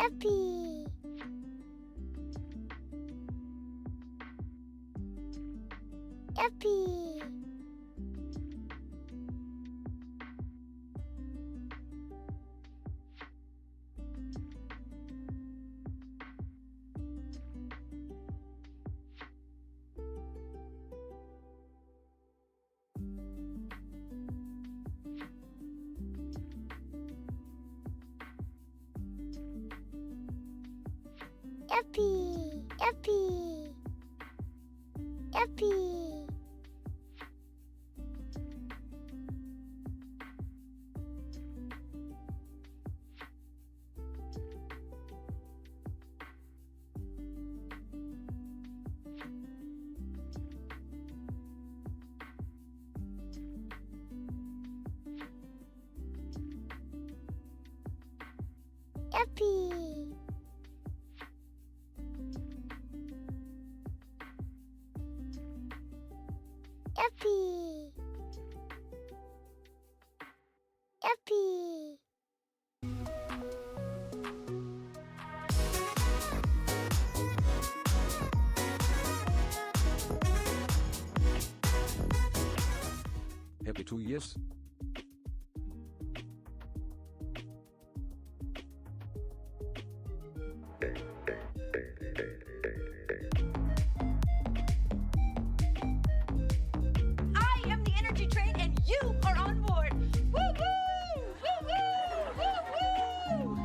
Happy. Happy. Happy. Happy. Happy. Happy. Happy. Happy. Happy 2 years. I am the energy train and you are on board. Woo woo! Woo woo! Woo woo!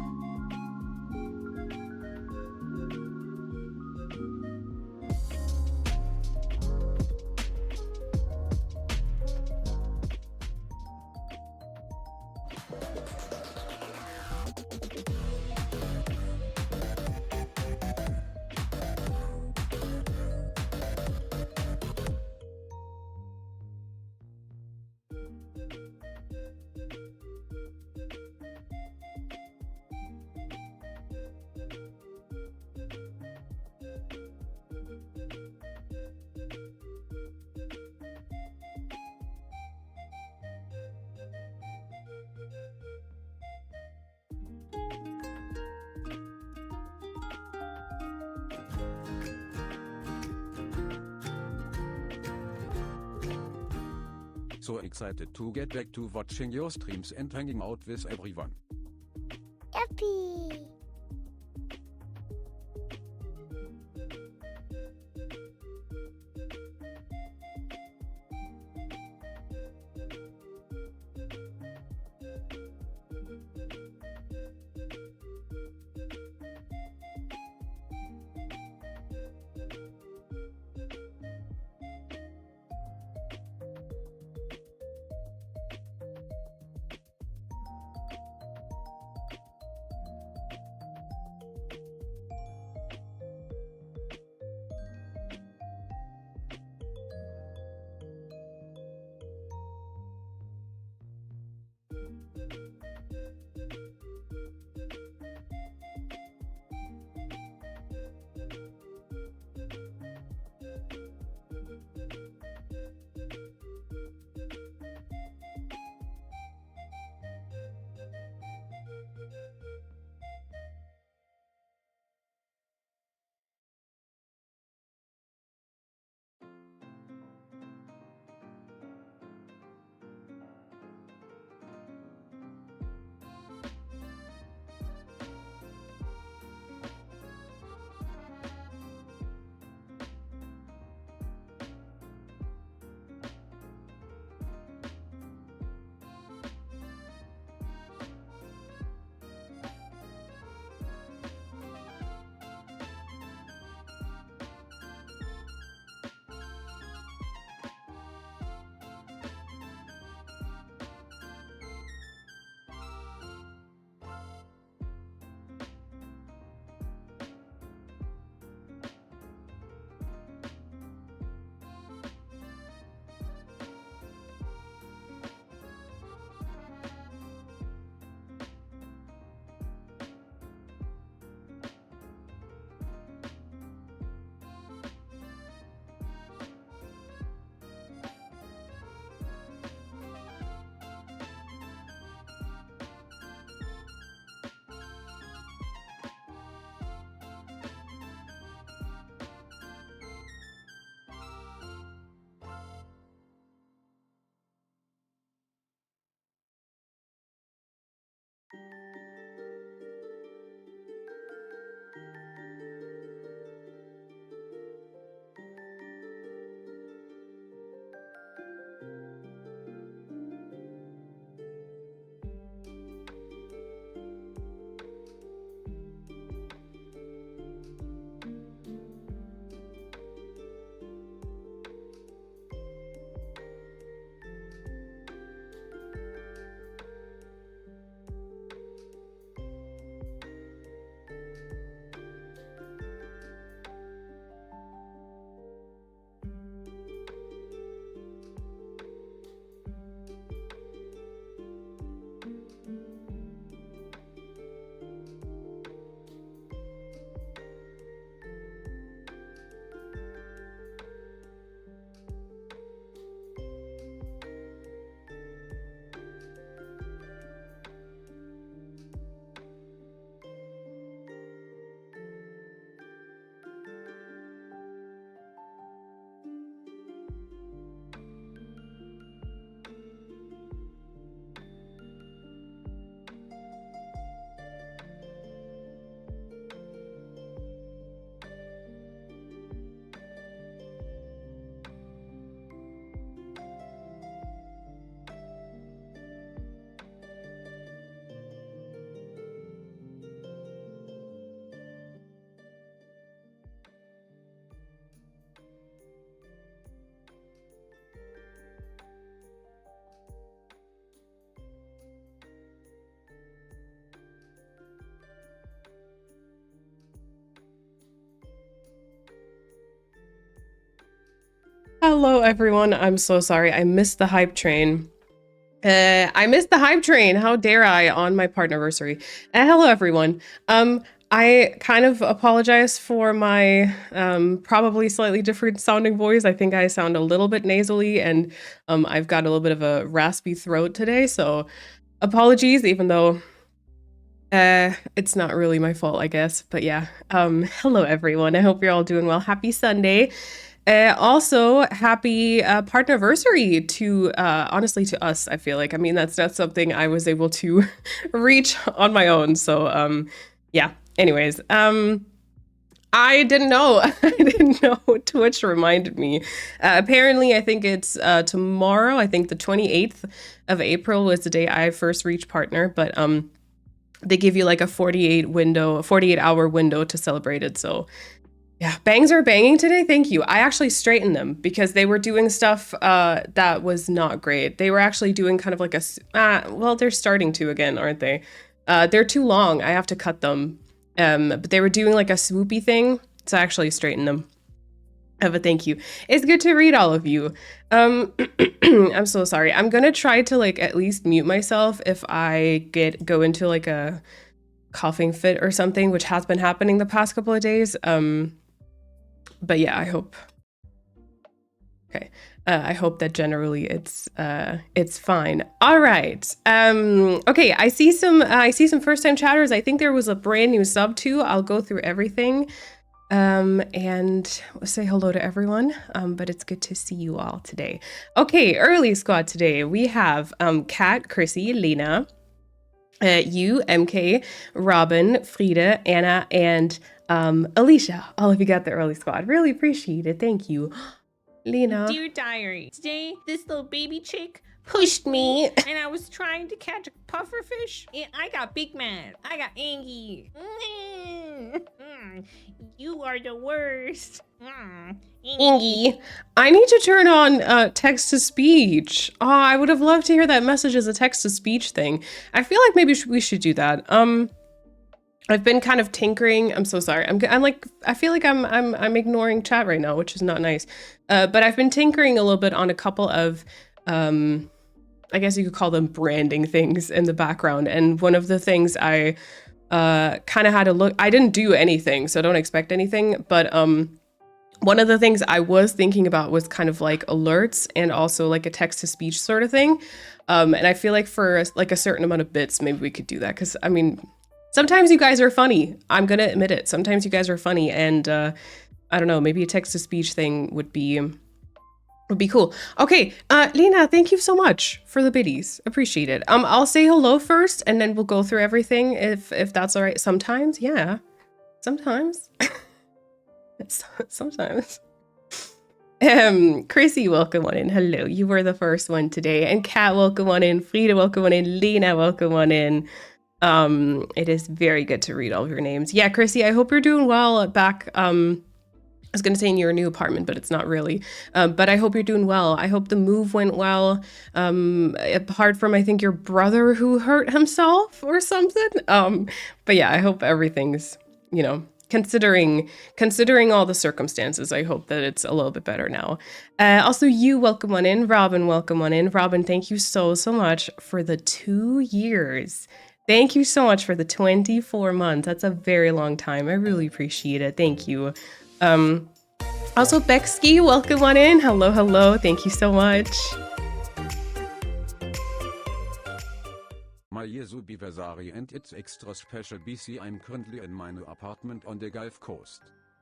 So excited to get back to watching your streams and hanging out with everyone. Happy. Hello, everyone. I'm so sorry. I missed the hype train. I missed the hype train. How dare I on my partnerversary? Hello, everyone. I kind of apologize for my probably slightly different sounding voice. I think I sound a little bit nasally, and I've got a little bit of a raspy throat today. So apologies, even though it's not really my fault, I guess. But yeah. Hello, everyone. I hope you're all doing well. Happy Sunday. Also, happy partnerversary to honestly to us. I feel like, I mean, that's not something I was able to reach on my own. So yeah. Anyways, I didn't know. I didn't know. Twitch reminded me. Apparently, I think it's tomorrow. I think the 28th of April was the day I first reached partner. But they give you like a 48-hour window to celebrate it. So. Yeah, bangs are banging today. Thank you. I actually straightened them because they were doing stuff that was not great. They were actually doing kind of like well, they're starting to again, aren't they? They're too long. I have to cut them. But they were doing like a swoopy thing, so I actually straightened them. But thank you. It's good to read all of you. I'm so sorry. I'm gonna try to like at least mute myself if I go into like a coughing fit or something, which has been happening the past couple of days. But yeah, I hope. Okay, I hope that generally it's fine. All right. Okay, I see some first time chatters. I think there was a brand new sub too. I'll go through everything, and say hello to everyone. But it's good to see you all today. Okay, early squad today. We have Kat, Chrissy, Lena, you, MK, Robin, Frieda, Anna, and Alicia. All of you got the early squad. Really appreciate it. Thank you. Lena. Dear diary, today this little baby chick Pushed me. and I was trying to catch a pufferfish and I got big mad. I got angry. You are the worst. Ingy. I need to turn on text to speech. Oh, I would have loved to hear that message as a text to speech thing. I feel like maybe we should do that. I've been kind of tinkering. I'm so sorry. I'm like, I feel like I'm ignoring chat right now, which is not nice. But I've been tinkering a little bit on a couple of, I guess you could call them branding things in the background. And one of the things I kind of had to look, I didn't do anything, so don't expect anything. But one of the things I was thinking about was kind of like alerts and also like a text to speech sort of thing. And I feel like for like a certain amount of bits, maybe we could do that. Cause I mean, sometimes you guys are funny. I'm going to admit it. Sometimes you guys are funny. And I don't know, maybe a text to speech thing would be cool. Okay. Lena, thank you so much for the biddies. Appreciate it. I'll say hello first and then we'll go through everything if that's all right. Sometimes. Yeah. Sometimes. Sometimes. Chrissy, welcome on in. Hello. You were the first one today. And Kat, welcome on in. Frieda, welcome on in. Lena, welcome on in. It is very good to read all of your names. Yeah, Chrissy, I hope you're doing well back. I was going to say in your new apartment, but it's not really. But I hope you're doing well. I hope the move went well. Apart from, I think, your brother who hurt himself or something. But yeah, I hope everything's, you know, considering all the circumstances, I hope that it's a little bit better now. Also, you, welcome on in. Robin, welcome on in. Robin, thank you so much for the 2 years. Thank you so much for the 24 months. That's a very long time. I really appreciate it. Thank you. Also, Becky, welcome on in. Hello. Thank you so much. My year Subiversary and it's extra special BC. I'm currently in my new apartment on the Gulf Coast.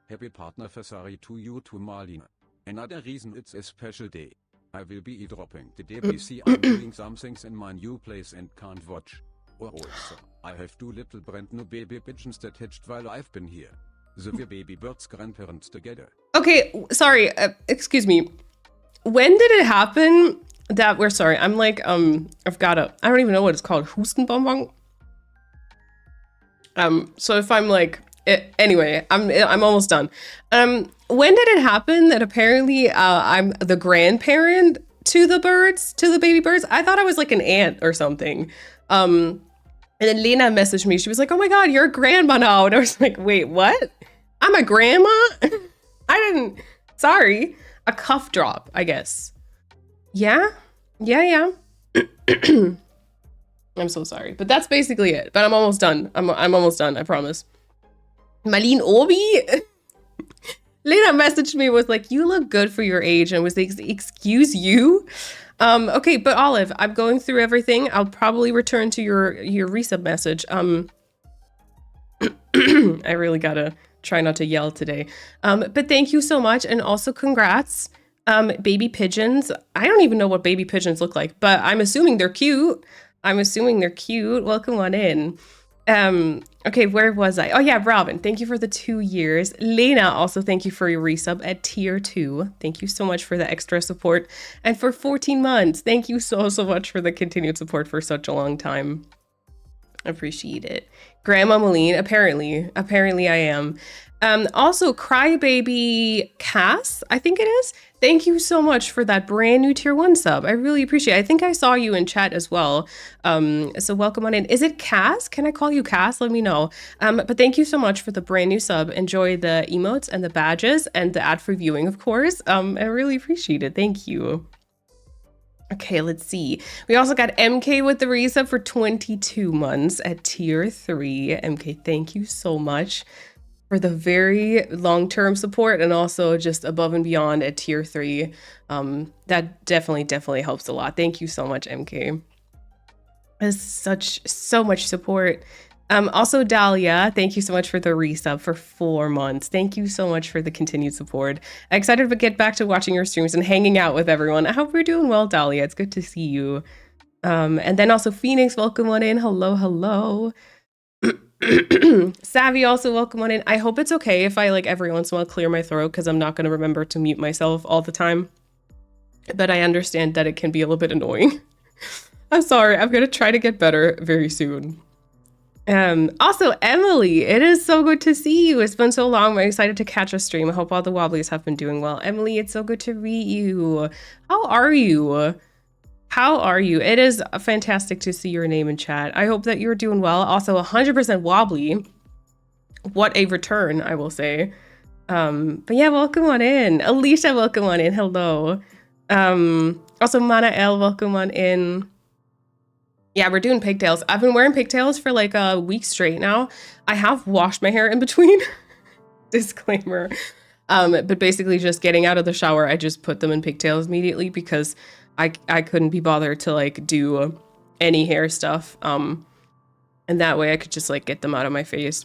Happy partnerversary to you too, Marlene. Another reason it's a special day. I will be e-dropping the day BC. I'm doing some things in my new place and can't watch. Or also, I have 2 little brand new baby pigeons that hatched while I've been here. So we're baby birds grandparents together. Okay, sorry, excuse me. When did it happen that we're sorry? I'm like, I don't even know what it's called. Hustenbonbon? So if I'm like, anyway, I'm almost done. When did it happen that apparently I'm the grandparent to the birds, to the baby birds? I thought I was like an aunt or something. And then Lena messaged me. She was like, oh my God, you're a grandma now. And I was like, wait, what? I'm a grandma? Sorry. A cough drop, I guess. Yeah? Yeah. I'm so sorry, but that's basically it. But I'm almost done. I'm almost done, I promise. Marlene Obi? Lena messaged me, was like, you look good for your age, and was like, excuse you? Okay, but Olive, I'm going through everything. I'll probably return to your resub message. I really gotta try not to yell today. But thank you so much, and also congrats. Baby pigeons. I don't even know what baby pigeons look like, but I'm assuming they're cute. Welcome on in. Okay, where was I? Oh yeah, Robin, thank you for the 2 years. Lena, also thank you for your resub at tier 2. Thank you so much for the extra support. And for 14 months, thank you so much for the continued support for such a long time. Appreciate it. Grandma Moline, apparently I am. Also, Crybaby Cass, I think it is. Thank you so much for that brand new tier 1 sub. I really appreciate it. I think I saw you in chat as well. So welcome on in. Is it Cass? Can I call you Cass? Let me know. But thank you so much for the brand new sub. Enjoy the emotes and the badges and the ad-free viewing, of course. I really appreciate it. Thank you. Okay, let's see. We also got MK with the resub for 22 months at tier 3. MK, thank you so much for the very long-term support, and also just above and beyond at tier 3. That definitely helps a lot. Thank you so much, MK. That's so much support. Also Dahlia, thank you so much for the resub for 4 months. Thank you so much for the continued support. I'm excited to get back to watching your streams and hanging out with everyone. I hope you're doing well, Dahlia. It's good to see you. And then also Phoenix, welcome on in. Hello. Savvy, also welcome on in. I hope it's okay if I like every once in a while clear my throat, because I'm not going to remember to mute myself all the time. But I understand that it can be a little bit annoying. I'm sorry. I'm going to try to get better very soon. Also, Emily, it is so good to see you. It's been so long. I'm excited to catch a stream. I hope all the Wobblies have been doing well. Emily, it's so good to read you. How are you? It is fantastic to see your name in chat. I hope that you're doing well. Also, 100% Wobbly. What a return, I will say. But yeah, welcome on in. Alicia, welcome on in. Hello. Also, Mana L, welcome on in. Yeah, we're doing pigtails. I've been wearing pigtails for like a week straight now. I have washed my hair in between. Disclaimer. But basically just getting out of the shower, I just put them in pigtails immediately because I couldn't be bothered to like do any hair stuff. And that way I could just like get them out of my face.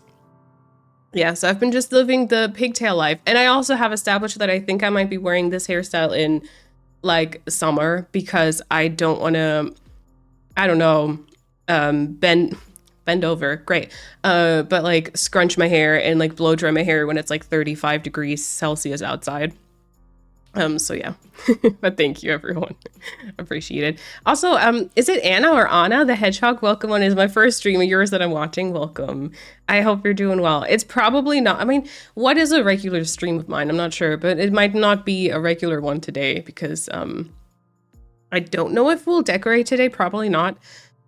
Yeah, so I've been just living the pigtail life. And I also have established that I think I might be wearing this hairstyle in like summer, because I don't want to, I don't know, bend over, great. But like scrunch my hair and like blow dry my hair when it's like 35 degrees Celsius outside. So yeah, but thank you everyone. Appreciate it. Also, is it Anna or Anna the Hedgehog? Welcome on, is my first stream of yours that I'm watching. Welcome. I hope you're doing well. It's probably not, I mean, what is a regular stream of mine? I'm not sure, but it might not be a regular one today because, I don't know if we'll decorate today, probably not.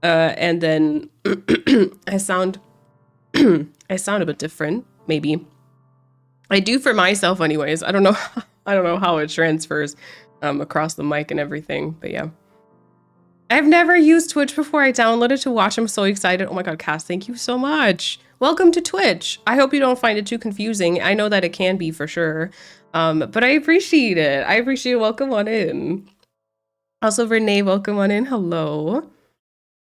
And then I sound a bit different, maybe. I do for myself anyways. I don't know how it transfers across the mic and everything, but yeah. I've never used Twitch before. I downloaded to watch. I'm so excited. Oh my god, Cass, thank you so much. Welcome to Twitch. I hope you don't find it too confusing. I know that it can be for sure. But I appreciate it. Welcome on in. Also, Renee, welcome on in. Hello.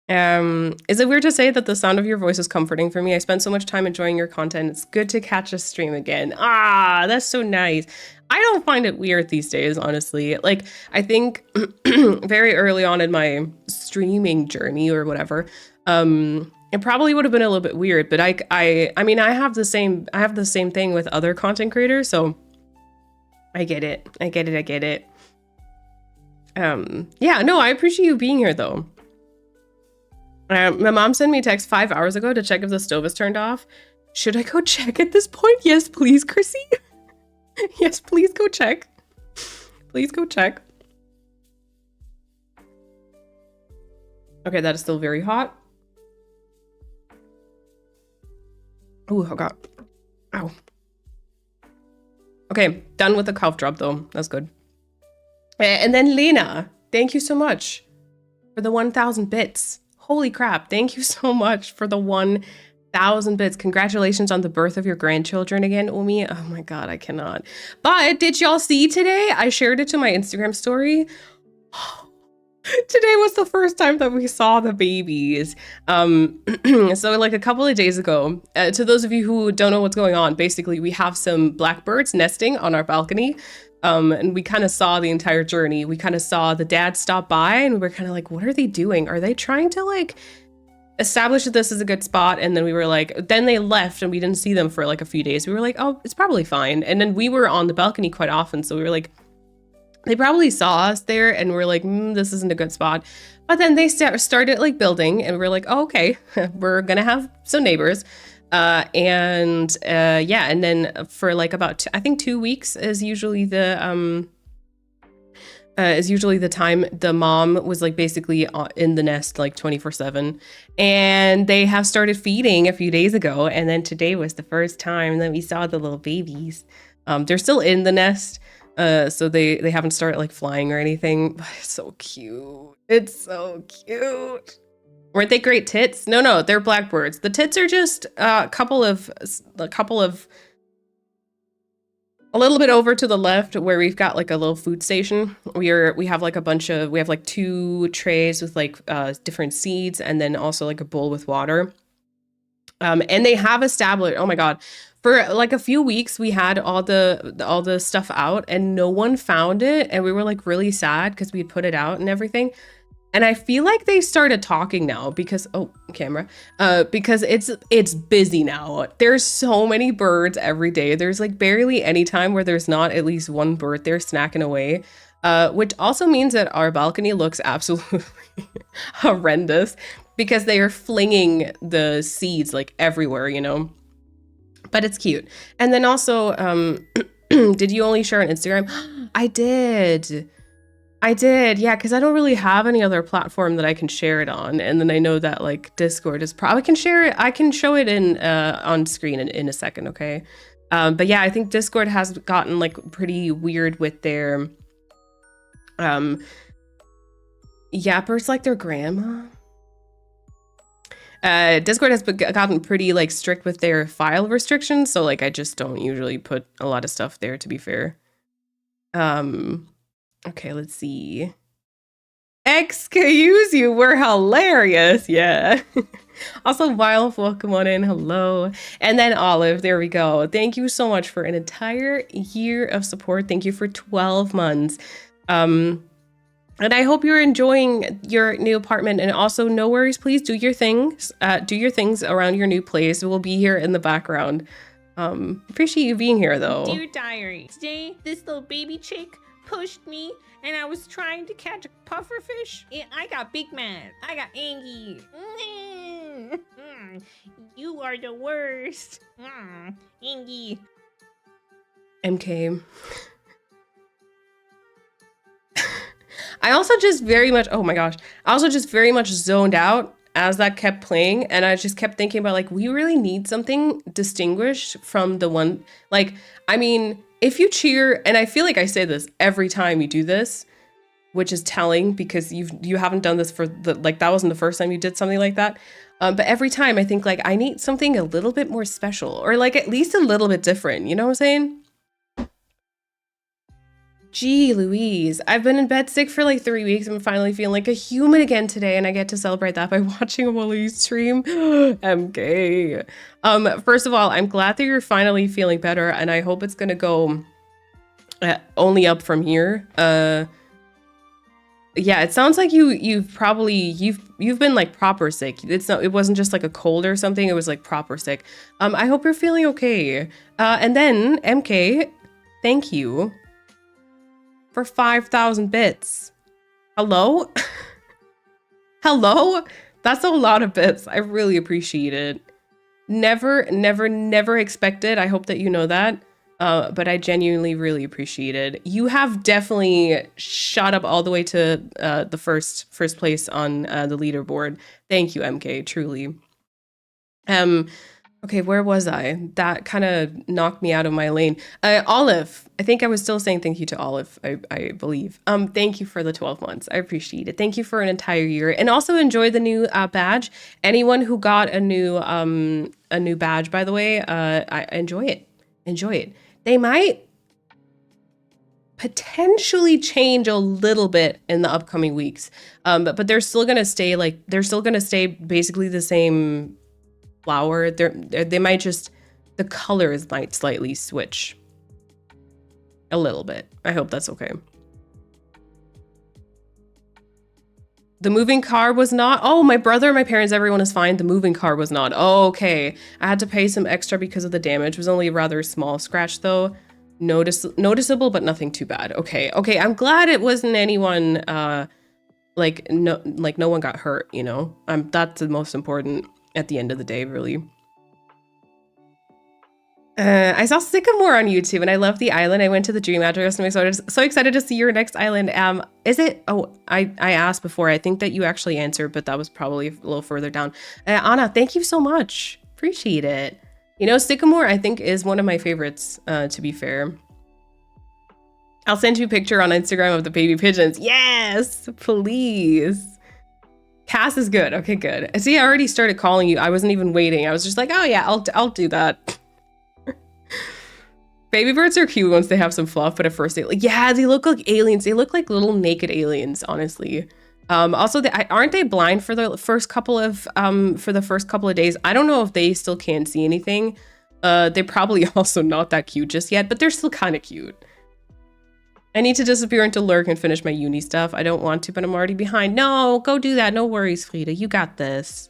Is it weird to say that the sound of your voice is comforting for me? I spent so much time enjoying your content. It's good to catch a stream again. Ah, that's so nice. I don't find it weird these days, honestly. Like, I think very early on in my streaming journey or whatever, it probably would have been a little bit weird, but I mean, I have the same thing with other content creators, so I get it. Yeah, no, I appreciate you being here though. My mom sent me a text 5 hours ago to check if the stove is turned off. Should I go check at this point? Yes, please, Chrissy. Yes, please go check. Please go check. Okay, that is still very hot. Oh, oh god. Ow. Okay, done with the cough drop though. That's good. And then Lena, thank you so much for the 1,000 bits. Holy crap. Thank you so much for the 1,000 bits. Congratulations on the birth of your grandchildren again, Umi. Oh my God, I cannot. But did y'all see today? I shared it to my Instagram story. Today was the first time that we saw the babies. So like a couple of days ago, to those of you who don't know what's going on, basically we have some blackbirds nesting on our balcony. And we kind of saw the entire journey. We kind of saw the dad stop by and we were kind of like, what are they doing? Are they trying to like establish that this is a good spot? And then we were like, then they left and we didn't see them for like a few days. We were like, oh, it's probably fine. And then we were on the balcony quite often. So we were like, they probably saw us there and we're like, this isn't a good spot. But then they started like building and we're like, oh, okay, we're going to have some neighbors. Yeah, and then for like about, I think 2 weeks is usually the time the mom was like basically in the nest like 24/7. And they have started feeding a few days ago. And then today was the first time that we saw the little babies. They're still in the nest. So they haven't started like flying or anything, but it's so cute. It's so cute. Weren't they great tits? No, they're blackbirds. The tits are just a little bit over to the left where we've got like a little food station. We have like 2 trays with like different seeds and then also like a bowl with water. And they have established, oh my God, for like a few weeks we had all the stuff out and no one found it. And we were like really sad because we put it out and everything. And I feel like they started talking now because, because it's busy now. There's so many birds every day. There's like barely any time where there's not at least one bird there snacking away. Which also means that our balcony looks absolutely horrendous because they are flinging the seeds like everywhere, you know? But it's cute. And then also, did you only share on Instagram? I did. Yeah, because I don't really have any other platform that I can share it on. And then I know that like Discord is probably can share it. I can show it in on screen in a second, okay? But yeah, I think Discord has gotten like pretty weird with their yappers like their grandma. Discord has gotten pretty like strict with their file restrictions, so like I just don't usually put a lot of stuff there, to be fair. Okay, let's see. Excuse you, we're hilarious. Yeah. Also, Wild, welcome on in. Hello. And then Olive, there we go. Thank you so much for an entire year of support. Thank you for 12 months. And I hope you're enjoying your new apartment. And also, no worries, please do your things. Do your things around your new place. We'll be here in the background. Appreciate you being here, though. Dear diary, today this little baby chick pushed me and I was trying to catch a pufferfish and I got big mad. I got angry. You are the worst. Angry. MK. I also just very much, oh my gosh. I also just very much zoned out as that kept playing. And I just kept thinking about like, we really need something distinguished from the one, like, I mean, if you cheer, and I feel like I say this every time you do this, which is telling because you haven't done this for the, like, that wasn't the first time you did something like that. But every time I think like, I need something a little bit more special or like at least a little bit different. You know what I'm saying? Gee, Louise, I've been in bed sick for like 3 weeks. I'm finally feeling like a human again today, and I get to celebrate that by watching a Woolly stream. MK. First of all, I'm glad that you're finally feeling better, and I hope it's gonna go only up from here. Yeah, it sounds like you've been like proper sick. It wasn't just like a cold or something. It was like proper sick. I hope you're feeling okay. And then MK, thank you for 5,000 bits. Hello? Hello? That's a lot of bits. I really appreciate it. Never expected. I hope that you know that. But I genuinely really appreciate it. You have definitely shot up all the way to the first place on the leaderboard. Thank you, MK, truly. Okay, where was I? That kind of knocked me out of my lane. Olive, I think I was still saying thank you to Olive, I believe. Thank you for the 12 months. I appreciate it. Thank you for an entire year. And also enjoy the new badge. Anyone who got a new badge, by the way, I enjoy it. Enjoy it. They might potentially change a little bit in the upcoming weeks. But they're still gonna stay basically the same flower. They might just, the colors might slightly switch a little bit. I hope that's okay. The moving car was not. Oh, my brother, my parents, everyone is fine. The moving car was not. Oh, okay. I had to pay some extra because of the damage. It was only a rather small scratch though. Noticeable, but nothing too bad. Okay. I'm glad it wasn't anyone no one got hurt, you know? That's the most important at the end of the day, really. I saw Sycamore on YouTube and I love the island. I went to the dream address and I'm so excited to see your next island. Is it? Oh, I asked before. I think that you actually answered, but that was probably a little further down. Anna, thank you so much. Appreciate it. You know, Sycamore, I think, is one of my favorites, to be fair. I'll send you a picture on Instagram of the baby pigeons. Yes, please. Cass is good. Okay, good. See, I already started calling you. I wasn't even waiting. I was just like, oh yeah, I'll do that. Baby birds are cute once they have some fluff, but at first they look like aliens. They look like little naked aliens, honestly. Also, aren't they blind for the first couple of days? I don't know if they still can't see anything. They're probably also not that cute just yet, but they're still kind of cute. I need to disappear into Lurk and finish my uni stuff. I don't want to, but I'm already behind. No, go do that. No worries, Frida. You got this.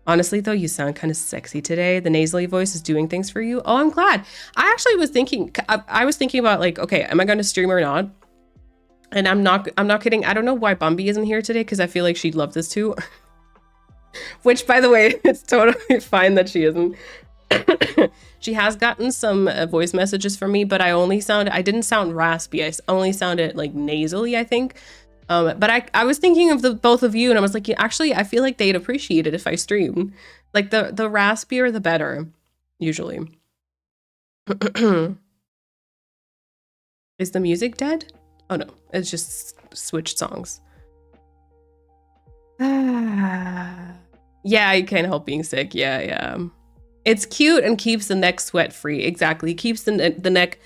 Honestly, though, you sound kind of sexy today. The nasally voice is doing things for you. Oh, I'm glad. I actually was thinking, about like, okay, am I going to stream or not? And I'm not kidding. I don't know why Bumby isn't here today because I feel like she'd love this too. Which, by the way, it's totally fine that she isn't. She has gotten some voice messages from me, but I didn't sound raspy. I only sounded like nasally, I think. But I was thinking of the both of you and I was like, yeah, actually, I feel like they'd appreciate it if I streamed. Like the raspier, the better, usually. Is the music dead? Oh no, it's just switched songs. Yeah, I can't help being sick. Yeah. It's cute and keeps the neck sweat free. Exactly. Keeps the neck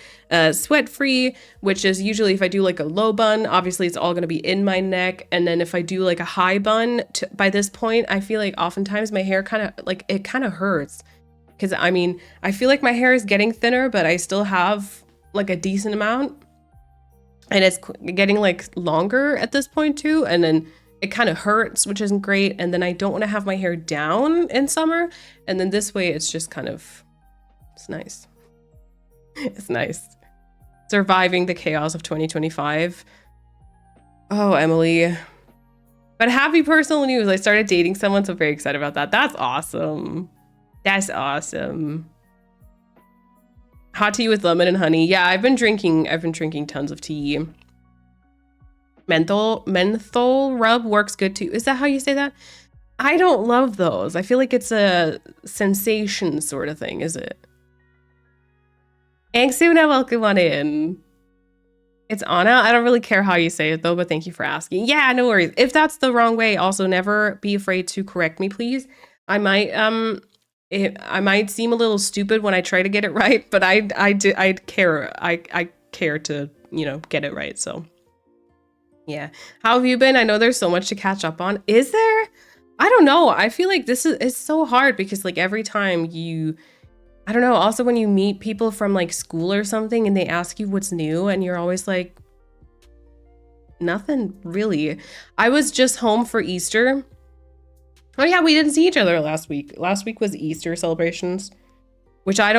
sweat free, which is usually if I do like a low bun, obviously it's all going to be in my neck. And then if I do like a high bun, by this point, I feel like oftentimes my hair kind of hurts. Because I mean, I feel like my hair is getting thinner, but I still have like a decent amount. And it's getting like longer at this point too. And then it kind of hurts, which isn't great. And then I don't want to have my hair down in summer. And then this way it's just kind of, it's nice. It's nice. Surviving the chaos of 2025. Oh, Emily. But happy personal news. I started dating someone, so very excited about that. That's awesome. That's awesome. Hot tea with lemon and honey. Yeah, I've been drinking tons of tea. Menthol rub works good too. Is that how you say that? I don't love those. I feel like it's a sensation sort of thing, is it? Angsuna, welcome on in. It's Anna. I don't really care how you say it though, but thank you for asking. Yeah, no worries. If that's the wrong way, also never be afraid to correct me, please. I might seem a little stupid when I try to get it right, but I care to, get it right. So yeah. How have you been? I know there's so much to catch up on. Is there? I don't know. I feel like it's so hard because like every time I don't know. Also when you meet people from like school or something and they ask you what's new and you're always like, nothing really. I was just home for Easter. Oh yeah, we didn't see each other last week. Last week was Easter celebrations, which I'm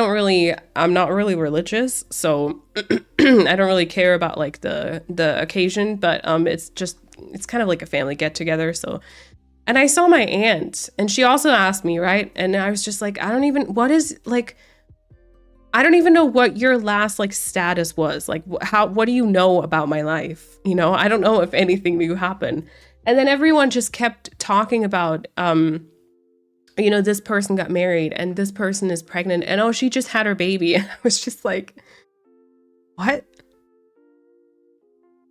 not really religious, so I don't really care about like the occasion, but it's kind of like a family get together. So, and I saw my aunt and she also asked me, right? And I was just like, I don't even know what your last like status was. Like what do you know about my life? I don't know if anything new happened. And then everyone just kept talking about you know, this person got married and this person is pregnant and oh, she just had her baby. And I was just like, what?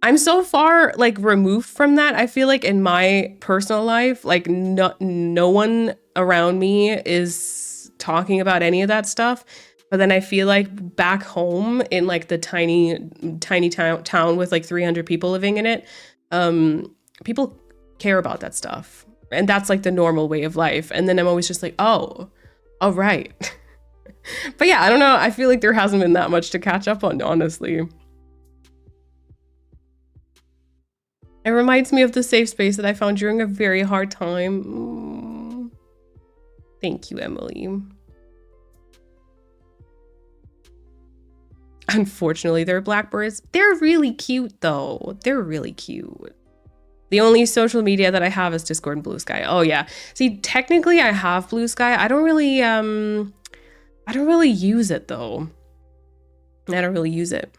I'm so far like removed from that. I feel like in my personal life, like no one around me is talking about any of that stuff. But then I feel like back home in like the tiny town with like 300 people living in it, people care about that stuff. And that's like the normal way of life. And then I'm always just like, oh, all right. But yeah, I don't know. I feel like there hasn't been that much to catch up on, honestly. It reminds me of the safe space that I found during a very hard time. Thank you, Emily. Unfortunately, they're blackbirds. They're really cute, though. They're really cute. The only social media that I have is Discord and Blue Sky. Oh yeah. See, technically I have Blue Sky. I don't really use it though. I don't really use it.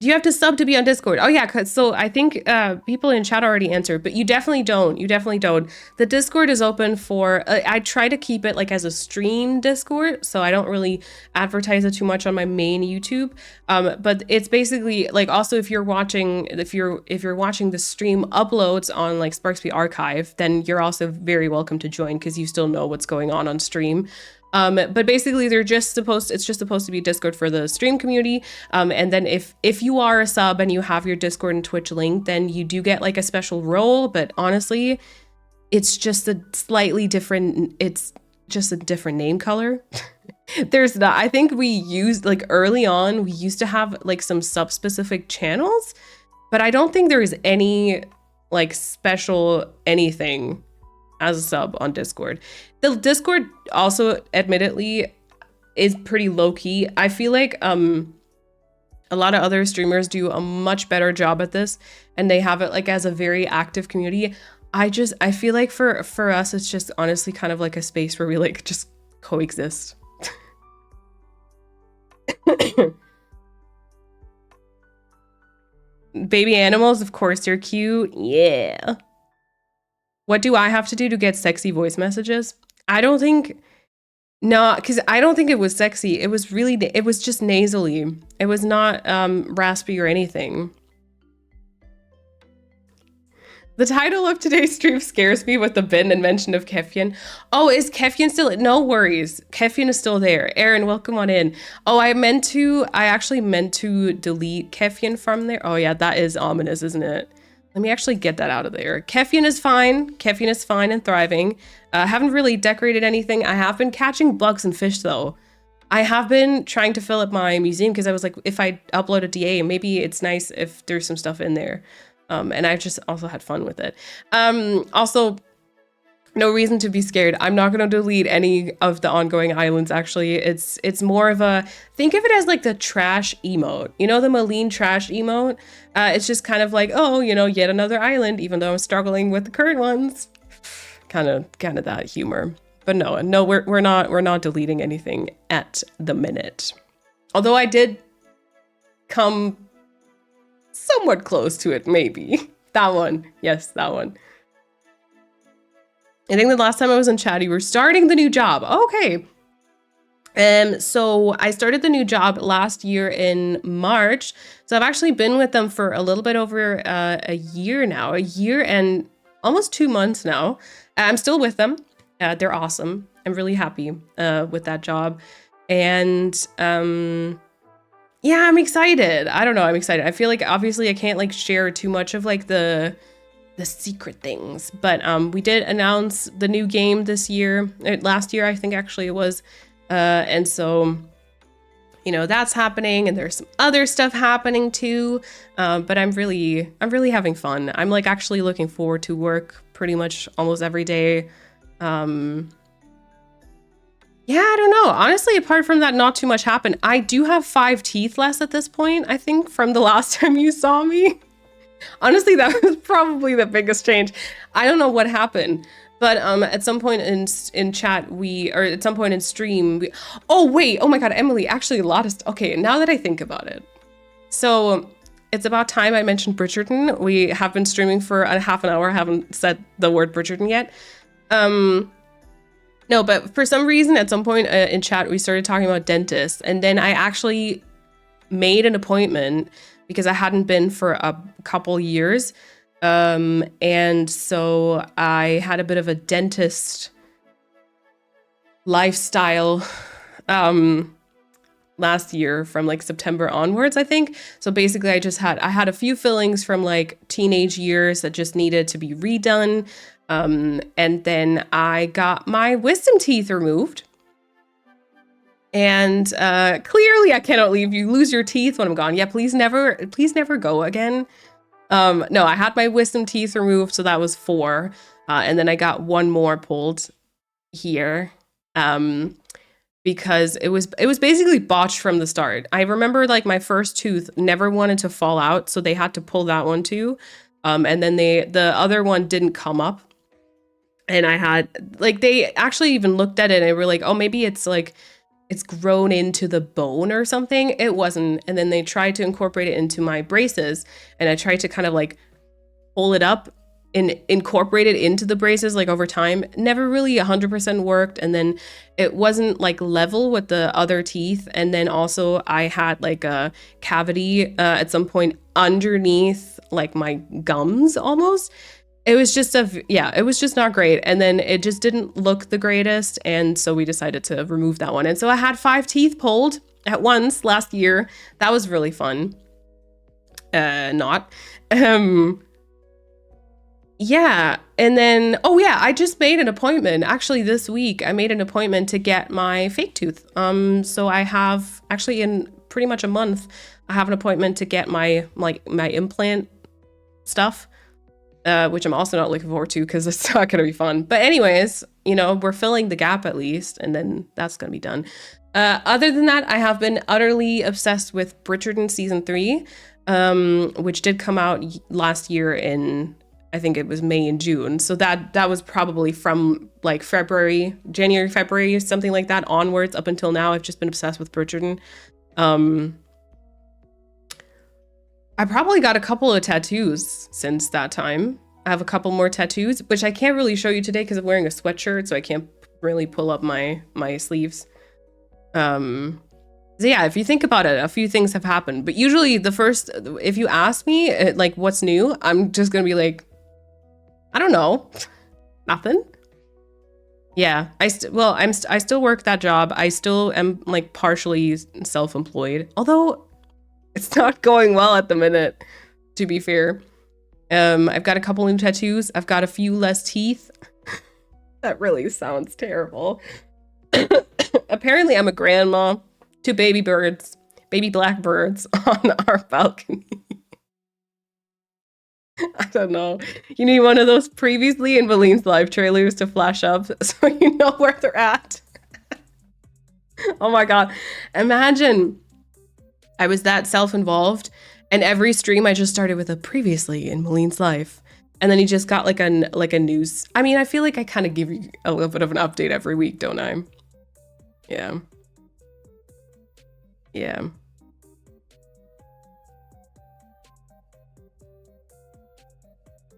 Do you have to sub to be on Discord? Oh yeah, so I think people in chat already answered, but you definitely don't. You definitely don't. The Discord is open for, I try to keep it like as a stream Discord, so I don't really advertise it too much on my main YouTube. But it's basically like also if you're watching watching the stream uploads on like Sparksby Archive, then you're also very welcome to join because you still know what's going on stream. But basically it's just supposed to be Discord for the stream community. And then if you are a sub and you have your Discord and Twitch link, then you do get like a special role. But honestly, it's just a slightly different, it's just a different name color. There's not, I think we used like early on, we used to have like some sub specific channels, but I don't think there is any like special anything as a sub on Discord. The Discord also admittedly is pretty low key. I feel like a lot of other streamers do a much better job at this and they have it like as a very active community. I feel like for us it's just honestly kind of like a space where we like just coexist. Baby animals, of course they're cute. Yeah. What do I have to do to get sexy voice messages? I don't think, no, because I don't think it was sexy. It was just nasally. It was not raspy or anything. The title of today's stream scares me with the bin and mention of Kefyan. Oh, is Kefyan still? No worries. Kefyan is still there. Aaron, welcome on in. Oh, I actually meant to delete Kefyan from there. Oh yeah, that is ominous, isn't it? Let me actually get that out of there. Kefyan is fine. Kefyan is fine and thriving. Haven't really decorated anything. I have been catching bugs and fish though. I have been trying to fill up my museum because I was like, if I upload a DA, maybe it's nice if there's some stuff in there. And I've just also had fun with it. Also, no reason to be scared. I'm not going to delete any of the ongoing islands, actually. It's more of a, think of it as like the trash emote. You know, the Maleen trash emote? It's just kind of like, oh, you know, yet another island, even though I'm struggling with the current ones. Kind of that humor. But no, we're not deleting anything at the minute. Although I did come somewhat close to it, maybe. That one. Yes, that one. I think the last time I was in chat, you were starting the new job. Okay. So I started the new job last year in March. So I've actually been with them for a little bit over a year now, a year and almost 2 months now. I'm still with them. They're awesome. I'm really happy with that job. And yeah, I'm excited. I don't know. I'm excited. I feel like obviously I can't like share too much of like the secret things, but we did announce the new game this year, last year I think actually it was, and so you know that's happening, and there's some other stuff happening too, but I'm really having fun. I'm like actually looking forward to work pretty much almost every day. Yeah, I don't know. Honestly, apart from that, not too much happened. I do have 5 teeth less at this point, I think, from the last time you saw me. Honestly, that was probably the biggest change. I don't know what happened, but at some point in chat, at some point in stream, oh wait, oh my god, Emily, actually a lot of okay, now that I think about it. So it's about time I mentioned Bridgerton. We have been streaming for a half an hour, I haven't said the word Bridgerton yet. No, but for some reason, at some point in chat, we started talking about dentists, and then I actually made an appointment because I hadn't been for a couple years. And so I had a bit of a dentist lifestyle last year from like September onwards, I think. So basically I had a few fillings from like teenage years that just needed to be redone. And then I got my wisdom teeth removed. And clearly I cannot leave. You lose your teeth when I'm gone. Yeah, please never go again. No, I had my wisdom teeth removed, so that was 4. And then I got one more pulled here. Because it was basically botched from the start. I remember like my first tooth never wanted to fall out, so they had to pull that one too. And then the other one didn't come up. And I had like, they actually even looked at it and they were like, oh, maybe it's like it's grown into the bone or something. It wasn't. And then they tried to incorporate it into my braces, and I tried to kind of like pull it up and incorporate it into the braces like over time. Never really 100% worked. And then it wasn't like level with the other teeth. And then also I had like a cavity at some point underneath like my gums almost. It was just it was just not great. And then it just didn't look the greatest. And so we decided to remove that one. And so I had 5 teeth pulled at once last year. That was really fun. Yeah, and then, oh yeah, I just made an appointment. Actually, this week, I made an appointment to get my fake tooth. So I have, actually in pretty much a month, I have an appointment to get my implant stuff, which I'm also not looking forward to because it's not going to be fun. But anyways, you know, we're filling the gap at least, and then that's going to be done. Other than that, I have been utterly obsessed with Bridgerton Season 3, which did come out last year in, I think it was May and June. So that was probably from like January, February, something like that onwards up until now. I've just been obsessed with Bridgerton. I probably got a couple of tattoos since that time. I have a couple more tattoos, which I can't really show you today because I'm wearing a sweatshirt, so I can't really pull up my sleeves. So yeah, if you think about it, a few things have happened. But usually if you ask me like what's new, I'm just gonna be like, I don't know, nothing. Yeah, I still work that job. I still am like partially self-employed, although it's not going well at the minute, to be fair. I've got a couple new tattoos. I've got a few less teeth. That really sounds terrible. Apparently I'm a grandma. 2 baby black birds on our balcony. I don't know. You need one of those previously in Valine's live trailers to flash up so you know where they're at. Oh my god. Imagine I was that self-involved and every stream I just started with a previously in Maline's life. And then you just got like a news. I mean, I feel like I kind of give you a little bit of an update every week, don't I? Yeah. Yeah.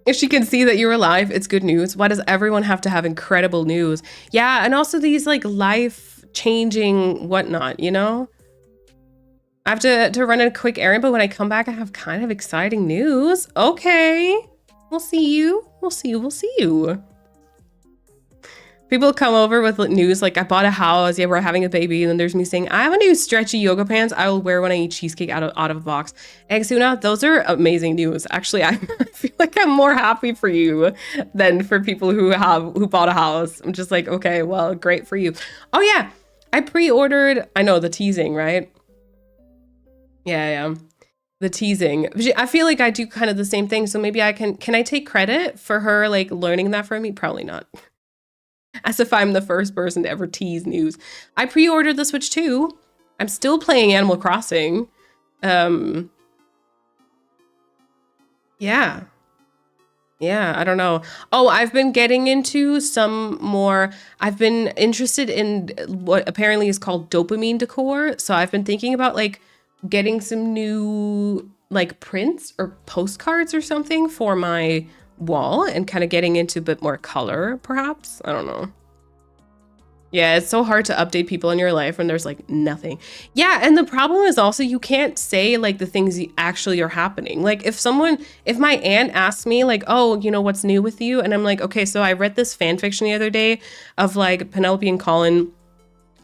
If she can see that you're alive, it's good news. Why does everyone have to have incredible news? Yeah, and also these like life-changing whatnot, you know? I have to run a quick errand, but when I come back, I have kind of exciting news. Okay. We'll see you. We'll see you. People come over with news like, I bought a house, yeah, we're having a baby, and then there's me saying, I have a new stretchy yoga pants I will wear when I eat cheesecake out of a box. Exuna, those are amazing news. Actually, I feel like I'm more happy for you than for people who bought a house. I'm just like, okay, well, great for you. Oh yeah, I pre-ordered, I know, the teasing, right? Yeah. The teasing. I feel like I do kind of the same thing, so maybe I can I take credit for her like learning that from me? Probably not. As if I'm the first person to ever tease news. I pre-ordered the Switch 2. I'm still playing Animal Crossing. Yeah, I don't know. Oh, I've been getting into some more. I've been interested in what apparently is called dopamine decor. So I've been thinking about like getting some new like prints or postcards or something for my wall and kind of getting into a bit more color, perhaps. I don't know. Yeah, it's so hard to update people in your life when there's like nothing. Yeah, and the problem is also you can't say like the things that actually are happening. Like if my aunt asks me like, oh, you know, what's new with you? And I'm like, okay, so I read this fan fiction the other day of like Penelope and Colin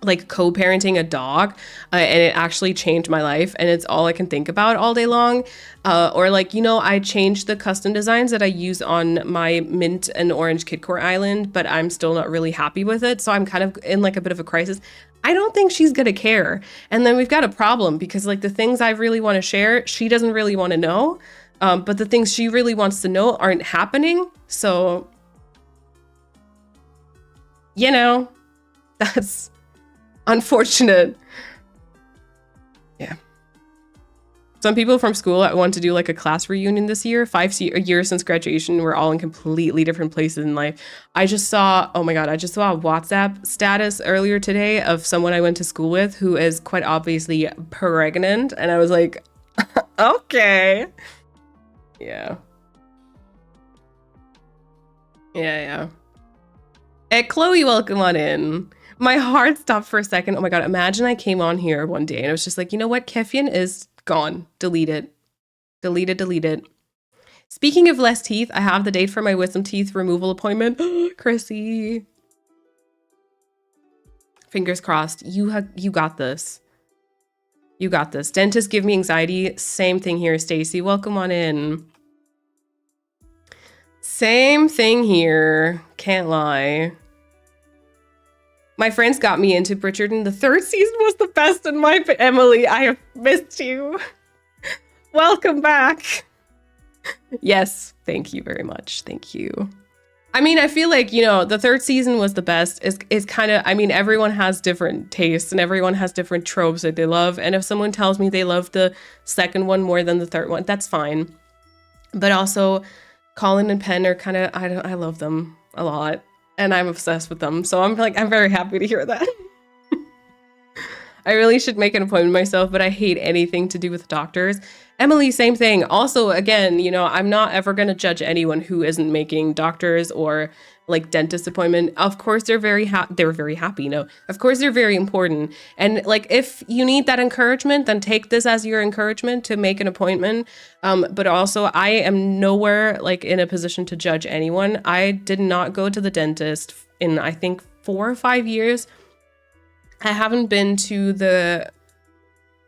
like co-parenting a dog, and it actually changed my life, and it's all I can think about all day long. Or like, you know, I changed the custom designs that I use on my mint and orange Kidcore island, but I'm still not really happy with it, so I'm kind of in like a bit of a crisis. I don't think she's gonna care, and then we've got a problem because like the things I really want to share, she doesn't really want to know, but the things she really wants to know aren't happening. So, you know, that's unfortunate. Yeah. Some people from school want to do like a class reunion this year. 5 years since graduation. We're all in completely different places in life. I just saw, oh my God, I just saw a WhatsApp status earlier today of someone I went to school with who is quite obviously pregnant. And I was like, okay. Yeah. Yeah. Hey, Chloe, welcome on in. My heart stopped for a second. Oh my God, imagine I came on here one day and I was just like, you know what? Keffian is gone. Delete it. Delete it. Speaking of less teeth, I have the date for my wisdom teeth removal appointment. Chrissy. Fingers crossed. You got this. You got this. Dentists give me anxiety. Same thing here, Stacy. Welcome on in. Same thing here. Can't lie. My friends got me into Bridgerton. The 3rd season was the best in my... Emily, I have missed you. Welcome back. Yes, thank you very much. Thank you. I mean, I feel like, you know, the 3rd season was the best. Is kind of... I mean, everyone has different tastes and everyone has different tropes that they love. And if someone tells me they love the 2nd one more than the 3rd one, that's fine. But also, Colin and Penn are kind of... I love them a lot. And I'm obsessed with them. So I'm very happy to hear that. I really should make an appointment myself, but I hate anything to do with doctors. Emily, same thing. Also, again, you know, I'm not ever going to judge anyone who isn't making doctors or like dentist appointment. Of course, they're very happy. No, of course, they're very important. And like, if you need that encouragement, then take this as your encouragement to make an appointment. But also, I am nowhere like in a position to judge anyone. I did not go to the dentist in, I think, 4 or 5 years. I haven't been to the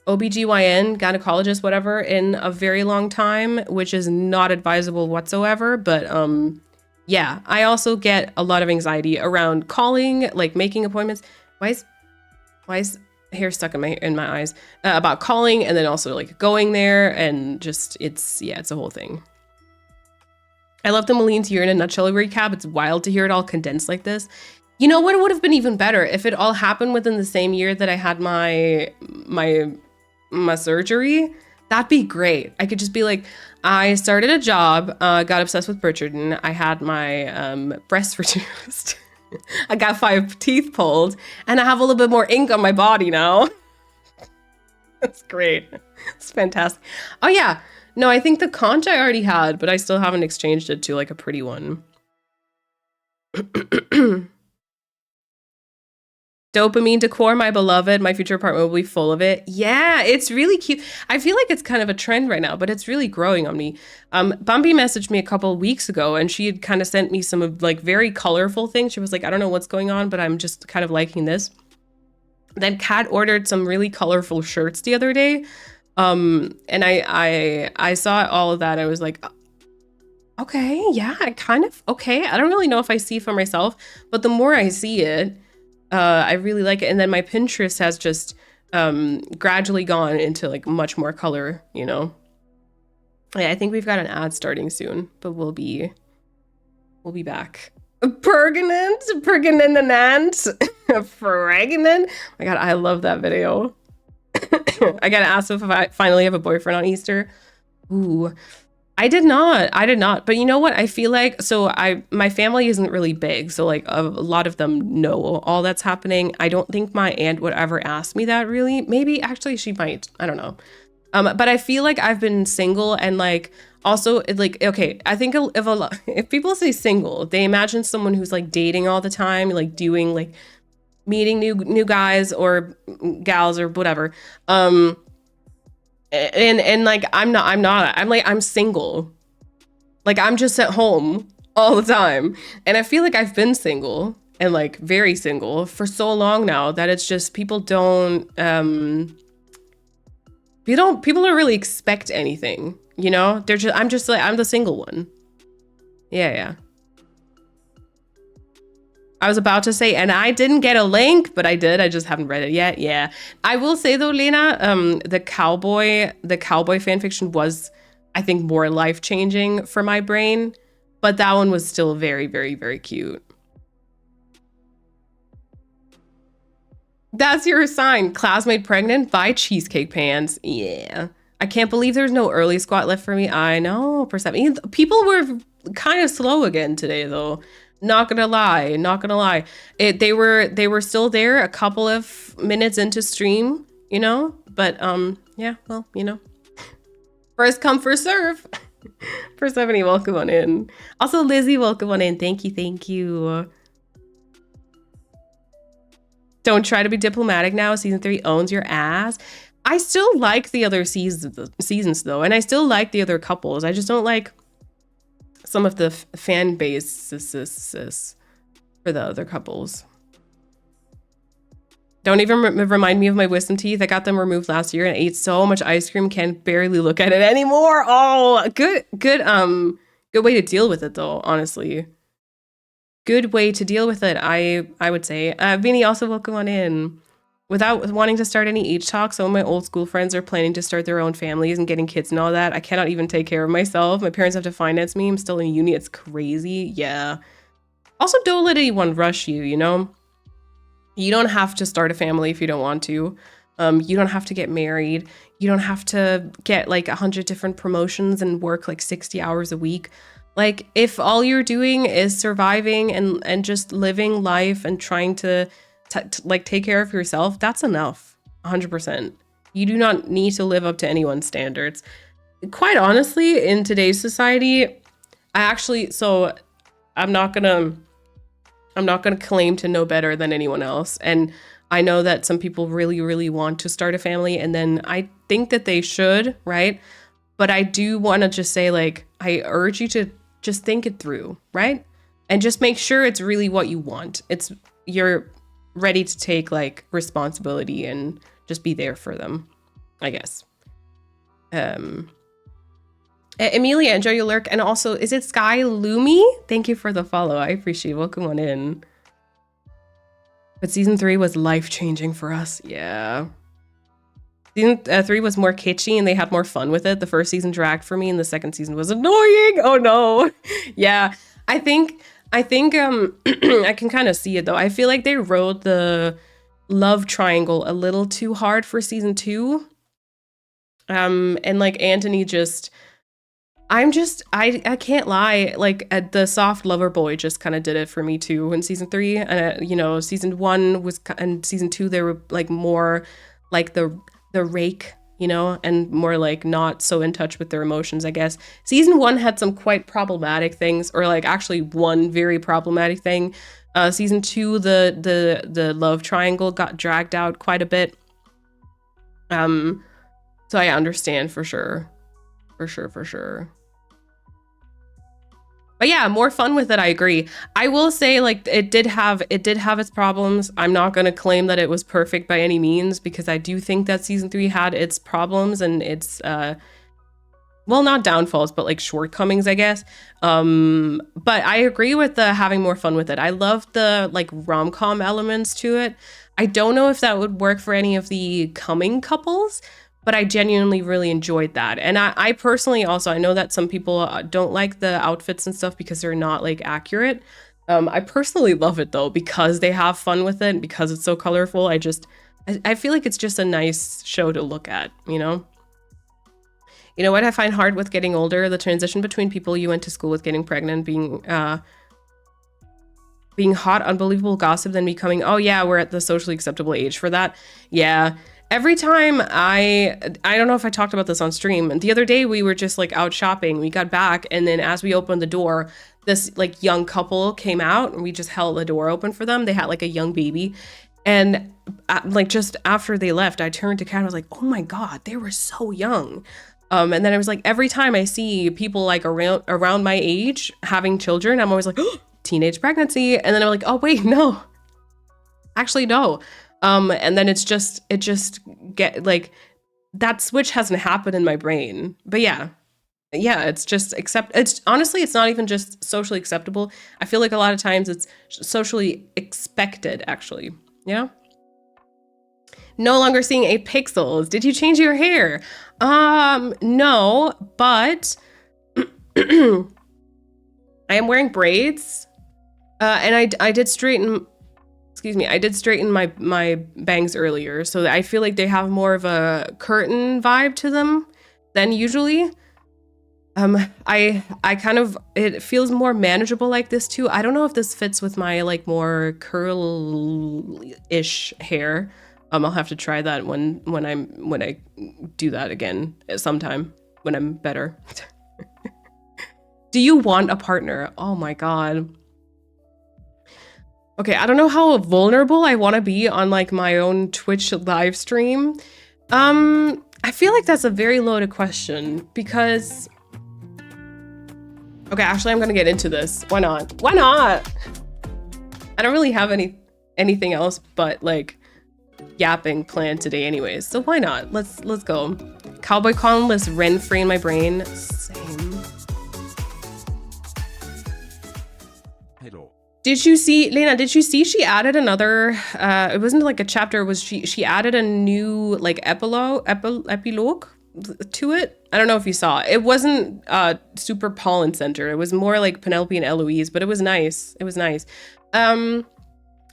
OBGYN, gynecologist, whatever, in a very long time, which is not advisable whatsoever. But yeah, I also get a lot of anxiety around calling, like making appointments. Why is hair stuck in my eyes? About calling and then also like going there and just it's a whole thing. I love the Maline's year in a nutshell recap. It's wild to hear it all condensed like this. You know what would have been even better if it all happened within the same year that I had my surgery. That'd be great. I could just be like, I started a job, got obsessed with Bridgerton. I had my breasts reduced. I got 5 teeth pulled, and I have a little bit more ink on my body now. That's great. It's fantastic. Oh yeah. No, I think the conch I already had, but I still haven't exchanged it to like a pretty one. Dopamine decor, my beloved. My future apartment will be full of it. Yeah, it's really cute. I feel like it's kind of a trend right now, but it's really growing on me. Bambi messaged me a couple of weeks ago, and she had kind of sent me some of like very colorful things. She was like, I don't know what's going on, but I'm just kind of liking this. Then Kat ordered some really colorful shirts the other day. And I saw all of that. I was like, okay, yeah, okay. I don't really know if I see it for myself, but the more I see it, I really like it. And then my Pinterest has just gradually gone into like much more color, you know. Yeah, I think we've got an ad starting soon, but we'll be back. Pregnant. Oh my God, I love that video. I gotta ask if I finally have a boyfriend on Easter. Ooh. I did not. But you know what? I feel like, my family isn't really big. So like a lot of them know all that's happening. I don't think my aunt would ever ask me that really. Maybe actually she might. I don't know. But I feel like I've been single and like Also, like, okay, I think if people say single, they imagine someone who's like dating all the time, like doing like meeting new guys or gals or whatever. And like I'm not. I'm single. Like I'm just at home all the time. And I feel like I've been single and like very single for so long now that it's just people don't really expect anything, you know? I'm just like I'm the single one. Yeah. I was about to say, and I didn't get a link, but I did. I just haven't read it yet. Yeah. I will say though, Lena, the cowboy fanfiction was, I think, more life-changing for my brain, but that one was still very, very, very cute. That's your sign. Classmate pregnant by Cheesecake Pants. Yeah. I can't believe there's no early squat left for me. I know. Perception. People were kind of slow again today, though. Not gonna lie. They were still there a couple of minutes into stream, you know? But yeah, well, you know. First come, first serve. Persephone, welcome on in. Also, Lizzie, welcome on in. Thank you. Don't try to be diplomatic now. Season 3 owns your ass. I still like the other seasons though, and I still like the other couples. I just don't like some of the fan bases for the other couples. Don't even remind me of my wisdom teeth. I got them removed last year and ate so much ice cream, can't barely look at it anymore. Oh, good way to deal with it though, honestly. Good way to deal with it, I would say. Vinny, also welcome on in. Without wanting to start any age talk, some of my old school friends are planning to start their own families and getting kids and all that. I cannot even take care of myself. My parents have to finance me. I'm still in uni. It's crazy. Yeah. Also, don't let anyone rush you, you know? You don't have to start a family if you don't want to. You don't have to get married. You don't have to get like 100 different promotions and work like 60 hours a week. Like, if all you're doing is surviving and just living life and trying to like take care of yourself, that's enough. 100%. You do not need to live up to anyone's standards. Quite honestly, in today's society, I'm not gonna claim to know better than anyone else. And I know that some people really, really want to start a family, and then I think that they should, right? But I do want to just say, like, I urge you to just think it through, right? And just make sure it's really what you want. You're ready to take like responsibility and just be there for them, I guess. Amelia, enjoy your lurk. And also, is it Sky Lumi? Thank you for the follow. I appreciate it. Welcome on in. But season 3 was life-changing for us. Yeah. Season 3 was more kitschy and they had more fun with it. The first season dragged for me and the second season was annoying. Oh no. Yeah. I think I can kind of see it though. I feel like they rode the love triangle a little too hard for season 2. And like Anthony I can't lie, like the soft lover boy just kind of did it for me too in season 3. And you know, season 1 was, and season 2 they were like more like the rake, you know, and more like not so in touch with their emotions, I guess. Season 1 had some quite problematic things, or like actually one very problematic thing. Season 2, the love triangle got dragged out quite a bit. So I understand for sure. But yeah, more fun with it, I agree. I will say, like, it did have its problems. I'm not going to claim that it was perfect by any means, because I do think that season 3 had its problems and its well, not downfalls, but like shortcomings, I guess. But I agree with the having more fun with it. I love the like rom-com elements to it. I don't know if that would work for any of the coming couples, but I genuinely really enjoyed that. And I personally also, I know that some people don't like the outfits and stuff because they're not like accurate. I personally love it though, because they have fun with it, because it's so colorful. I feel like it's just a nice show to look at, you know? You know what I find hard with getting older? The transition between people you went to school with getting pregnant, being hot, unbelievable gossip, then becoming, oh yeah, we're at the socially acceptable age for that. Yeah. every time I don't know if I talked about this on stream. The other day we were just like out shopping. We got back, and then as we opened the door, this like young couple came out, and we just held the door open for them. They had like a young baby, and like just after they left, I turned to Kat and I was like, "Oh my god, they were so young." And then I was like, every time I see people like around my age having children, I'm always like, oh, teenage pregnancy, and then I'm like, oh wait, no, actually no. And then it just get like that switch hasn't happened in my brain. But yeah, it's just it's honestly, it's not even just socially acceptable. I feel like a lot of times it's socially expected, actually. Yeah. No longer seeing 8 pixels. Did you change your hair? No, but I am wearing braids. And I did straighten, excuse me, I did straighten my bangs earlier, so I feel like they have more of a curtain vibe to them than usually. I kind of, it feels more manageable like this too. I don't know if this fits with my like more curl-ish hair. I'll have to try that when I do that again sometime when I'm better. Do you want a partner? Oh my god. Okay, I don't know how vulnerable I want to be on like my own Twitch live stream. I feel like that's a very loaded question because okay, actually I'm gonna get into this. Why not? Why not? I don't really have anything else but like yapping planned today anyways, so why not? Let's go. Cowboy Con lists rent-free in my brain. Same. Hello. Did you see, Lena, did you see she added another, it wasn't like a chapter, it was she added a new like epilogue to it? I don't know if you saw. It wasn't super Pollen Center. It was more like Penelope and Eloise, but it was nice. It was nice.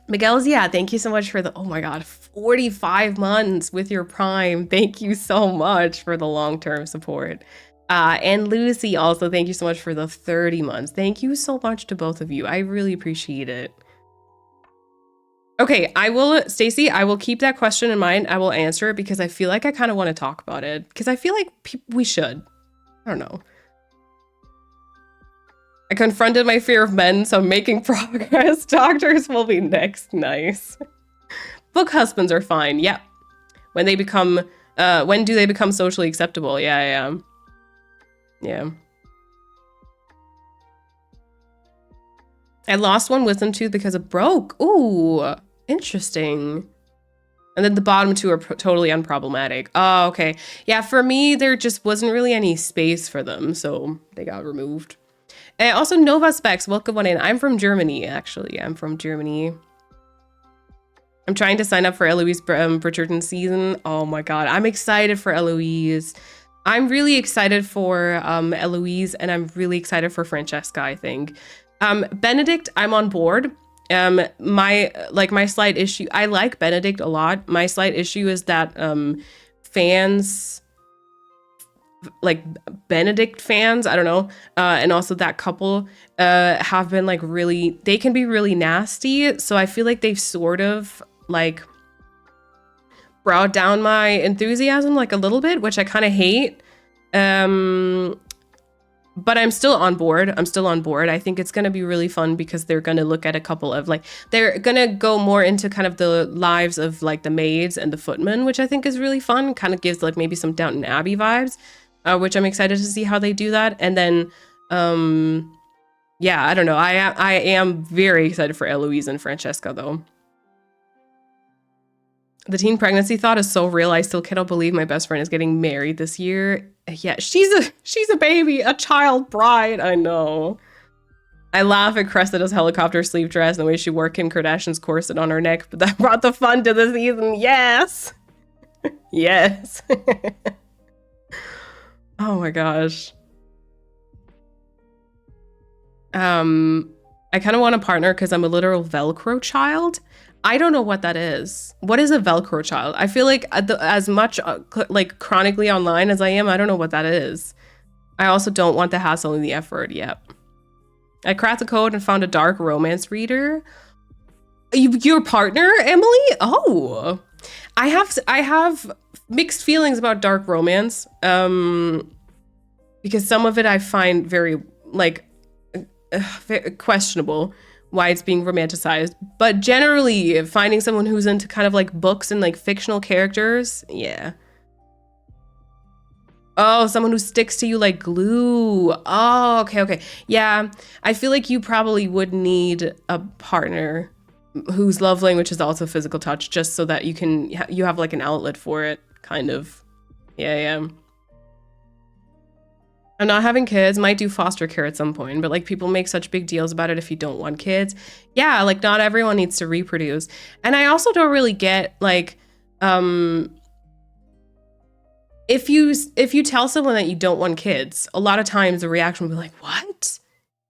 Miguel's, yeah, thank you so much for the, oh my god, 45 months with your Prime. Thank you so much for the long-term support. And Lucy also, thank you so much for the 30 months. Thank you so much to both of you. I really appreciate it. Okay, Stacey, I will keep that question in mind. I will answer it because I feel like I kind of want to talk about it. Because I feel like we should. I don't know. I confronted my fear of men, so I'm making progress. Doctors will be next. Nice. Book husbands are fine. Yep. When do they become socially acceptable? Yeah. I lost one wisdom tooth because it broke. Ooh, interesting. And then the bottom 2 are totally unproblematic. Oh, okay. Yeah, for me, there just wasn't really any space for them, so they got removed. And also, Nova Specs, welcome one in. I'm from Germany, actually. I'm from Germany. I'm trying to sign up for Eloise Bridgerton season. Oh my god, I'm excited for Eloise. I'm really excited for Eloise, and I'm really excited for Francesca, I think. Benedict, I'm on board. My slight issue, I like Benedict a lot. My slight issue is that fans, like Benedict fans, I don't know, and also that couple have been like really, they can be really nasty. So I feel like they've sort of like brought down my enthusiasm like a little bit, which I kind of hate. But I'm still on board. I think it's going to be really fun because they're going to look at a couple of like, they're going to go more into kind of the lives of like the maids and the footmen, which I think is really fun. Kind of gives like maybe some Downton Abbey vibes, which I'm excited to see how they do that. And then, yeah, I don't know. I am very excited for Eloise and Francesca though. The teen pregnancy thought is so real. I still cannot believe my best friend is getting married this year. Yeah, she's a baby, a child bride. I know. I laugh at Cressida's helicopter sleeve dress and the way she wore Kim Kardashian's corset on her neck, but that brought the fun to the season. Yes. Yes. Oh my gosh. I kind of want a partner because I'm a literal Velcro child. I don't know what that is. What is a Velcro child? I feel like as much like chronically online as I am, I don't know what that is. I also don't want the hassle and the effort. Yep. I cracked the code and found a dark romance reader. Your partner, Emily? Oh. I have mixed feelings about dark romance. Because some of it I find very like very questionable why it's being romanticized. But generally, finding someone who's into kind of like books and like fictional characters, yeah. Oh, someone who sticks to you like glue. Oh, okay. Yeah, I feel like you probably would need a partner whose love language is also physical touch, just so that you have like an outlet for it, kind of. Yeah. I'm not having kids, might do foster care at some point, but like people make such big deals about it if you don't want kids. Yeah, like not everyone needs to reproduce. And I also don't really get like, if you tell someone that you don't want kids, a lot of times the reaction will be like, what?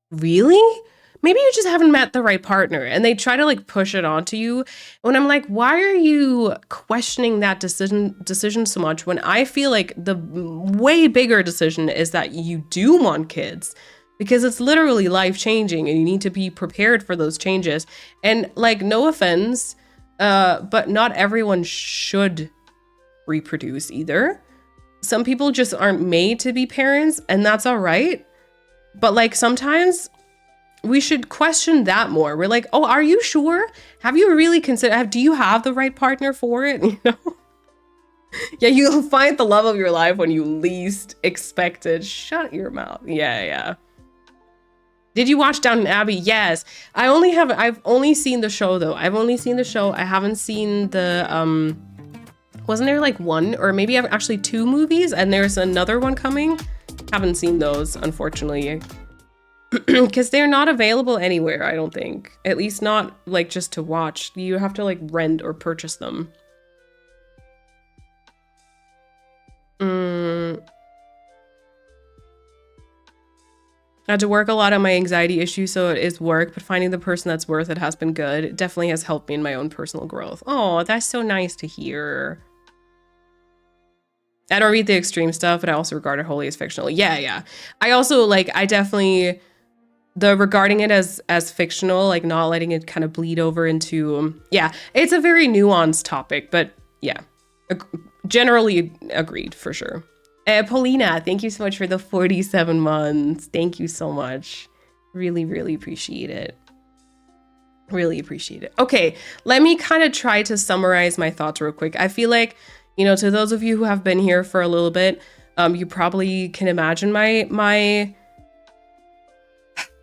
Really? Maybe you just haven't met the right partner, and they try to like push it onto you. When I'm like, why are you questioning that decision so much when I feel like the way bigger decision is that you do want kids, because it's literally life changing and you need to be prepared for those changes. And like, no offense, but not everyone should reproduce either. Some people just aren't made to be parents, and that's all right. But like sometimes we should question that more. We're like, oh, are you sure? Have you really considered, do you have the right partner for it? You know? Yeah, you'll find the love of your life when you least expect it. Shut your mouth. Yeah. Did you watch Downton Abbey? Yes. I've only seen the show though. I've only seen the show. I haven't seen the, wasn't there like one or maybe actually 2 movies and there's another one coming? Haven't seen those, unfortunately. Because they're not available anywhere, I don't think. At least not like just to watch. You have to like rent or purchase them. I had to work a lot on my anxiety issues, so it is work, but finding the person that's worth it has been good. It definitely has helped me in my own personal growth. Oh, that's so nice to hear. I don't read the extreme stuff, but I also regard it wholly as fictional. Yeah. I also like, I definitely, regarding it as fictional, like not letting it kind of bleed over into, yeah, it's a very nuanced topic, but yeah, generally agreed for sure. Paulina, thank you so much for the 47 months. Thank you so much. Really, really appreciate it. Really appreciate it. Okay, let me kind of try to summarize my thoughts real quick. I feel like, you know, to those of you who have been here for a little bit, you probably can imagine my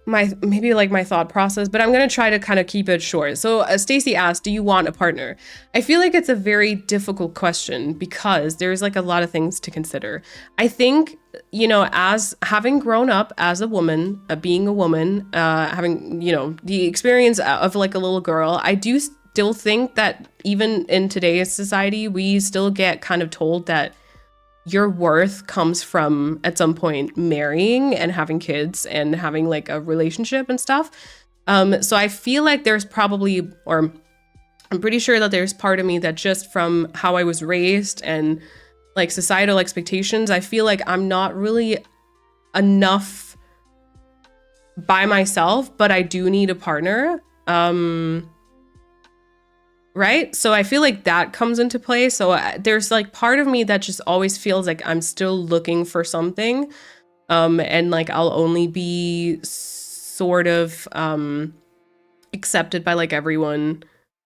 maybe like my thought process, but I'm going to try to kind of keep it short. So Stacy asked, do you want a partner? I feel like it's a very difficult question because there's like a lot of things to consider. I think, you know, as having grown up as a woman, being a woman, having, you know, the experience of like a little girl, I do still think that even in today's society, we still get kind of told that your worth comes from at some point marrying and having kids and having like a relationship and stuff. So I feel like there's probably, or I'm pretty sure that there's part of me that just from how I was raised and like societal expectations, I feel like I'm not really enough by myself, but I do need a partner. Right? So I feel like that comes into play. So there's like part of me that just always feels like I'm still looking for something. And like I'll only be sort of accepted by like everyone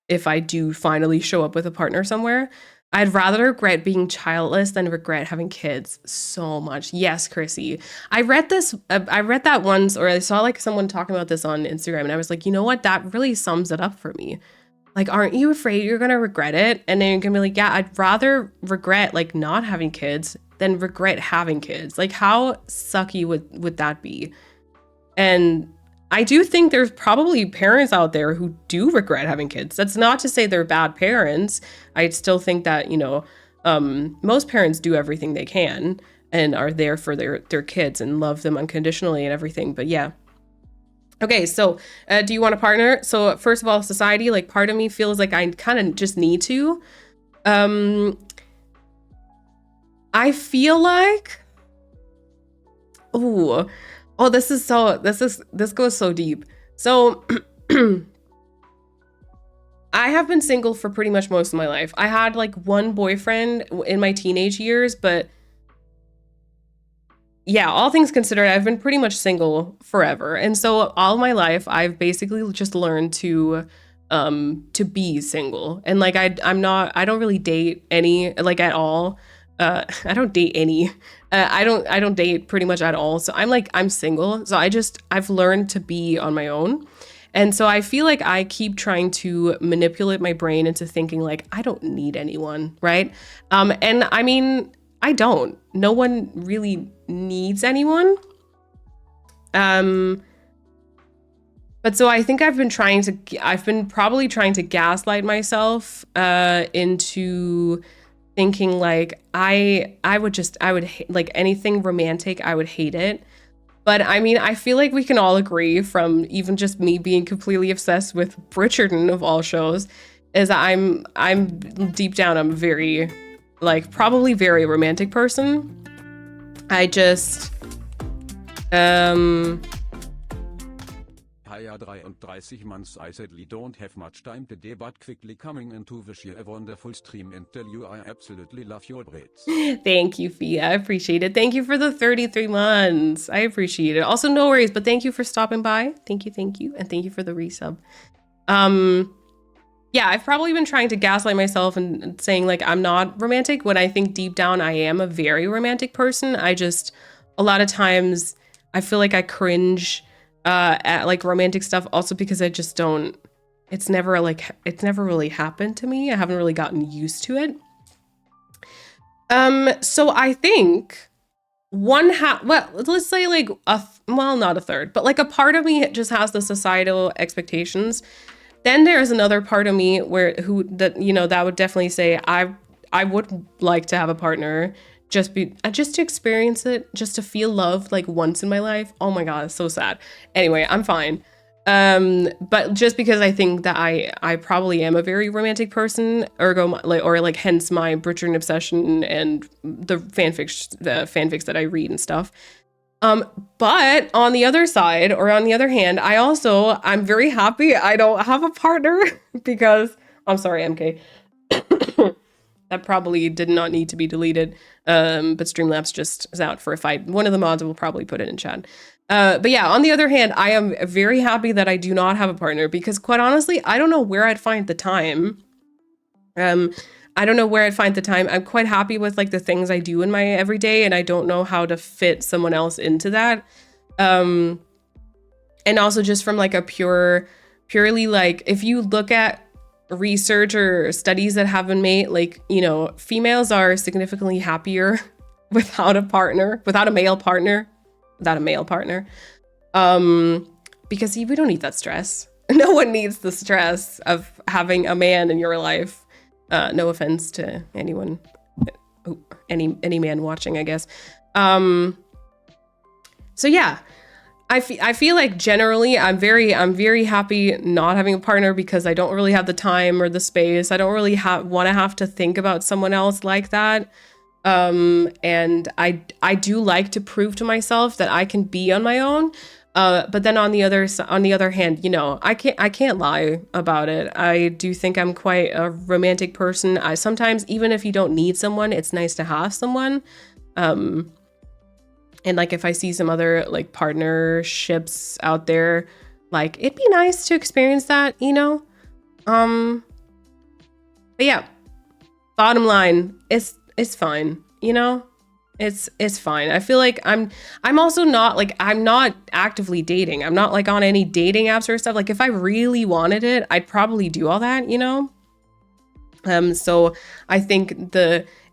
if I do finally show up with a partner somewhere. I'd rather regret being childless than regret having kids so much. Yes, Chrissy. I read that once, or I saw like someone talking about this on Instagram, and I was like, you know what? That really sums it up for me. Like, aren't you afraid you're going to regret it? And then you're going to be like, yeah, I'd rather regret like not having kids than regret having kids. Like, how sucky would that be? And I do think there's probably parents out there who do regret having kids. That's not to say they're bad parents. I still think that, you know, most parents do everything they can and are there for their kids and love them unconditionally and everything. But yeah. Okay, so do you want a partner? So first of all, society, like part of me feels like I kind of just need to. I feel like, this goes so deep. So I have been single for pretty much most of my life. I had like one boyfriend in my teenage years, but yeah, all things considered, I've been pretty much single forever. And so all my life, I've basically just learned to be single. And like I don't really date any, like, at all. I don't date any. I don't date pretty much at all. So I'm single. So I've learned to be on my own. And so I feel like I keep trying to manipulate my brain into thinking like I don't need anyone, right? And I mean, I don't. No one really needs anyone. But so I think I've been probably trying to gaslight myself into thinking like I would like anything romantic, I would hate it. But I mean, I feel like we can all agree from even just me being completely obsessed with Bridgerton of all shows, is I'm deep down, I'm very, like, probably very romantic person. I just, Hiya 33 months I sadly don't have much time today but quickly coming in to wish you a wonderful stream and tell you I absolutely love your braids. Thank you, Fia. I appreciate it. Thank you for the 33 months. I appreciate it. Also, no worries, but thank you for stopping by. Thank you. And thank you for the resub. Yeah, I've probably been trying to gaslight myself and saying like I'm not romantic when I think deep down I am a very romantic person. A lot of times I feel like I cringe at like romantic stuff also because I just don't, it's never really happened to me. I haven't really gotten used to it. So I think let's say like not a third, but like a part of me just has the societal expectations. Then there's another part of me that would definitely say I would like to have a partner, just to experience it, just to feel loved like once in my life. Oh my god, it's so sad. Anyway, I'm fine. But just because I think that I probably am a very romantic person, hence my Bridgerton obsession and the fanfics that I read and stuff. But on the other side, or on the other hand, I'm very happy I don't have a partner because, I'm sorry, MK. That probably did not need to be deleted. But Streamlabs just is out for a fight. One of the mods will probably put it in chat. But yeah, on the other hand, I am very happy that I do not have a partner because quite honestly, I don't know where I'd find the time. I'm quite happy with like the things I do in my everyday, and I don't know how to fit someone else into that. And also just from like a purely like, if you look at research or studies that have been made, like, you know, females are significantly happier without a male partner. Because we don't need that stress. No one needs the stress of having a man in your life. No offense to anyone, any man watching, I guess. So yeah, I feel like generally I'm very happy not having a partner because I don't really have the time or the space. I don't really want to have to think about someone else like that. And I do like to prove to myself that I can be on my own. But then on the other hand, you know, I can't lie about it. I do think I'm quite a romantic person. I sometimes, even if you don't need someone, it's nice to have someone. And like if I see some other like partnerships out there, like it'd be nice to experience that, you know? But yeah, bottom line, it's fine, you know? It's fine. I feel like I'm also not like, I'm not actively dating. I'm not like on any dating apps or stuff. Like if I really wanted it, I'd probably do all that, you know? So I think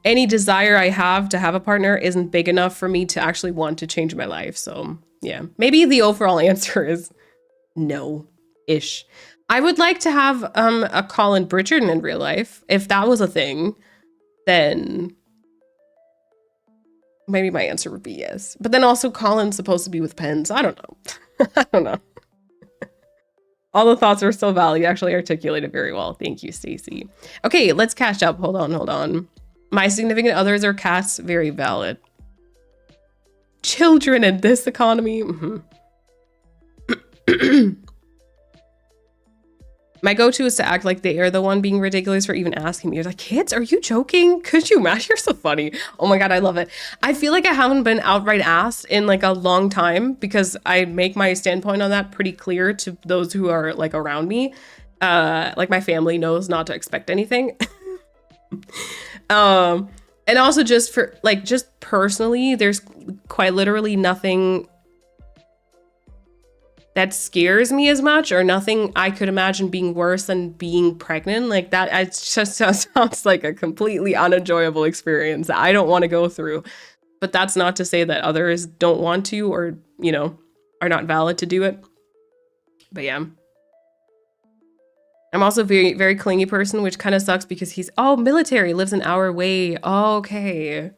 any desire I have to have a partner isn't big enough for me to actually want to change my life. So yeah, maybe the overall answer is no-ish. I would like to have a Colin Bridgerton in real life. If that was a thing, then maybe my answer would be yes. But then also Colin's supposed to be with Pens. I don't know. I don't know. All the thoughts are so valid. You actually articulated very well. Thank you, Stacey. Okay, let's catch up. Hold on. My significant others are cats. Very valid. Children in this economy. My go-to is to act like they are the one being ridiculous for even asking me. You're like, kids, are you joking? Could you imagine? You're so funny. Oh my God, I love it. I feel like I haven't been outright asked in like a long time because I make my standpoint on that pretty clear to those who are like around me. Like my family knows not to expect anything. And also just for like, just personally, there's quite literally nothing that scares me as much, or nothing I could imagine being worse than being pregnant. Like that, it just sounds like a completely unenjoyable experience that I don't want to go through. But that's not to say that others don't want to, or, you know, are not valid to do it. But yeah. I'm also a very, very clingy person, which kind of sucks because he's, oh, military, lives an hour away. Oh, okay.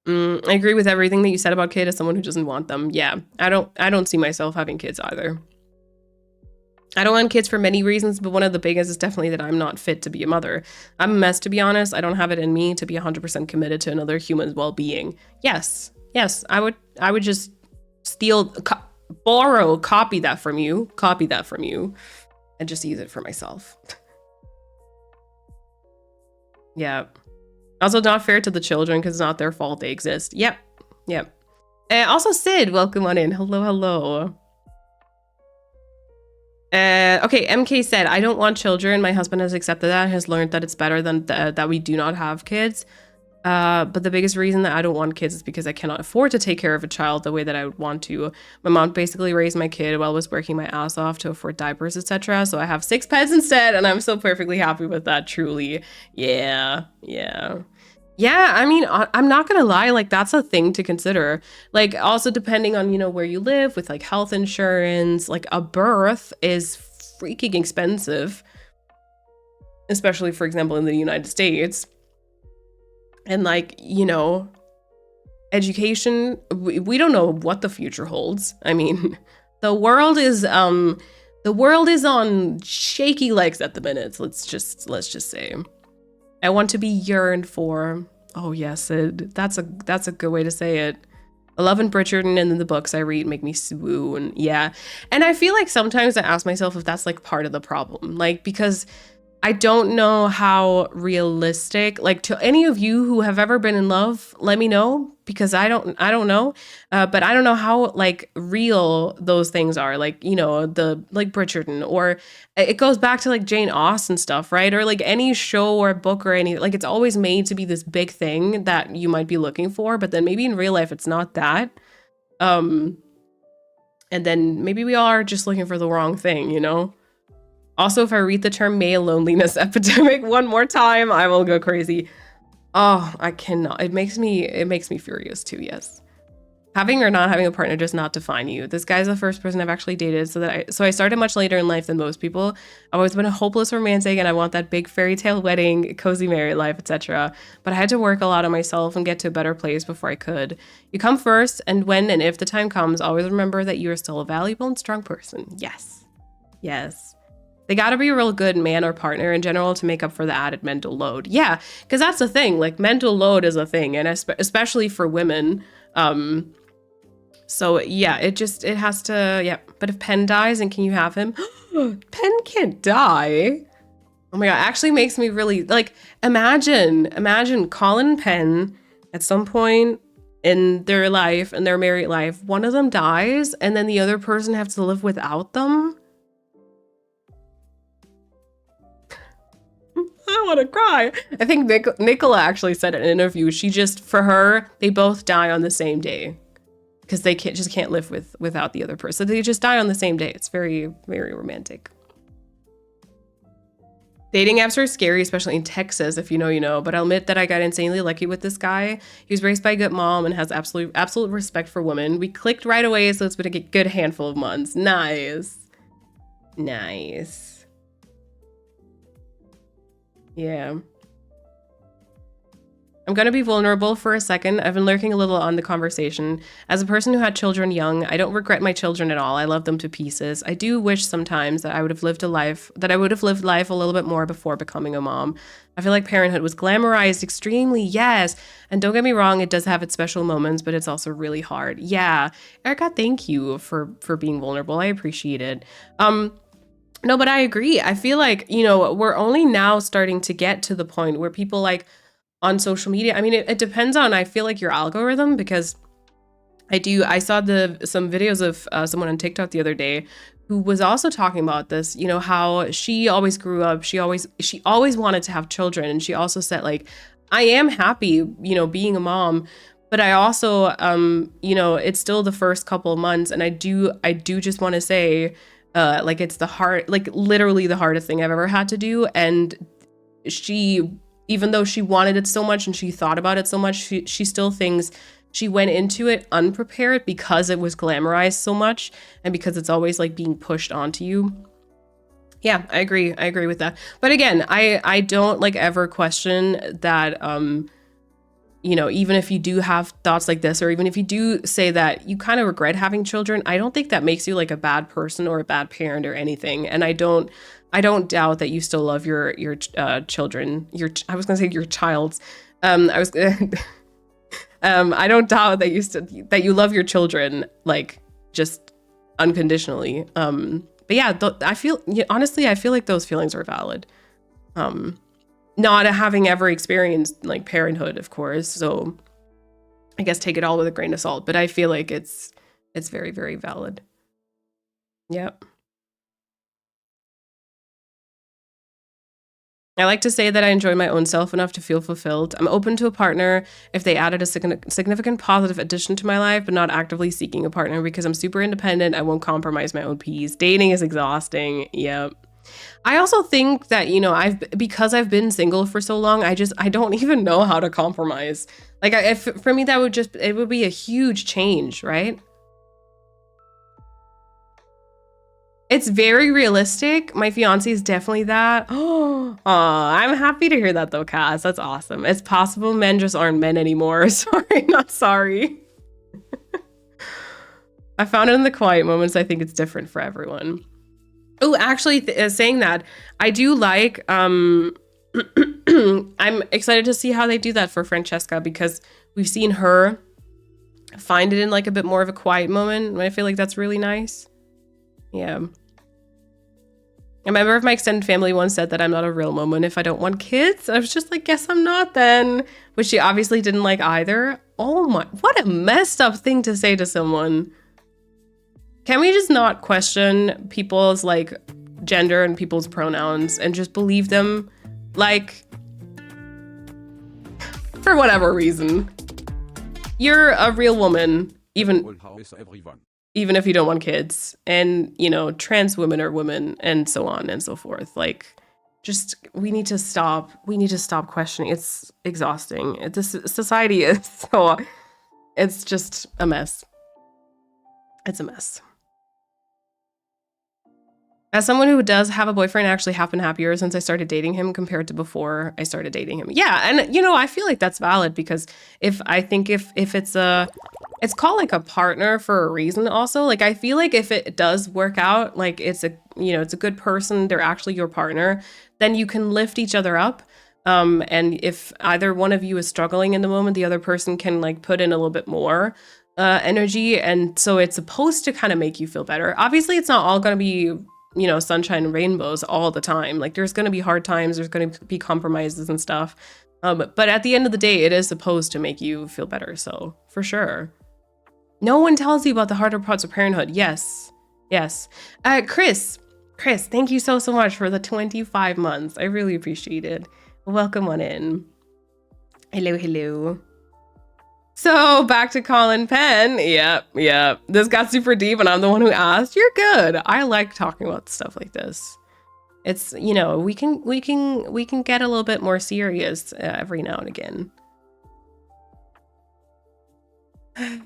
I agree with everything that you said about kid as someone who doesn't want them. Yeah, I don't see myself having kids either. I don't want kids for many reasons, but one of the biggest is definitely that I'm not fit to be a mother. I'm a mess, to be honest. I don't have it in me to be 100% committed to another human's well-being. Yes, I would just steal, borrow, copy that from you, and just use it for myself. Yeah. Also not fair to the children because it's not their fault they exist. Yep. Also Sid, welcome on in. Hello. Okay, MK said, I don't want children. My husband has accepted that, has learned that it's better than that we do not have kids. But the biggest reason that I don't want kids is because I cannot afford to take care of a child the way that I would want to. My mom basically raised my kid while I was working my ass off to afford diapers, etc. So I have 6 pets instead, and I'm so perfectly happy with that, truly. Yeah, I mean, I'm not gonna lie, like that's a thing to consider. Like also depending on, you know, where you live with like health insurance, like a birth is freaking expensive, especially for example in the United States. And like, you know, education, we don't know what the future holds. I mean, the world is on shaky legs at the minute. Let's just say. I want to be yearned for. Oh yes, that's a good way to say it. I love and Bridgerton, and then the books I read make me swoon. Yeah, and I feel like sometimes I ask myself if that's like part of the problem, like because I don't know how realistic, like to any of you who have ever been in love, let me know, because I don't know, but I don't know how like real those things are, like, you know, the like Bridgerton, or it goes back to like Jane Austen stuff, right? Or like any show or book or any, like it's always made to be this big thing that you might be looking for, but then maybe in real life it's not that. And then maybe we all are just looking for the wrong thing, you know? Also, if I read the term male loneliness epidemic one more time, I will go crazy. Oh, I cannot. It makes me furious too, yes. Having or not having a partner does not define you. This guy's the first person I've actually dated, so I started much later in life than most people. I've always been a hopeless romantic and I want that big fairy tale wedding, cozy married life, etc. But I had to work a lot on myself and get to a better place before I could. You come first, and when and if the time comes, always remember that you are still a valuable and strong person. Yes. They gotta be a real good man or partner in general to make up for the added mental load. Yeah, because that's the thing, like mental load is a thing, and especially for women. So yeah, it has to, yeah. But if Penn dies, and can you have him? Penn can't die. Oh my God, it actually makes me really, like, imagine Colin and Penn at some point in their life, in their married life, one of them dies, and then the other person has to live without them. I want to cry. I think Nicola actually said in an interview, for her, they both die on the same day because they can't live without the other person. They just die on the same day. It's very, very romantic. Dating apps are scary, especially in Texas. If you know, you know. But I'll admit that I got insanely lucky with this guy. He was raised by a good mom and has absolute respect for women. We clicked right away, so it's been a good handful of months. Nice. Yeah. I'm going to be vulnerable for a second. I've been lurking a little on the conversation. As a person who had children young, I don't regret my children at all. I love them to pieces. I do wish sometimes that I would have lived life a little bit more before becoming a mom. I feel like parenthood was glamorized extremely, yes. And don't get me wrong, it does have its special moments, but it's also really hard. Yeah. Erica, thank you for being vulnerable. I appreciate it. No, but I agree. I feel like, we're only now starting to get to the point where people like on social media, I mean, it depends on, I feel like, your algorithm, because I saw some videos of someone on TikTok the other day who was also talking about this, how she always grew up, she always wanted to have children. And she also said, like, I am happy, being a mom, but I also, it's still the first couple of months. And I do just want to say, like, it's literally the hardest thing I've ever had to do. And even though she wanted it so much and she thought about it so much, she still thinks she went into it unprepared because it was glamorized so much and because it's always like being pushed onto you. Yeah, I agree with that. But again, I don't like ever question that, even if you do have thoughts like this, or even if you do say that you kind of regret having children, I don't think that makes you like a bad person or a bad parent or anything. And I don't doubt that you still love your children. I was gonna say your child's. I don't doubt that you love your children, like, just unconditionally. But yeah, honestly, I feel like those feelings are valid. Not having ever experienced like parenthood, of course, so I guess take it all with a grain of salt. But I feel like it's very, very valid. Yep. I like to say that I enjoy my own self enough to feel fulfilled. I'm open to a partner if they added a significant positive addition to my life, but not actively seeking a partner because I'm super independent. I won't compromise my own peace. Dating is exhausting. Yep. I also think that, because I've been single for so long, I don't even know how to compromise. Like, for me, it would be a huge change, right? It's very realistic. My fiance is definitely that. Oh, I'm happy to hear that though, Cass. That's awesome. It's possible men just aren't men anymore. Sorry, not sorry. I found it in the quiet moments. I think it's different for everyone. Oh, actually, saying that, I do like, I'm excited to see how they do that for Francesca, because we've seen her find it in like a bit more of a quiet moment. And I feel like that's really nice. Yeah. A member of my extended family once said that I'm not a real woman if I don't want kids. I was just like, guess I'm not then. Which she obviously didn't like either. Oh my, what a messed up thing to say to someone. Can we just not question people's like gender and people's pronouns and just believe them, like, for whatever reason? You're a real woman, even if you don't want kids, and trans women are women, and so on and so forth. Like, we need to stop questioning. It's exhausting. This society is so, it's just a mess. It's a mess. As someone who does have a boyfriend, I actually have been happier since I started dating him compared to before I started dating him. Yeah, and I feel like that's valid, because if it's called like a partner for a reason also. Like, I feel like if it does work out, like it's a good person, they're actually your partner, then you can lift each other up. And if either one of you is struggling in the moment, the other person can like put in a little bit more energy. And so it's supposed to kind of make you feel better. Obviously, it's not all going to be, sunshine and rainbows all the time. Like, there's going to be hard times, there's going to be compromises and stuff. But at the end of the day, it is supposed to make you feel better. So for sure. No one tells you about the harder parts of parenthood. Yes. Chris, thank you so much for the 25 months. I really appreciate it. Welcome on in. Hello. So back to Colin Penn. Yep. This got super deep and I'm the one who asked. You're good. I like talking about stuff like this. It's, we can get a little bit more serious every now and again. I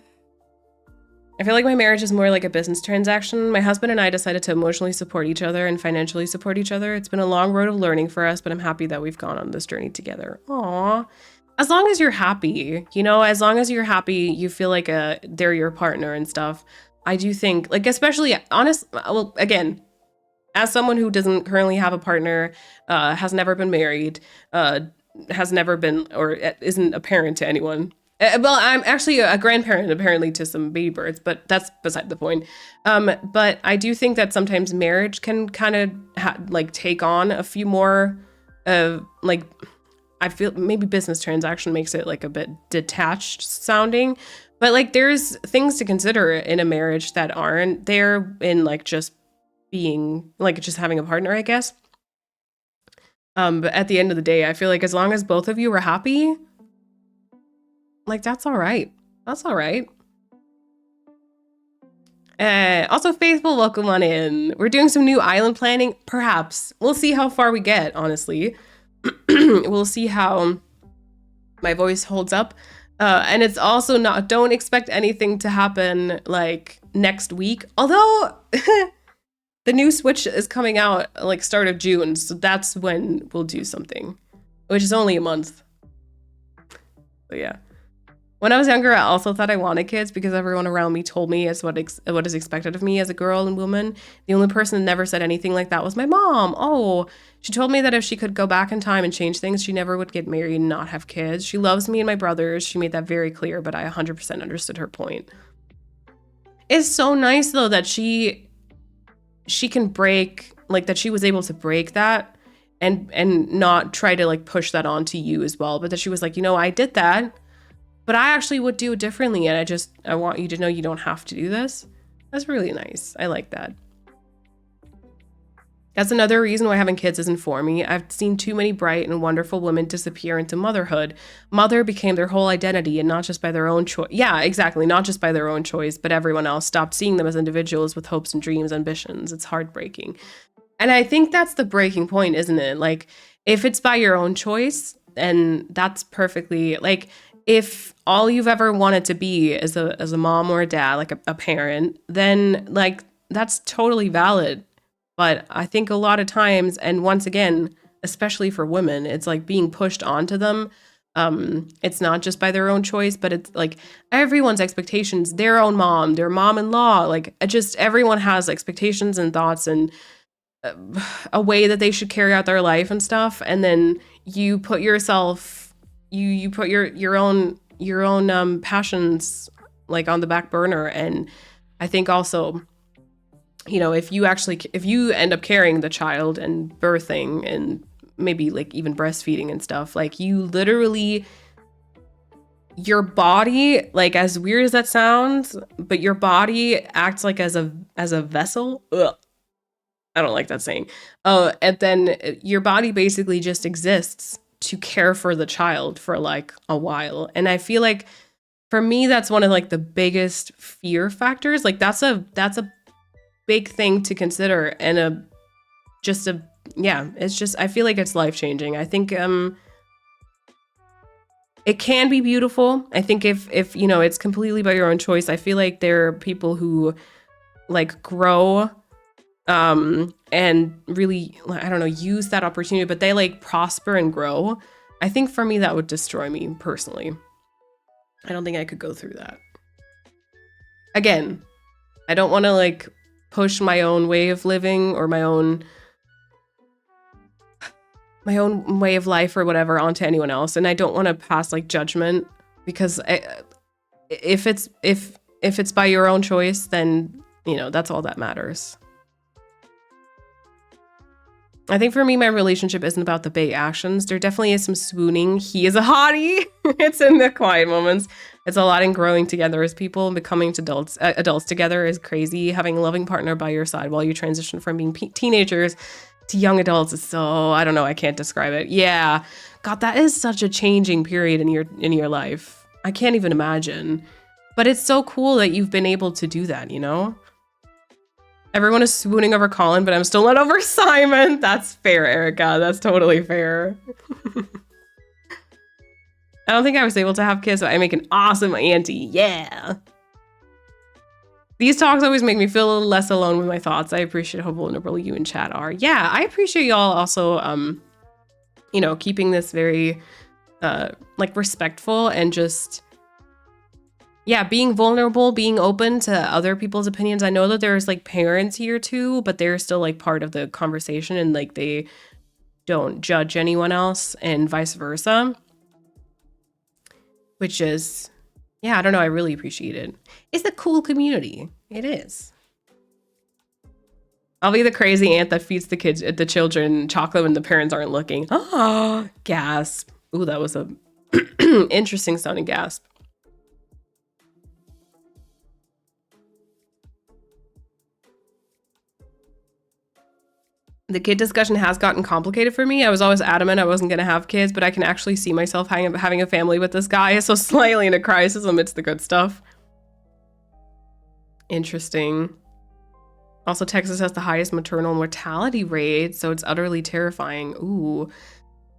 feel like my marriage is more like a business transaction. My husband and I decided to emotionally support each other and financially support each other. It's been a long road of learning for us, but I'm happy that we've gone on this journey together. Aww. as long as you're happy, you know, as long as you're happy, you feel like they're your partner and stuff. I do think, like, especially well, again, as someone who doesn't currently have a partner, has never been married, has never been or isn't a parent to anyone. Well, I'm actually a grandparent apparently to some baby birds, but that's beside the point. But I do think that sometimes marriage can kind of like take on a few more like, I feel maybe business transaction makes it like a bit detached sounding, but like there's things to consider in a marriage that aren't there in like just being like just having a partner, I guess. But at the end of the day, I feel like as long as both of you are happy, like that's all right. That's all right. Also, Faithful, welcome on in. We're doing some new island planning. Perhaps. We'll see how far we get, honestly. We'll see how my voice holds up. And it's also not, don't expect anything to happen like next week. Although the new Switch is coming out like start of June. So that's when we'll do something, which is only a month. So yeah. When I was younger, I also thought I wanted kids because everyone around me told me as what is expected of me as a girl and woman. The only person that never said anything like that was my mom. Oh, she told me that if she could go back in time and change things, she never would get married and not have kids. She loves me and my brothers. She made that very clear, but I 100% understood her point. It's so nice though that she can break, like that she was able to break that and not try to like push that onto you as well, but that she was like, you know, I did that. But I actually would do it differently, and I want you to know you don't have to do this. That's really nice. I like that. That's another reason why having kids isn't for me. I've seen too many bright and wonderful women disappear into motherhood. Mother became their whole identity, and not just by their own choice. Yeah, exactly. Not just by their own choice, but everyone else stopped seeing them as individuals with hopes and dreams, ambitions. It's heartbreaking. And I think that's the breaking point, isn't it? Like, if it's by your own choice, and that's perfectly, like, if all you've ever wanted to be is a mom or a dad, like a parent, then like that's totally valid. But I think a lot of times, and once again, especially for women, it's like being pushed onto them. It's not just by their own choice, but it's like everyone's expectations, their own mom, their mom-in-law, like just everyone has expectations and thoughts and a way that they should carry out their life and stuff. And then you put yourself you put your own passions like on the back burner. And I think also, you know, if you end up carrying the child and birthing and maybe like even breastfeeding and stuff, like you literally, your body, like as weird as that sounds, but your body acts like as a vessel. Ugh. I don't like that saying. And then your body basically just exists to care for the child for like a while. And I feel like for me, that's one of like the biggest fear factors. Like that's a big thing to consider. And it's just, I feel like it's life-changing. I think it can be beautiful. I think if you know, it's completely by your own choice. I feel like there are people who like grow and really, I don't know, use that opportunity, but they like prosper and grow. I think for me, that would destroy me personally. I don't think I could go through that. Again, I don't want to like push my own way of living or my own way of life or whatever onto anyone else. And I don't want to pass like judgment because if it's by your own choice, then, you know, that's all that matters. I think for me, my relationship isn't about the big actions. There definitely is some swooning. He is a hottie. It's in the quiet moments. It's a lot in growing together as people and becoming adults together is crazy. Having a loving partner by your side while you transition from being teenagers to young adults is so, I don't know, I can't describe it. Yeah. God, that is such a changing period in your life. I can't even imagine. But it's so cool that you've been able to do that, you know? Everyone is swooning over Colin, but I'm still not over Simon. That's fair, Erica. That's totally fair. I don't think I was able to have kids, but I make an awesome auntie. Yeah. These talks always make me feel a little less alone with my thoughts. I appreciate how vulnerable you in chat are. Yeah, I appreciate y'all also, you know, keeping this very like respectful and just, yeah, being vulnerable, being open to other people's opinions. I know that there's like parents here too, but they're still like part of the conversation and like they don't judge anyone else and vice versa. Which is, yeah, I don't know. I really appreciate it. It's a cool community. It is. I'll be the crazy aunt that feeds the children chocolate when the parents aren't looking. Oh, gasp. Ooh, that was a interesting sounding gasp. The kid discussion has gotten complicated for me. I was always adamant I wasn't going to have kids, but I can actually see myself having a family with this guy. So slightly in a crisis amidst the good stuff. Interesting. Also, Texas has the highest maternal mortality rate, so it's utterly terrifying. Ooh.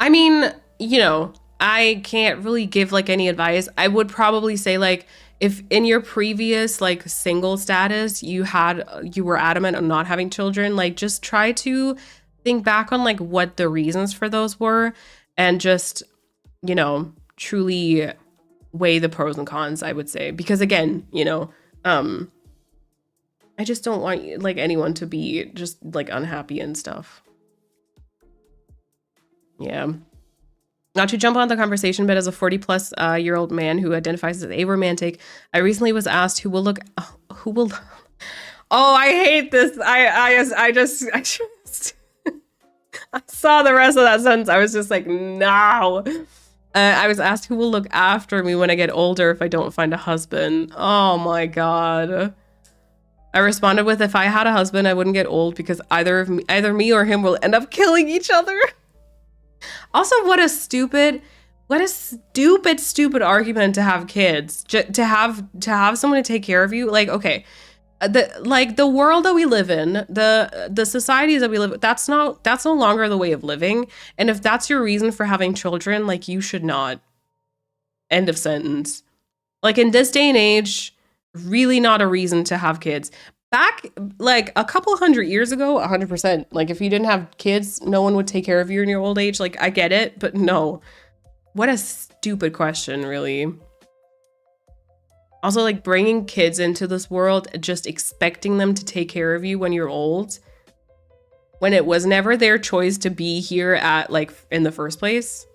I mean, you know, I can't really give like any advice. I would probably say like, if in your previous like single status you were adamant on not having children, like just try to think back on like what the reasons for those were and just, you know, truly weigh the pros and cons, I would say. Because again, you know, I just don't want like anyone to be just like unhappy and stuff. Yeah. Not to jump on the conversation, but as a 40+ year old man who identifies as aromantic, I recently was asked who will oh, I hate this. I just I saw the rest of that sentence. I was just like, no. I was asked who will look after me when I get older if I don't find a husband. Oh my God. I responded with, if I had a husband, I wouldn't get old because either me or him will end up killing each other. Also, what a stupid argument to have kids, to have someone to take care of you. Like, okay, the world that we live in, the societies that we live in, that's no longer the way of living. And if that's your reason for having children, like you should not. End of sentence. Like in this day and age, really not a reason to have kids. Back like a couple hundred years ago, 100%. Like if you didn't have kids, no one would take care of you in your old age. Like I get it, but no. What a stupid question, really. Also, like bringing kids into this world, just expecting them to take care of you when you're old, when it was never their choice to be here at like in the first place.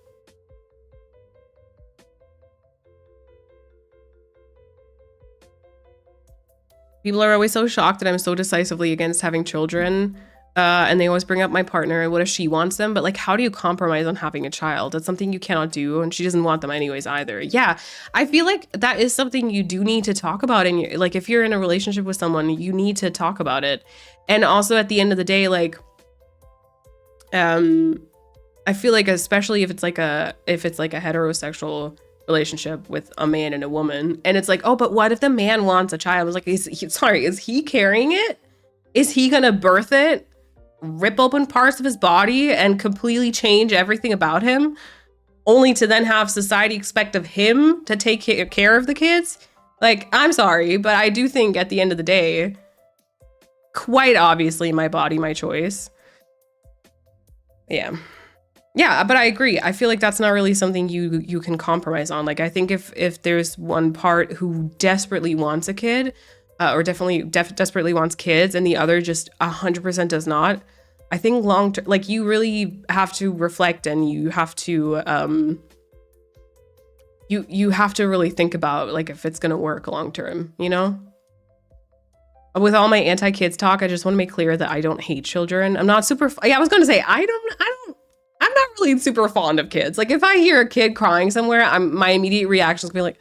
People are always so shocked that I'm so decisively against having children. And they always bring up my partner and what if she wants them? But like, how do you compromise on having a child? That's something you cannot do. And she doesn't want them anyways either. Yeah, I feel like that is something you do need to talk about. And like, if you're in a relationship with someone, you need to talk about it. And also at the end of the day, like, I feel like especially if it's like a heterosexual relationship with a man and a woman, and it's like, oh, but what if the man wants a child? I was like, is he carrying it? Is he gonna birth it, rip open parts of his body and completely change everything about him, only to then have society expect of him to take care of the kids? Like, I'm sorry, but I do think at the end of the day, quite obviously my body, my choice. Yeah, but I agree. I feel like that's not really something you can compromise on. Like, I think if there's one part who desperately wants a kid, or desperately wants kids, and the other just 100% does not, I think long term, like, you really have to reflect, and you have to you have to really think about like if it's gonna work long term, you know? With all my anti-kids talk, I just want to make clear that I don't hate children. I'm not super. I was going to say I'm not really super fond of kids. Like if I hear a kid crying somewhere, my immediate reaction is gonna be like,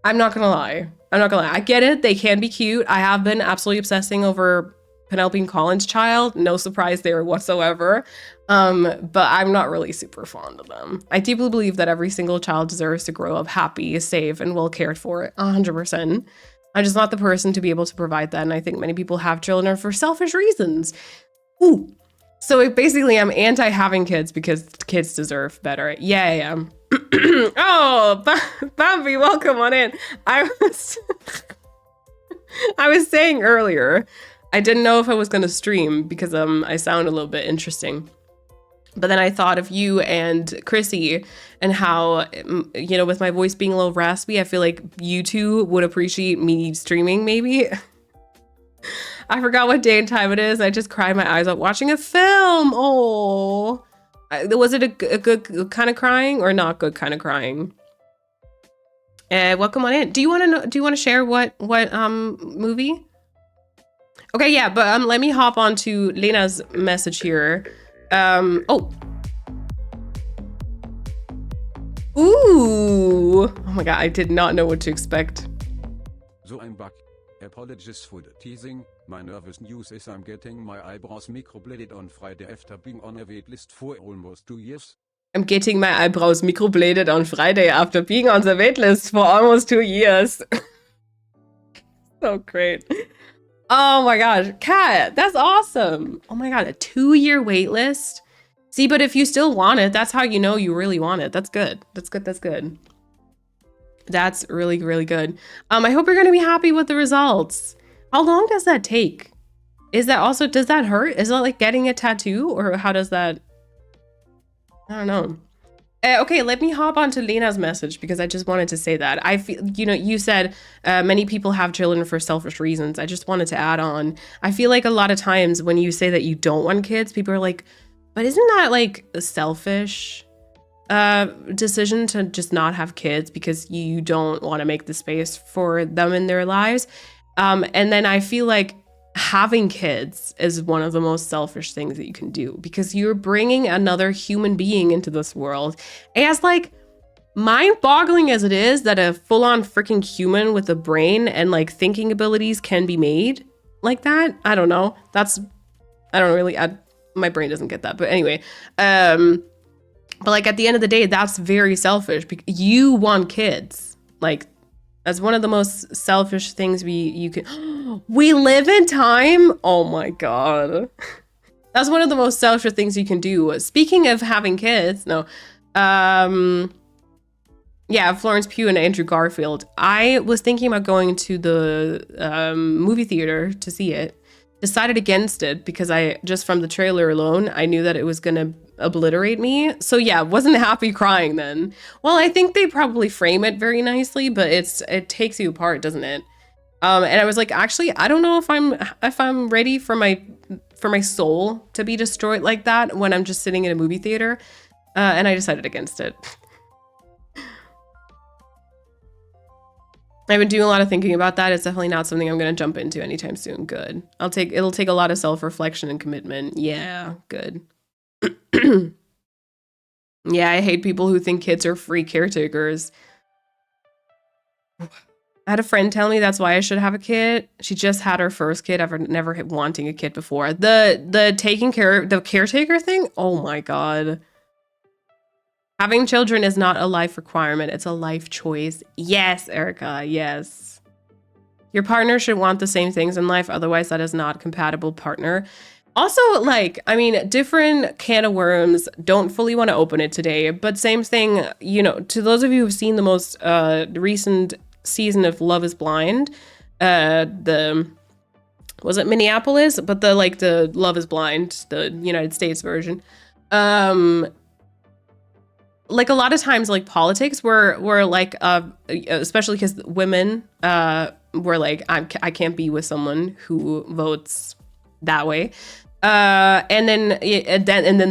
I'm not gonna lie. I get it. They can be cute. I have been absolutely obsessing over Penelope and Colin's child. No surprise there whatsoever. But I'm not really super fond of them. I deeply believe that every single child deserves to grow up happy, safe, and well cared for. 100%. I'm just not the person to be able to provide that. And I think many people have children for selfish reasons. Ooh. So basically, I'm anti having kids because kids deserve better. Yeah. Oh, Bambi, welcome on in. I was saying earlier, I didn't know if I was going to stream because I sound a little bit interesting. But then I thought of you and Chrissy and how, you know, with my voice being a little raspy, I feel like you two would appreciate me streaming maybe. I forgot what day and time it is. I just cried my eyes out watching a film. Oh, was it a good kind of crying or not good kind of crying? Welcome on in. Do you want to know? Do you want to share what movie? Okay, yeah, but let me hop on to Lena's message here. Oh. Ooh. Oh my god, I did not know what to expect. So ein Bug. Apologies for the teasing. My nervous news is I'm getting my eyebrows microbladed on Friday after being on a waitlist for almost 2 years. I'm getting my eyebrows microbladed on Friday after being on the waitlist for almost 2 years. So great. Oh my gosh, Kat, that's awesome. Oh my god, a 2-year waitlist. See, but if you still want it, that's how you know you really want it. That's good. That's good. That's good. That's really, really good. I hope you're going to be happy with the results. How long does that take? Is that also, does that hurt? Is it like getting a tattoo or how does that? I don't know. Okay, let me hop onto Lena's message because I just wanted to say that. I feel, you know, you said many people have children for selfish reasons. I just wanted to add on. I feel like a lot of times when you say that you don't want kids, people are like, but isn't that like a selfish decision to just not have kids because you don't want to make the space for them in their lives? And then I feel like having kids is one of the most selfish things that you can do because you're bringing another human being into this world. As like mind-boggling as it is that a full-on freaking human with a brain and like thinking abilities can be made like that. I don't know. My brain doesn't get that. But anyway, but like at the end of the day, that's very selfish because you want kids. Like that's one of the most selfish things you can. We live in time. Oh my god, that's one of the most selfish things you can do. Speaking of having kids, no, yeah, Florence Pugh and Andrew Garfield. I was thinking about going to the movie theater to see it. Decided against it because I just from the trailer alone, I knew that it was gonna obliterate me. So yeah, wasn't happy crying then. Well, I think they probably frame it very nicely, but it takes you apart, doesn't it? And I was like, actually, I don't know if I'm ready for my soul to be destroyed like that when I'm just sitting in a movie theater. And I decided against it. I've been doing a lot of thinking about that. It's definitely not something I'm going to jump into anytime soon. Good. It'll take a lot of self-reflection and commitment. Yeah, good. Yeah, I hate people who think kids are free caretakers. I had a friend tell me that's why I should have a kid. She just had her first kid after never wanting a kid before. The taking care, the caretaker thing. Oh my God. Having children is not a life requirement. It's a life choice. Yes, Erica. Yes. Your partner should want the same things in life. Otherwise, that is not a compatible partner. Also, like, I mean, different can of worms. Don't fully want to open it today. But same thing, you know, to those of you who've seen the most recent season of Love is Blind, was it Minneapolis? But the Love is Blind, the United States version. Like a lot of times, like politics were like, especially because women were like, I can't be with someone who votes that way. And then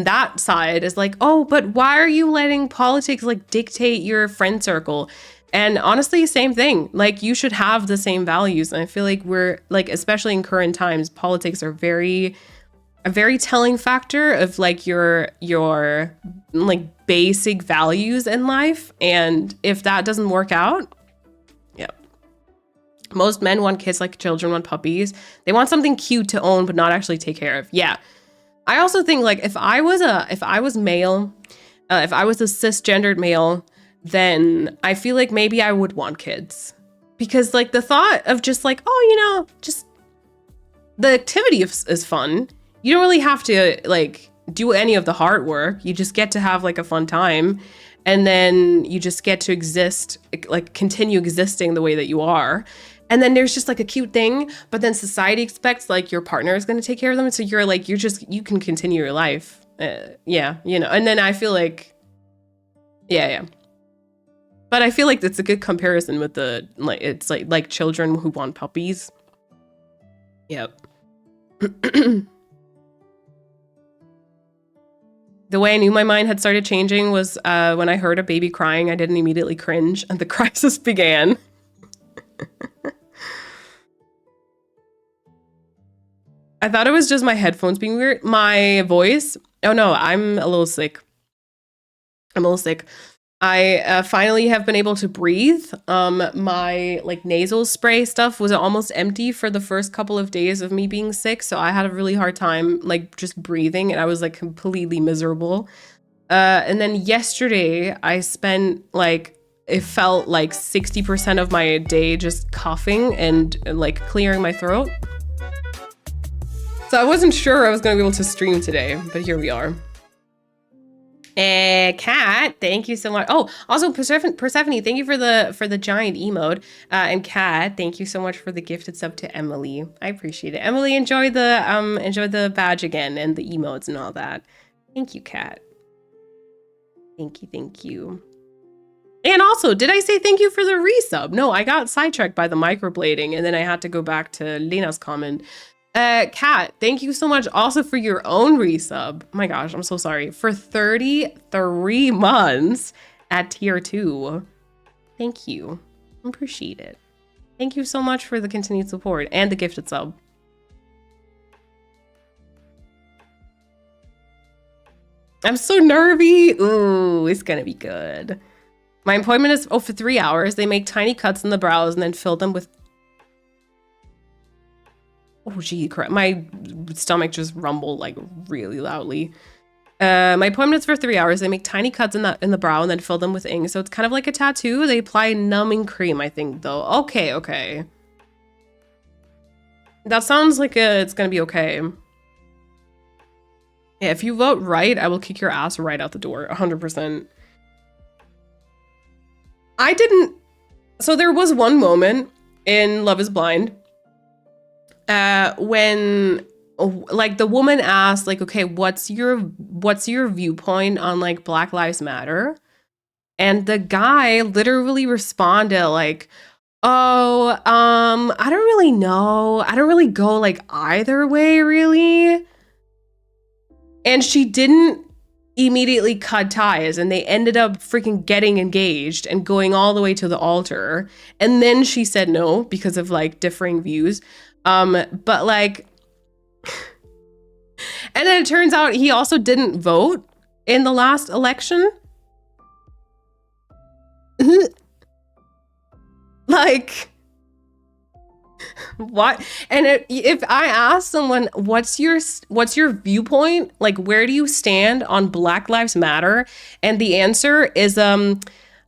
that side is like, oh, but why are you letting politics like dictate your friend circle? And honestly, same thing. Like you should have the same values. And I feel like we're like, especially in current times, politics are a very telling factor of like your like basic values in life. And if that doesn't work out, yeah. Most men want kids like children want puppies. They want something cute to own, but not actually take care of. Yeah. I also think like if I was male, if I was a cisgendered male, then I feel like maybe I would want kids because like the thought of just like, oh, just the activity is fun. You don't really have to like do any of the hard work. You just get to have like a fun time and then you just get to exist, like continue existing the way that you are. And then there's just like a cute thing, but then society expects like your partner is going to take care of them. So you can continue your life Yeah, you know, and then I feel like, yeah. But I feel like it's a good comparison with the, like, it's like children who want puppies. Yep. The way I knew my mind had started changing was when I heard a baby crying, I didn't immediately cringe and the crisis began. I thought it was just my headphones being weird. My voice. Oh no, I'm a little sick. I finally have been able to breathe. My like nasal spray stuff was almost empty for the first couple of days of me being sick. So I had a really hard time like just breathing and I was like completely miserable. And then yesterday I spent like, it felt like 60% of my day just coughing and like clearing my throat. So I wasn't sure I was going to be able to stream today, but here we are. Kat, thank you so much. Oh, also Persephone, thank you for the giant emote. And Kat, thank you so much for the gifted sub to Emily. I appreciate it. Emily, enjoy the badge again and the emotes and all that. Thank you, Kat. Thank you. And also, did I say thank you for the resub? No, I got sidetracked by the microblading and then I had to go back to Lena's comment. Kat, thank you so much also for your own resub. Oh my gosh, I'm so sorry. For 33 months at tier 2. Thank you. Appreciate it. Thank you so much for the continued support and the gifted sub. I'm so nervy. Ooh, it's gonna be good. My appointment is for 3 hours. They make tiny cuts in the brows and then fill them with... Oh, gee, my stomach just rumbled like really loudly. My appointment is for 3 hours. They make tiny cuts in the brow and then fill them with ink. So it's kind of like a tattoo. They apply numbing cream, I think, though. Okay. That sounds like it's gonna be okay. Yeah, if you vote right, I will kick your ass right out the door, 100%. I didn't... So there was one moment in Love is Blind when like the woman asked like, okay, what's your viewpoint on like Black Lives Matter? And the guy literally responded like, oh, I don't really know. I don't really go like either way, really. And she didn't immediately cut ties and they ended up freaking getting engaged and going all the way to the altar. And then she said no because of like differing views. But like, and then it turns out he also didn't vote in the last election. Like, what? And if I ask someone, what's your viewpoint? Like, where do you stand on Black Lives Matter? And the answer is, well,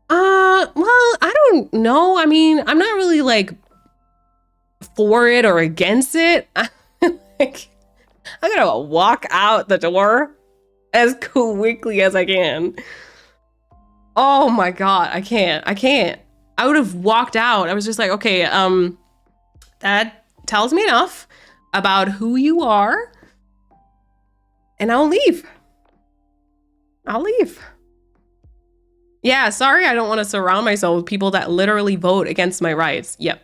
I don't know. I mean, I'm not really like for it or against it. Like, I'm gonna walk out the door as quickly as I can. Oh my God, I can't. I would have walked out. I was just like, okay, that tells me enough about who you are, and I'll leave. Yeah, sorry, I don't want to surround myself with people that literally vote against my rights. Yep.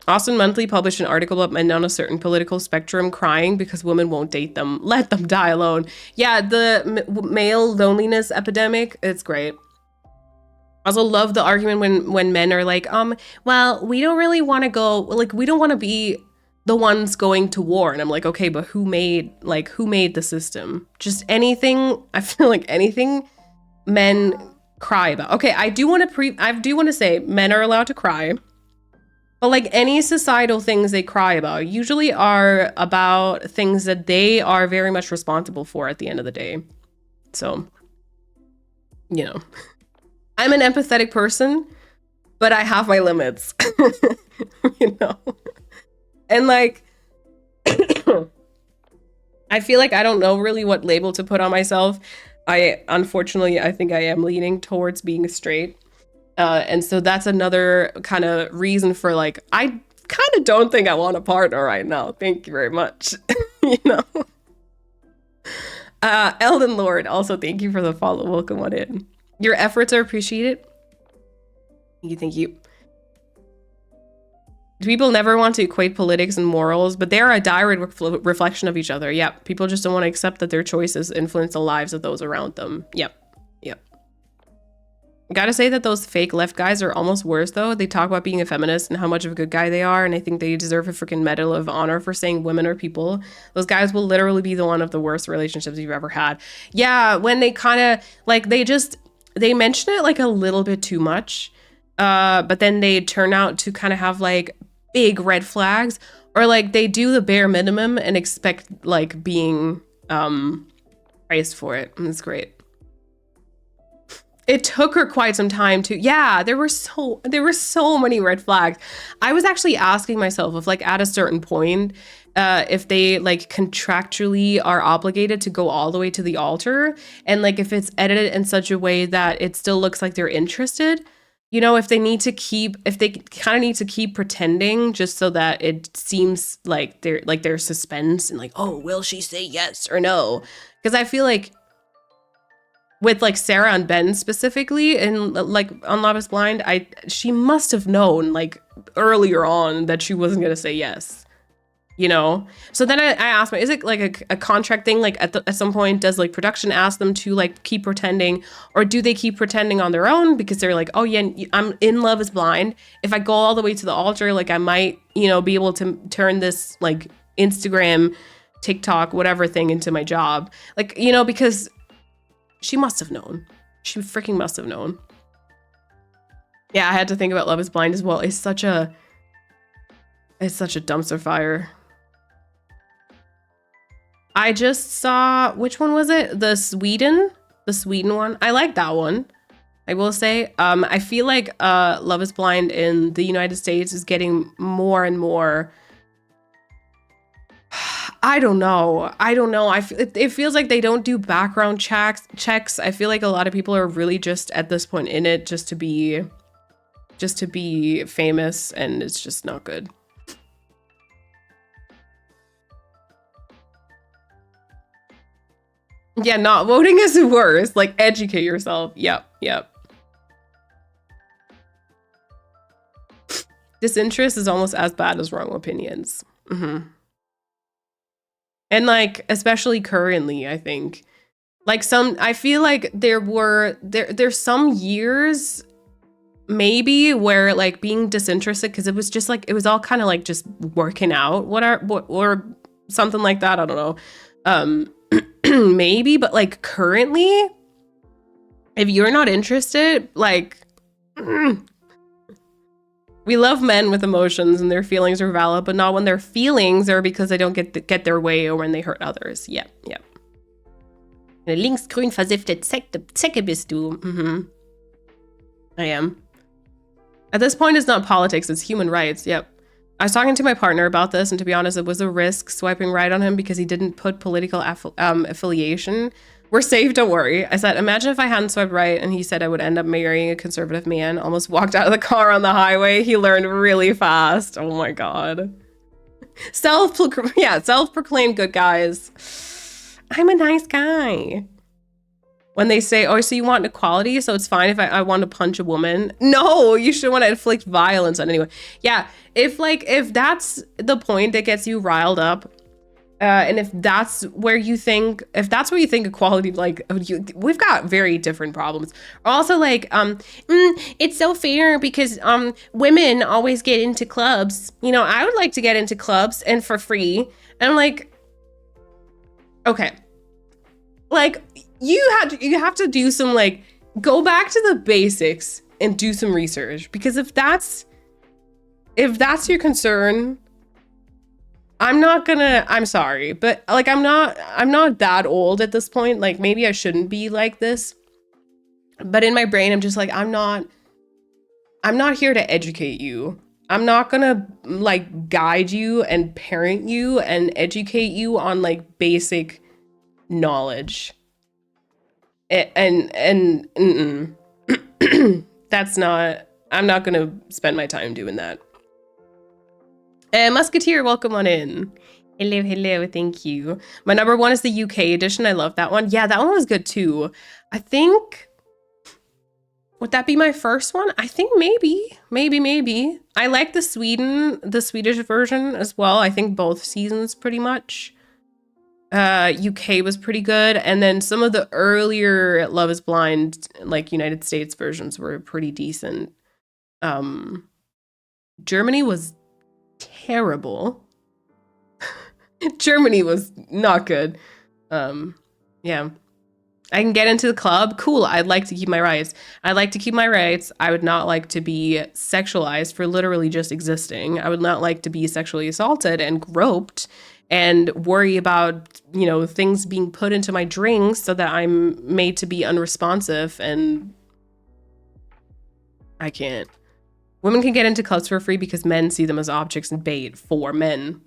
Austin Monthly published an article about men on a certain political spectrum crying because women won't date them. Let them die alone. Yeah, the male loneliness epidemic, it's great. I also love the argument when men are like, well, we don't really want to go, like, we don't want to be the ones going to war. And I'm like, okay, but who made the system? Just anything, I feel like anything men cry about. Okay, I do want to say men are allowed to cry. But like any societal things they cry about usually are about things that they are very much responsible for at the end of the day. So, you know, I'm an empathetic person, but I have my limits, you know? And like, I feel like I don't know really what label to put on myself. Unfortunately, I think I am leaning towards being straight. And so that's another kind of reason for like, I kind of don't think I want a partner right now. Thank you very much. You know. Elden Lord, also thank you for the follow. Welcome on in. Your efforts are appreciated. Thank you. People never want to equate politics and morals, but they are a direct reflection of each other. Yep. People just don't want to accept that their choices influence the lives of those around them. Yep. Yep. Gotta say that those fake left guys are almost worse, though. They talk about being a feminist and how much of a good guy they are, and I think they deserve a freaking Medal of Honor for saying women are people. Those guys will literally be the one of the worst relationships you've ever had. Yeah, when they kind of, like, they mention it, like, a little bit too much, but then they turn out to kind of have, like, big red flags, or, like, they do the bare minimum and expect, like, being praised for it, and it's great. It took her quite some time to, yeah, there were so many red flags. I was actually asking myself if, like, at a certain point, if they, like, contractually are obligated to go all the way to the altar, and, like, if it's edited in such a way that it still looks like they're interested, you know, if they kind of need to keep pretending just so that it seems like there's suspense and, like, oh, will she say yes or no? Because I feel like with, like, Sarah and Ben specifically, and, like, on Love is Blind, she must have known, like, earlier on that she wasn't gonna say yes, you know? So then I asked me, is it, like, a contract thing? Like, at some point, does, like, production ask them to, like, keep pretending, or do they keep pretending on their own because they're like, oh yeah, I'm in Love is Blind. If I go all the way to the altar, like, I might, you know, be able to turn this, like, Instagram, TikTok, whatever thing into my job. Like, you know, because she must have known. She freaking must have known. Yeah, I had to think about Love is Blind as well. It's such a dumpster fire. I just saw, which one was it? The Sweden one. I like that one, I will say. I feel like Love is Blind in the United States is getting more and more, I don't know. It feels like they don't do background checks. I feel like a lot of people are really just at this point in it just to be famous, and it's just not good. Yeah, not voting is worse. Like, educate yourself. Yep. Disinterest is almost as bad as wrong opinions. Mm-hmm. And, like, especially currently, I think, like, I feel like there's some years maybe where, like, being disinterested, because it was just like, it was all kind of like just working out, or something like that. I don't know. Maybe, but, like, currently, if you're not interested, like, we love men with emotions and their feelings are valid, but not when their feelings are because they don't get their way or when they hurt others. Yep. Eine linksgrün versiffte Zecke bist du. Mhm. I am. At this point, it's not politics, it's human rights. Yep. I was talking to my partner about this, and to be honest, it was a risk swiping right on him because he didn't put political affiliation. We're safe, don't worry. I said, imagine if I hadn't swiped right and he said I would end up marrying a conservative man. Almost walked out of the car on the highway. He learned really fast. Oh my God. Self-proclaimed good guys. I'm a nice guy. When they say, oh, so you want equality, so it's fine if I want to punch a woman. No, you should want to inflict violence on anyone. Yeah, if that's the point that gets you riled up, and if that's where you think equality, like, we've got very different problems. Also, like, it's so fair because women always get into clubs. You know, I would like to get into clubs and for free. And I'm like, okay, like, you have to do some, like, go back to the basics and do some research, because if that's your concern, I'm sorry, but, like, I'm not that old at this point. Like, maybe I shouldn't be like this, but in my brain, I'm just like, I'm not here to educate you. I'm not gonna, like, guide you and parent you and educate you on, like, basic knowledge. And that's not, I'm not gonna spend my time doing that. Musketeer, welcome on in. Hello, hello, thank you. My number one is the UK edition. I love that one. Yeah, that one was good too. I think, would that be my first one? I think maybe. I like the Swedish version as well. I think both seasons pretty much. UK was pretty good. And then some of the earlier Love is Blind, like United States versions were pretty decent. Germany was terrible. Germany was not good. Yeah. I can get into the club. Cool. I'd like to keep my rights. I'd like to keep my rights. I would not like to be sexualized for literally just existing. I would not like to be sexually assaulted and groped and worry about, you know, things being put into my drinks so that I'm made to be unresponsive, and I can't. Women can get into clubs for free because men see them as objects and bait for men.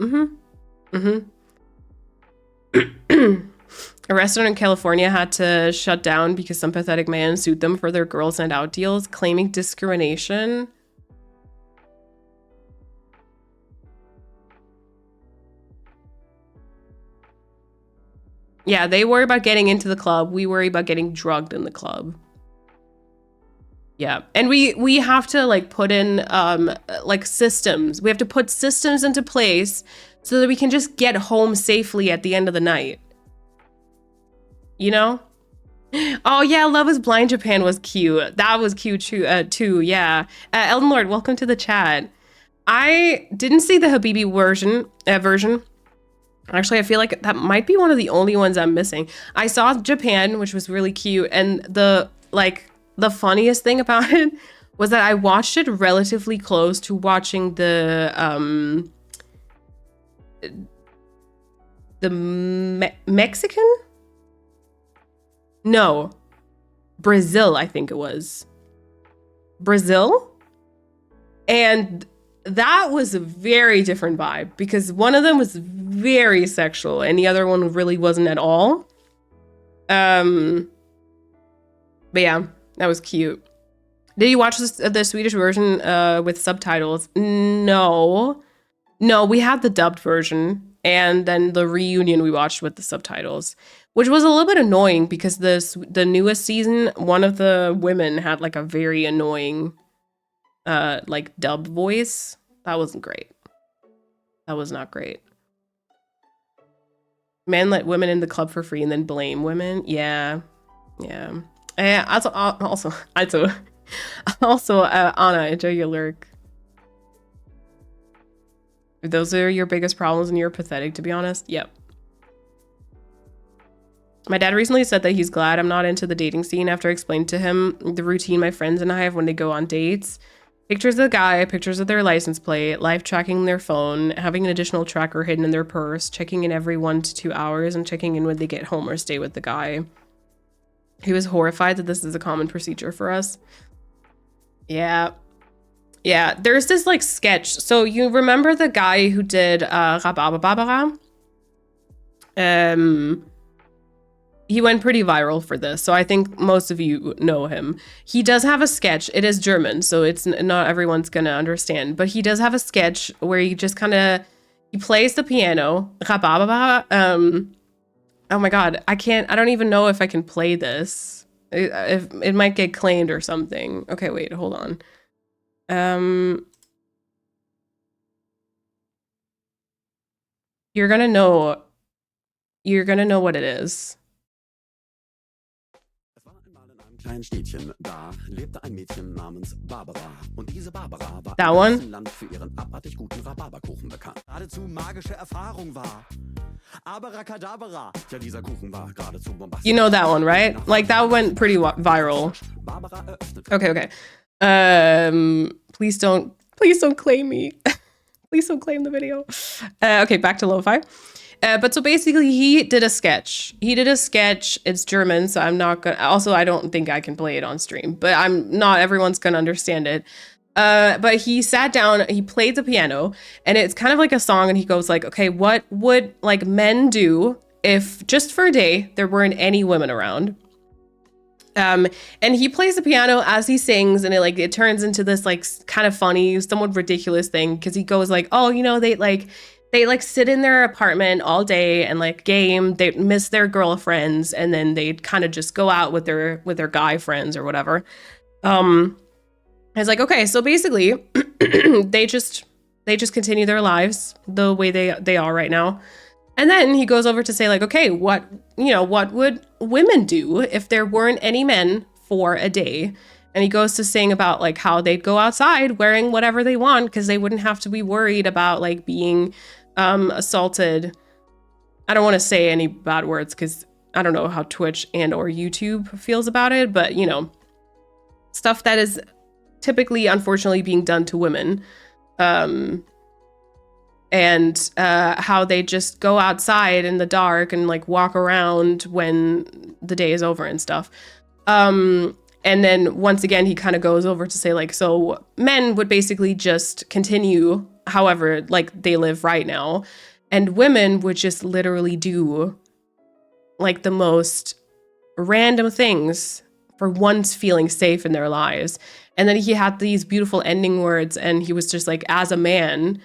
A restaurant in California had to shut down because some pathetic man sued them for their girls' night out deals, claiming discrimination. Yeah, they worry about getting into the club. We worry about getting drugged in the club. Yeah, and we have to like put in like systems. We have to put systems into place so that we can just get home safely at the end of the night. You know? Oh yeah, Love is Blind Japan was cute. That was cute too, yeah. Elden Lord, welcome to the chat. I didn't see the Habibi version. Actually, I feel like that might be one of the only ones I'm missing. I saw Japan, which was really cute, and the funniest thing about it was that I watched it relatively close to watching the Mexican? No, Brazil, I think it was. Brazil? And that was a very different vibe because one of them was very sexual and the other one really wasn't at all. But yeah, that was cute. Did you watch the Swedish version with subtitles? No, we had the dubbed version, and then the reunion we watched with the subtitles, which was a little bit annoying because the newest season, one of the women had like a very annoying like dubbed voice. That wasn't great. That was not great. Men let women in the club for free and then blame women. Yeah. Also, Anna, enjoy your lurk. If those are your biggest problems and you're pathetic, to be honest, yep. My dad recently said that he's glad I'm not into the dating scene after I explained to him the routine my friends and I have when they go on dates. Pictures of the guy, pictures of their license plate, live tracking their phone, having an additional tracker hidden in their purse, checking in every 1 to 2 hours, and checking in when they get home or stay with the guy. He was horrified that this is a common procedure for us. Yeah, there's this like sketch. So you remember the guy who did Rababababara? He went pretty viral for this, so I think most of you know him. He does have a sketch. It is German, so it's not everyone's gonna understand, but he does have a sketch where he just kind of, he plays the piano. Oh my god, I don't even know if I can play this. It might get claimed or something. Okay, wait, hold on. You're gonna know what it is. Kleinen Städtchen, da lebte ein Mädchen namens Barbara. Und diese Barbara war That one? im Land für ihren abartig guten Rhabarberkuchen bekannt. Geradezu magische Erfahrung war. Abracadabra. Ja, dieser Kuchen war geradezu bombastisch. You know that one, right? Like that went pretty viral. Barbara eröffnete. Okay. Please don't claim me. Please don't claim the video. Okay, back to lo-fi. But so basically he did a sketch. It's German, so I'm not gonna, also I don't think I can play it on stream, but everyone's gonna understand it. But he sat down, he played the piano, and it's kind of like a song, and he goes like, okay, what would like men do if just for a day there weren't any women around? And he plays the piano as he sings, and it turns into this like kind of funny, somewhat ridiculous thing, because he goes like, oh, they sit in their apartment all day and like game, they miss their girlfriends, and then they kind of just go out with their guy friends or whatever. It's like, okay, so basically they just continue their lives the way they are right now. And then he goes over to say like, okay, what would women do if there weren't any men for a day? And he goes to sing about like how they'd go outside wearing whatever they want because they wouldn't have to be worried about like being assaulted. I don't want to say any bad words because I don't know how Twitch and or YouTube feels about it, but stuff that is typically, unfortunately, being done to women. And how they just go outside in the dark and like walk around when the day is over and stuff. And then once again, he kind of goes over to say like, so men would basically just continue however like they live right now, and women would just literally do like the most random things for once feeling safe in their lives. And then he had these beautiful ending words, and he was just like, as a man,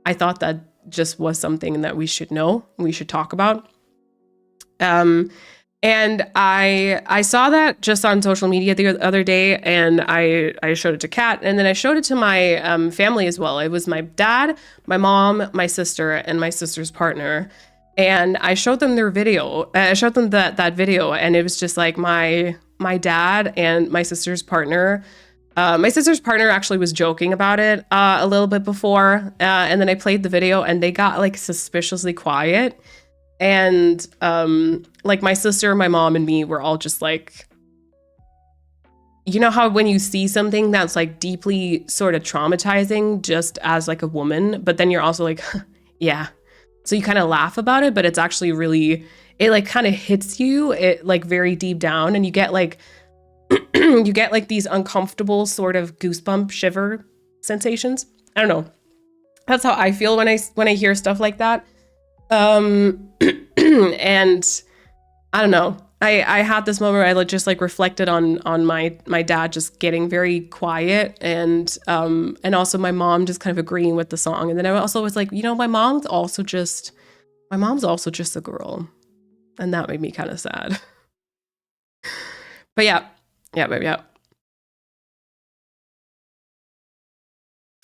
I thought that just was something that we should know, we should talk about. And I saw that just on social media the other day, and I showed it to Kat, and then I showed it to my family as well. It was my dad, my mom, my sister, and my sister's partner. And I showed them their video. I showed them that video, and it was just like my dad and my sister's partner. My sister's partner actually was joking about it a little bit before, and then I played the video, and they got like suspiciously quiet. And like my sister, my mom, and me were all just like, you know how when you see something that's like deeply sort of traumatizing just as like a woman, but then you're also like, yeah. So you kind of laugh about it, but it's actually really, it like kind of hits you, it like very deep down, and you get like, you get like these uncomfortable sort of goosebump shiver sensations. I don't know. That's how I feel when I hear stuff like that. And I don't know. I had this moment where I just like reflected on my dad just getting very quiet, and also my mom just kind of agreeing with the song. And then I also was like, my mom's also just a girl, and that made me kind of sad. But yeah.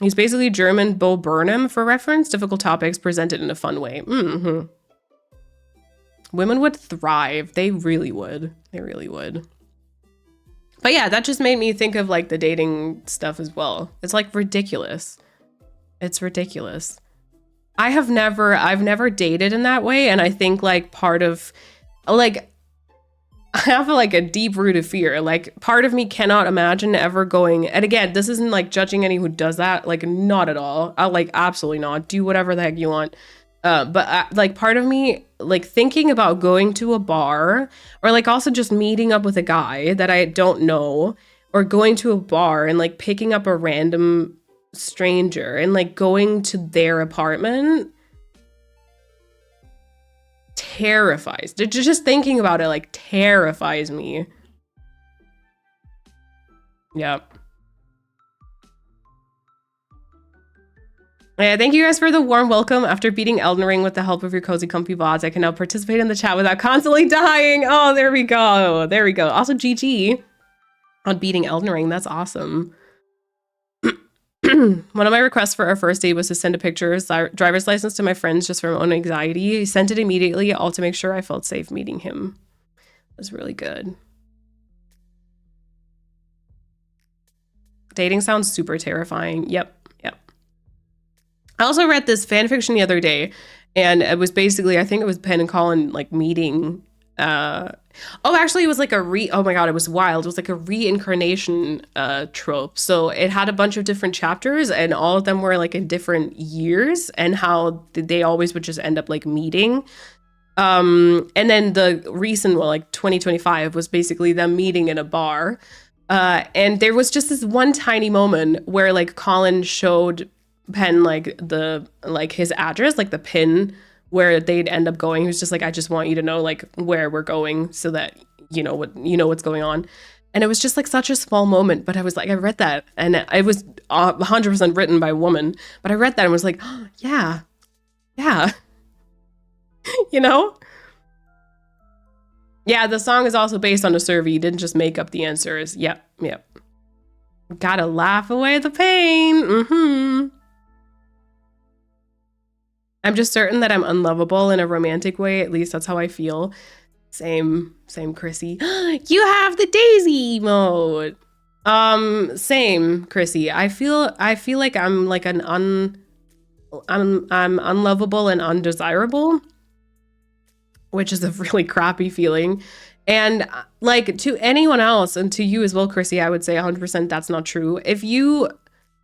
He's basically German Bo Burnham for reference. Difficult topics presented in a fun way. Mm-hmm. Women would thrive. They really would. They really would. But yeah, that just made me think of like the dating stuff as well. It's like ridiculous. It's ridiculous. I've never dated in that way. And I think like part of like, I have like a deep rooted fear. Like part of me cannot imagine ever going, and again, this isn't like judging anyone who does that. Like not at all. I like absolutely not. Do whatever the heck you want. But like part of me, like thinking about going to a bar, or like also just meeting up with a guy that I don't know, or going to a bar and like picking up a random stranger and like going to their apartment terrifies. Just thinking about it like terrifies me. Yeah. Yeah, thank you guys for the warm welcome. After beating Elden Ring with the help of your cozy comfy VODs, I can now participate in the chat without constantly dying. Oh, there we go. There we go. Also, GG on beating Elden Ring. That's awesome. One of my requests for our first date was to send a picture of his driver's license to my friends just for my own anxiety. He sent it immediately, all to make sure I felt safe meeting him. It was really good. Dating sounds super terrifying. Yep. I also read this fan fiction the other day, and it was basically, I think it was Penn and Colin like meeting. Actually, it was like oh my god, it was wild. It was like a reincarnation trope. So it had a bunch of different chapters, and all of them were like in different years, and how they always would just end up like meeting. And then the recent one, like 2025, was basically them meeting in a bar. And there was just this one tiny moment where like Colin showed Penn like his address, like the pin where they'd end up going. He was just like, I just want you to know like where we're going so that you know what's going on. And it was just like such a small moment, but I was like, I read that and it was 100% written by a woman, but I read that and was like, oh, yeah, you know? Yeah, the song is also based on a survey. You didn't just make up the answers. Yep. Gotta laugh away the pain. I'm just certain that I'm unlovable in a romantic way. At least that's how I feel. Same, Chrissy. You have the Daisy emote. Same, Chrissy. I feel like I'm like I'm unlovable and undesirable, which is a really crappy feeling. And like to anyone else and to you as well, Chrissy, I would say 100% that's not true. If you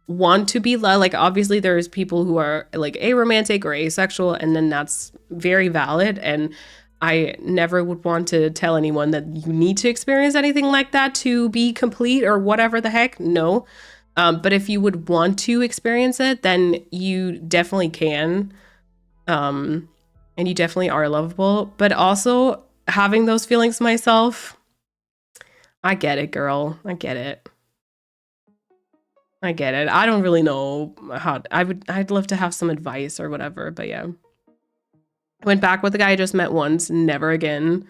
want to be loved, like obviously there's people who are like aromantic or asexual, and then that's very valid. And I never would want to tell anyone that you need to experience anything like that to be complete or whatever the heck. No. But if you would want to experience it, then you definitely can. And you definitely are lovable. But also having those feelings myself, I get it, girl. I get it. I don't really know how I'd love to have some advice or whatever, but yeah. Went back with the guy I just met once, never again.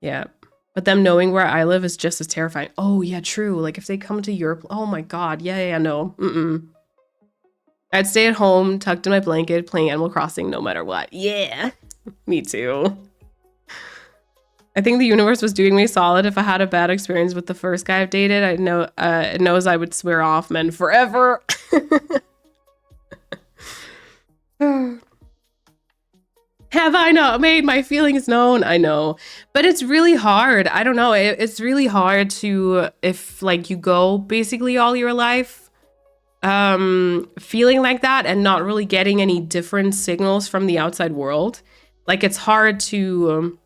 Yeah. But them knowing where I live is just as terrifying. Oh, yeah, true. Like if they come to Europe, oh my God. Yeah, no. I'd stay at home, tucked in my blanket, playing Animal Crossing no matter what. Yeah, me too. I think the universe was doing me solid. If I had a bad experience with the first guy I've dated, I know it knows I would swear off men forever. Have I not made my feelings known? I know, but it's really hard. I don't know. It's really hard to, if like you go basically all your life feeling like that and not really getting any different signals from the outside world. Like it's hard to,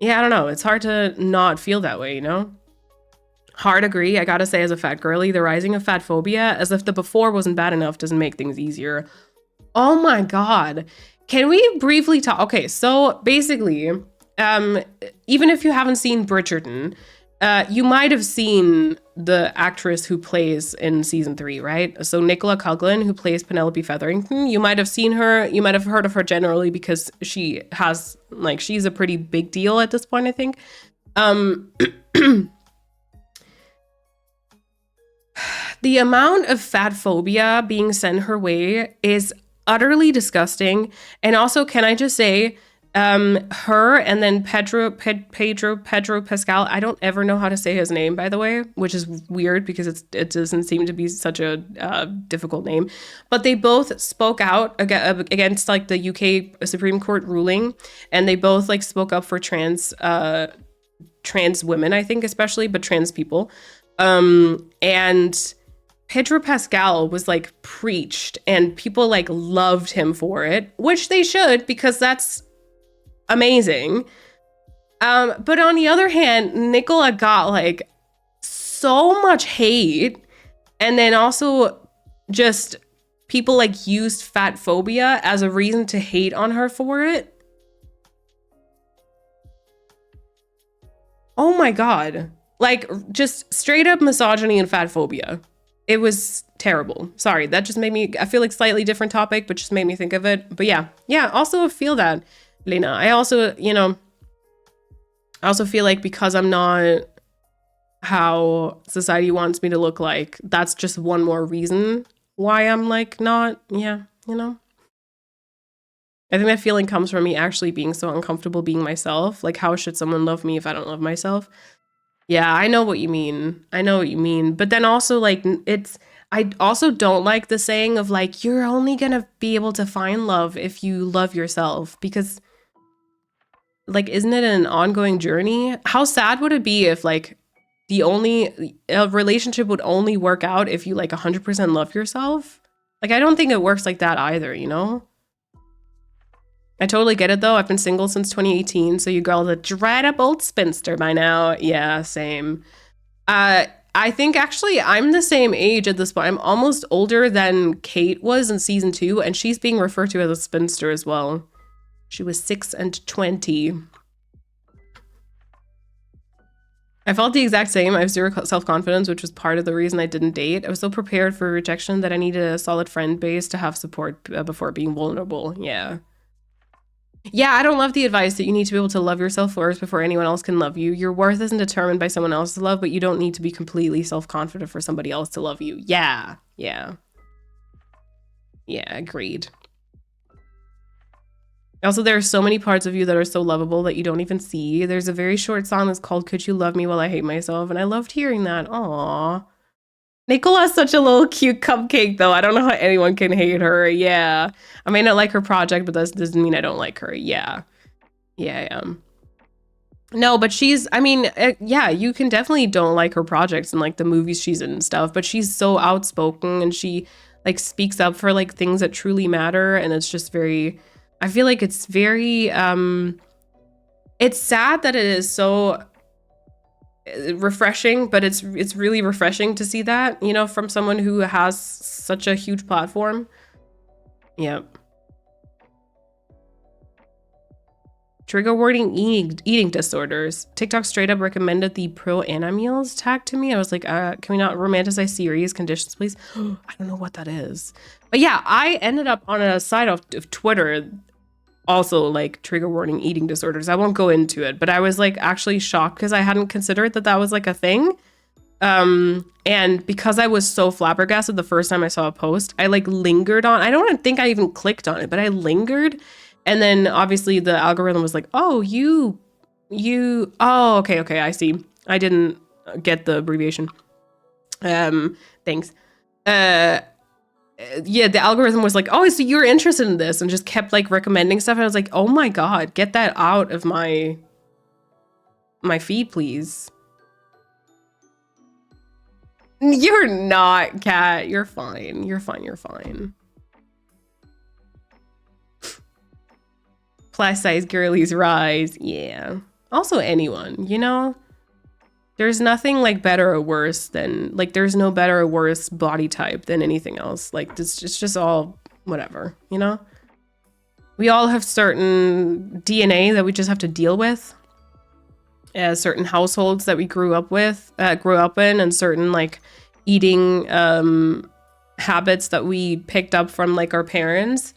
yeah, I don't know. It's hard to not feel that way, you know? Hard agree. I gotta say, as a fat girly, the rising of fat phobia, as if the before wasn't bad enough, doesn't make things easier. Oh my God. Can we briefly talk? Okay, so basically, even if you haven't seen Bridgerton, you might have seen the actress who plays in season 3, right? So Nicola Coughlan, who plays Penelope Featherington, you might have seen her. You might have heard of her generally because she has, like, she's a pretty big deal at this point, I think. The amount of fat phobia being sent her way is utterly disgusting. And also, can I just say, her and then Pedro Pascal, I don't ever know how to say his name, by the way, which is weird because it doesn't seem to be such a difficult name, but they both spoke out against like the UK Supreme Court ruling, and they both like spoke up for trans women, I think, especially, but trans people. And Pedro Pascal was like preached, and people like loved him for it, which they should, because that's amazing. But on the other hand, Nicola got like so much hate, and then also just people like used fat phobia as a reason to hate on her for it. Oh my God. Like just straight up misogyny and fat phobia. It was terrible. Sorry, that just made me, I feel like slightly different topic, but just made me think of it. But yeah, also feel that, Lena. I also, I also feel like because I'm not how society wants me to look like, that's just one more reason why I'm like not, I think that feeling comes from me actually being so uncomfortable being myself. Like, how should someone love me if I don't love myself? Yeah, I know what you mean. But then also, like, I also don't like the saying of, like, you're only gonna be able to find love if you love yourself. Because, like, isn't it an ongoing journey? How sad would it be if, like, a relationship would only work out if you, like, 100% love yourself? Like, I don't think it works like that either, you know? I totally get it though. I've been single since 2018, so you girl's a dried up old spinster by now. Yeah, same. I think actually I'm the same age at this point. I'm almost older than Kate was in season 2, and she's being referred to as a spinster as well. She was 6 and 20. I felt the exact same. I have zero self-confidence, which was part of the reason I didn't date. I was so prepared for rejection that I needed a solid friend base to have support before being vulnerable. Yeah. Yeah, I don't love the advice that you need to be able to love yourself first before anyone else can love you. Your worth isn't determined by someone else's love, but you don't need to be completely self-confident for somebody else to love you. Yeah. Yeah. Yeah, agreed. Also, there are so many parts of you that are so lovable that you don't even see. There's a very short song that's called Could You Love Me While I Hate Myself? And I loved hearing that. Aww. Nicola's such a little cute cupcake, though. I don't know how anyone can hate her. Yeah. I may not like her project, but that doesn't mean I don't like her. Yeah. Yeah, I am. No, but she's, I mean, yeah, you can definitely don't like her projects and like the movies she's in and stuff, but she's so outspoken and she like speaks up for like things that truly matter. And it's just very, I feel like it's very, it's sad that it is so refreshing, but it's really refreshing to see that, you know, from someone who has such a huge platform. Yep. Trigger warning eating disorders. TikTok straight up recommended the pro-ana meals tag to me. I was like, can we not romanticize serious conditions, please? I don't know what that is. But yeah, I ended up on a side of Twitter also like trigger warning eating disorders. I won't go into it, but I was like actually shocked because I hadn't considered that was like a thing. And because I was so flabbergasted the first time I saw a post, I like lingered on, I don't think I even clicked on it, but I lingered. And then obviously the algorithm was like, oh, oh, okay, I see. I didn't get the abbreviation. Thanks. Yeah, the algorithm was like, oh, so you're interested in this, and just kept like recommending stuff. And I was like, oh my God, get that out of my feed, please. You're not, Kat. You're fine. You're fine. Plus size girlies rise. Yeah. Also anyone, you know? There's nothing like better or worse than, like, there's no better or worse body type than anything else. Like, it's just all whatever, you know? We all have certain DNA that we just have to deal with. Certain households that we grew up in, and certain, like, eating habits that we picked up from, like, our parents.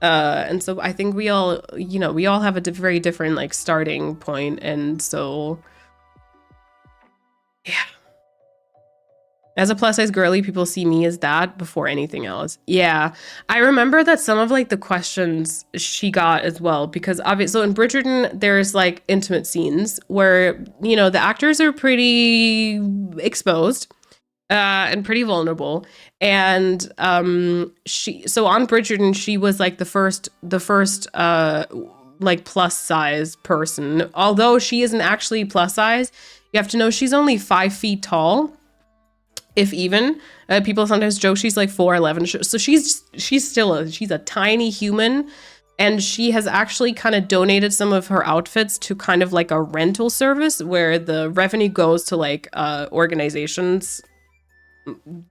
And so I think we all, you know, we all have a very different, like, starting point. And so... yeah. As a plus size girly, people see me as that before anything else. Yeah. I remember that some of like the questions she got as well, because obviously, so in Bridgerton, there's like intimate scenes where, you know, the actors are pretty exposed and pretty vulnerable. And so on Bridgerton, she was like the first like plus size person. Although she isn't actually plus size, you have to know she's only 5 feet tall, if even. People sometimes joke she's like 4'11". So she's a tiny human, and she has actually kind of donated some of her outfits to kind of like a rental service where the revenue goes to like organizations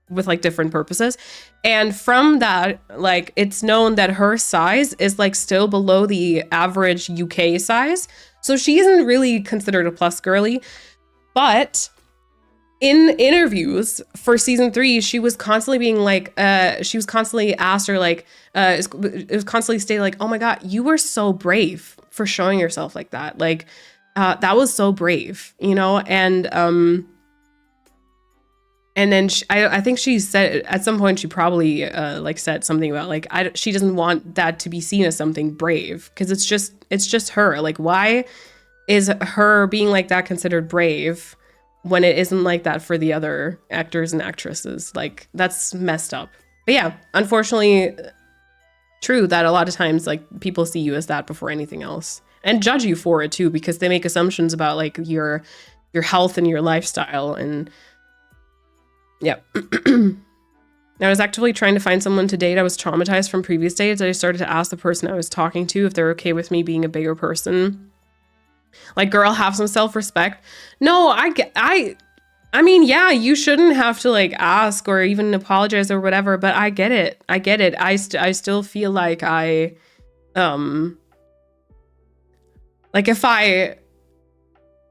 with like different purposes. And from that, like, it's known that her size is like still below the average UK size. So she isn't really considered a plus girly. But in interviews for season 3, she was constantly being like, she was constantly asked, or like, it was constantly stated like, oh my God, you were so brave for showing yourself like that. Like, that was so brave, you know? And then I think she said at some point, she probably like said something about like, she doesn't want that to be seen as something brave, because it's just her. Like, why is her being like that considered brave when it isn't like that for the other actors and actresses? Like, that's messed up. But yeah, unfortunately, true that a lot of times like people see you as that before anything else, and judge you for it too, because they make assumptions about like your health and your lifestyle. And yeah. I was actively trying to find someone to date. I was traumatized from previous dates. I started to ask the person I was talking to if they're okay with me being a bigger person. Like, girl, have some self-respect. No, I mean, yeah, you shouldn't have to like ask or even apologize or whatever, but I get it. I still feel like like if I,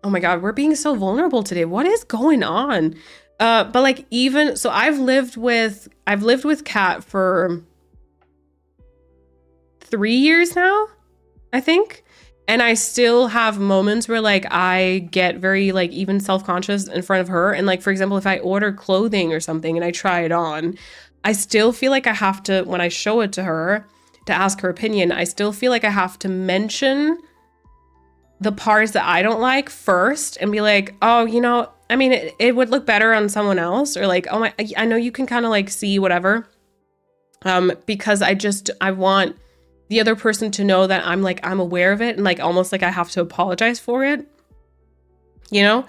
Oh my God, we're being so vulnerable today. What is going on? But like even so I've lived with Kat for 3 years now, I think. And I still have moments where like I get very like even self-conscious in front of her. And like, for example, if I order clothing or something and I try it on, I still feel like I have to, when I show it to her to ask her opinion, I still feel like I have to mention the parts that I don't like first and be like, oh, you know, I mean, it would look better on someone else, or like, oh, I know you can kind of like see whatever. Because I want the other person to know that I'm aware of it, and like almost like I have to apologize for it, you know?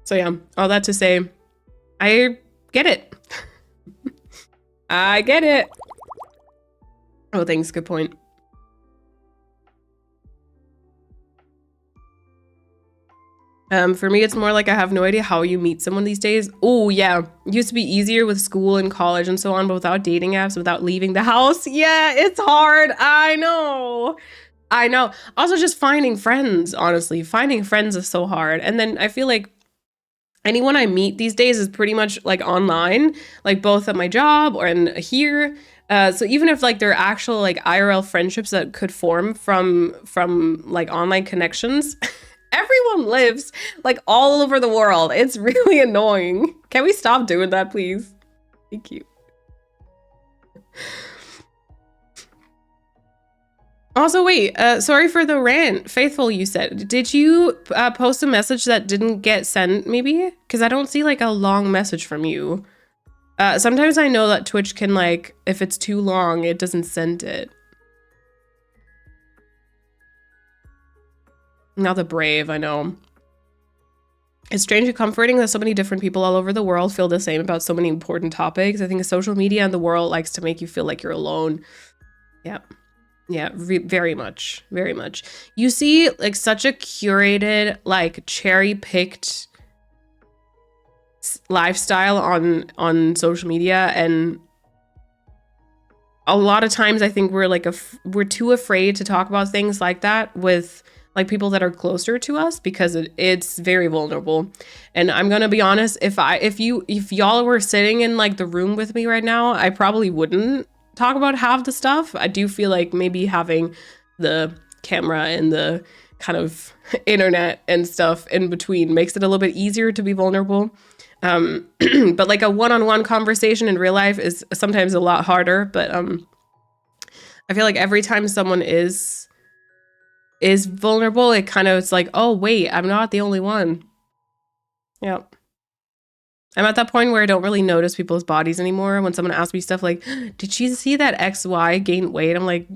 So yeah, all that to say, I get it. I get it. Oh, thanks. Good point. For me, it's more like I have no idea how you meet someone these days. Oh, yeah. It used to be easier with school and college and so on, but without dating apps, without leaving the house. Yeah, it's hard. I know. Also, just finding friends, honestly. Finding friends is so hard. And then I feel like anyone I meet these days is pretty much like online, like both at my job or in here. So even if like there are actual like IRL friendships that could form from like online connections, everyone lives like all over the world. It's really annoying. Can we stop doing that, please? Thank you. Also, wait, sorry for the rant. Faithful, you said. Did you post a message that didn't get sent, maybe? Because I don't see like a long message from you. Sometimes I know that Twitch can like, if it's too long, it doesn't send it. Not the brave, I know. It's strange and comforting that so many different people all over the world feel the same about so many important topics. I think social media and the world likes to make you feel like you're alone. Yep. Yeah, very much. Very much. You see like such a curated, like cherry-picked lifestyle on social media, and a lot of times I think we're like we're too afraid to talk about things like that with like people that are closer to us, because it's very vulnerable. And I'm gonna be honest, if y'all were sitting in like the room with me right now, I probably wouldn't talk about half the stuff. I do feel like maybe having the camera and the kind of internet and stuff in between makes it a little bit easier to be vulnerable. But like a one-on-one conversation in real life is sometimes a lot harder. But I feel like every time someone is vulnerable, it kind of, it's like, oh wait, I'm not the only one. Yeah. I'm at that point where I don't really notice people's bodies anymore. When someone asks me stuff like, did she see that XY gain weight? I'm like,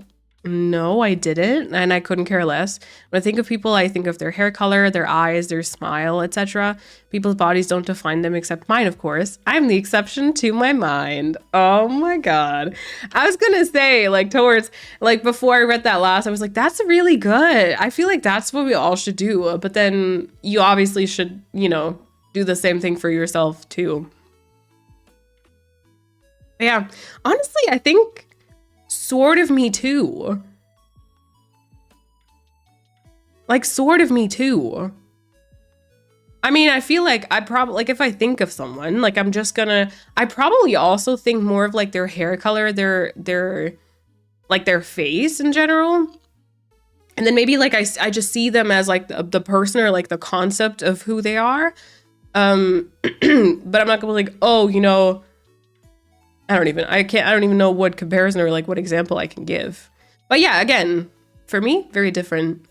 no, I didn't. And I couldn't care less. When I think of people, I think of their hair color, their eyes, their smile, etc. People's bodies don't define them, except mine, of course. I'm the exception to my mind. Oh my God. I was going to say, like, towards, like, before I read that last, I was like, that's really good. I feel like that's what we all should do. But then you obviously should, you know, do the same thing for yourself too. But yeah, honestly, I think sort of me too. Like sort of me too. I mean, I feel like I probably, like if I think of someone, like I probably also think more of like their hair color, their like their face in general. And then maybe like I just see them as like the person or like the concept of who they are. But I'm not gonna be like, oh, you know, I don't even know what comparison or like what example I can give. But yeah, again, for me, very different.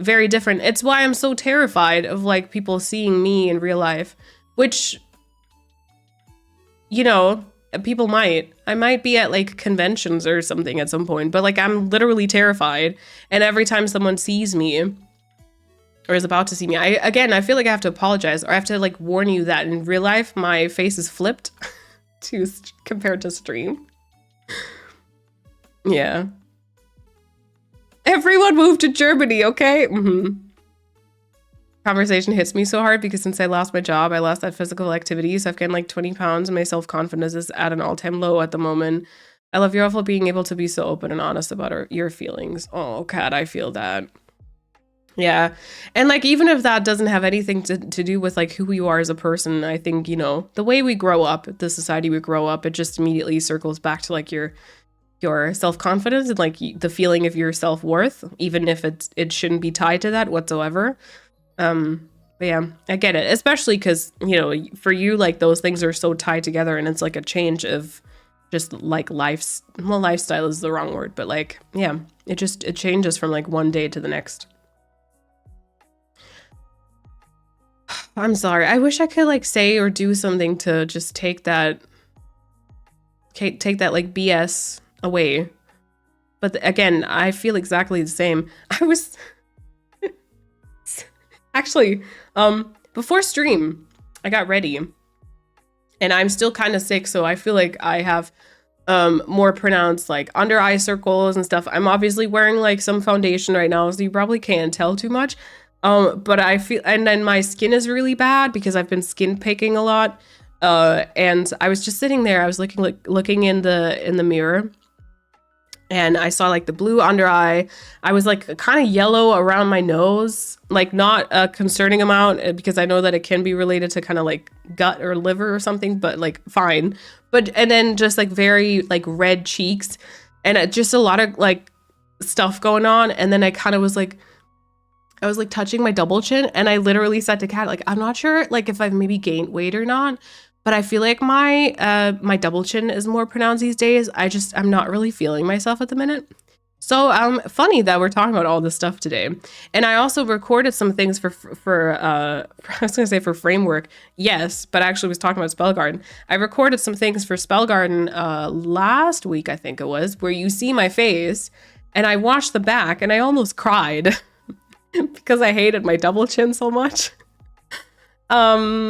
Very different. It's why I'm so terrified of like people seeing me in real life, which, you know, I might be at like conventions or something at some point, but like I'm literally terrified. And every time someone sees me or is about to see me, I feel like I have to apologize, or I have to like warn you that in real life my face is flipped compared to stream. Yeah. Everyone moved to Germany, okay? Mm-hmm. conversation hits me so hard because since I lost my job, I lost that physical activity. So I've gained like 20 pounds and my self-confidence is at an all-time low at the moment. I love your for being able to be so open and honest about your feelings. Oh, Kat, I feel that. Yeah. And like, even if that doesn't have anything to do with like who you are as a person, I think, you know, the way we grow up, the society we grow up, it just immediately circles back to like your self-confidence and like the feeling of your self-worth, even if it shouldn't be tied to that whatsoever. But yeah, I get it, especially because, you know, for you, like those things are so tied together and it's like a change of just like lifestyle is the wrong word, but like, yeah, it changes from like one day to the next. I'm sorry. I wish I could like say or do something to just take that like BS away. But again, I feel exactly the same. I was actually, before stream, I got ready and I'm still kind of sick. So I feel like I have more pronounced like under eye circles and stuff. I'm obviously wearing like some foundation right now, so you probably can't tell too much. But I feel, and then my skin is really bad because I've been skin picking a lot. And I was just sitting there, I was looking in the mirror and I saw like the blue under eye. I was like kind of yellow around my nose, like not a concerning amount because I know that it can be related to kind of like gut or liver or something, but like fine. And then just like very like red cheeks and just a lot of like stuff going on. And then I kind of was like, I was like touching my double chin and I literally said to Kat, like, I'm not sure like if I've maybe gained weight or not, but I feel like my double chin is more pronounced these days. I'm not really feeling myself at the minute. So funny that we're talking about all this stuff today. And I also recorded some things for I was gonna say for Framework, yes, but I actually was talking about Spellgarden. I recorded some things for Spellgarden last week, I think it was, where you see my face and I watched the back and I almost cried. Because I hated my double chin so much. Yeah.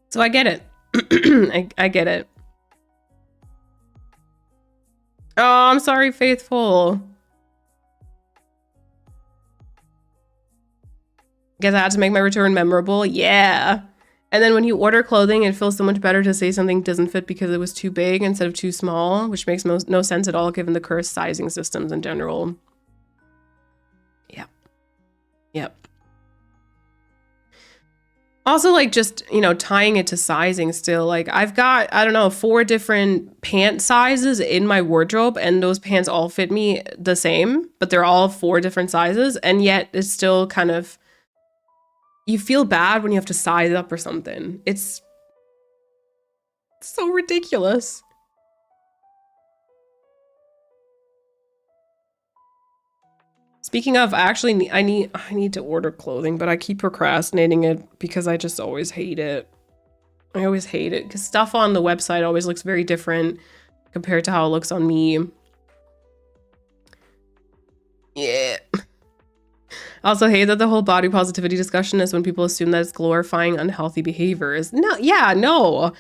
So I get it. I get it. Oh, I'm sorry, Faithful. Guess I had to make my return memorable. Yeah. And then when you order clothing, it feels so much better to say something doesn't fit because it was too big instead of too small, which makes no sense at all given the cursed sizing systems in general. Yep. Also, like, just, you know, tying it to sizing still, like, I've got, I don't know, 4 different pant sizes in my wardrobe, and those pants all fit me the same, but they're all 4 different sizes, and yet it's still kind of, you feel bad when you have to size up or something. It's so ridiculous. Speaking of, actually, I need to order clothing, but I keep procrastinating it because I just always hate it. I always hate it because stuff on the website always looks very different compared to how it looks on me. Yeah. I also hate that the whole body positivity discussion is when people assume that it's glorifying unhealthy behaviors. No.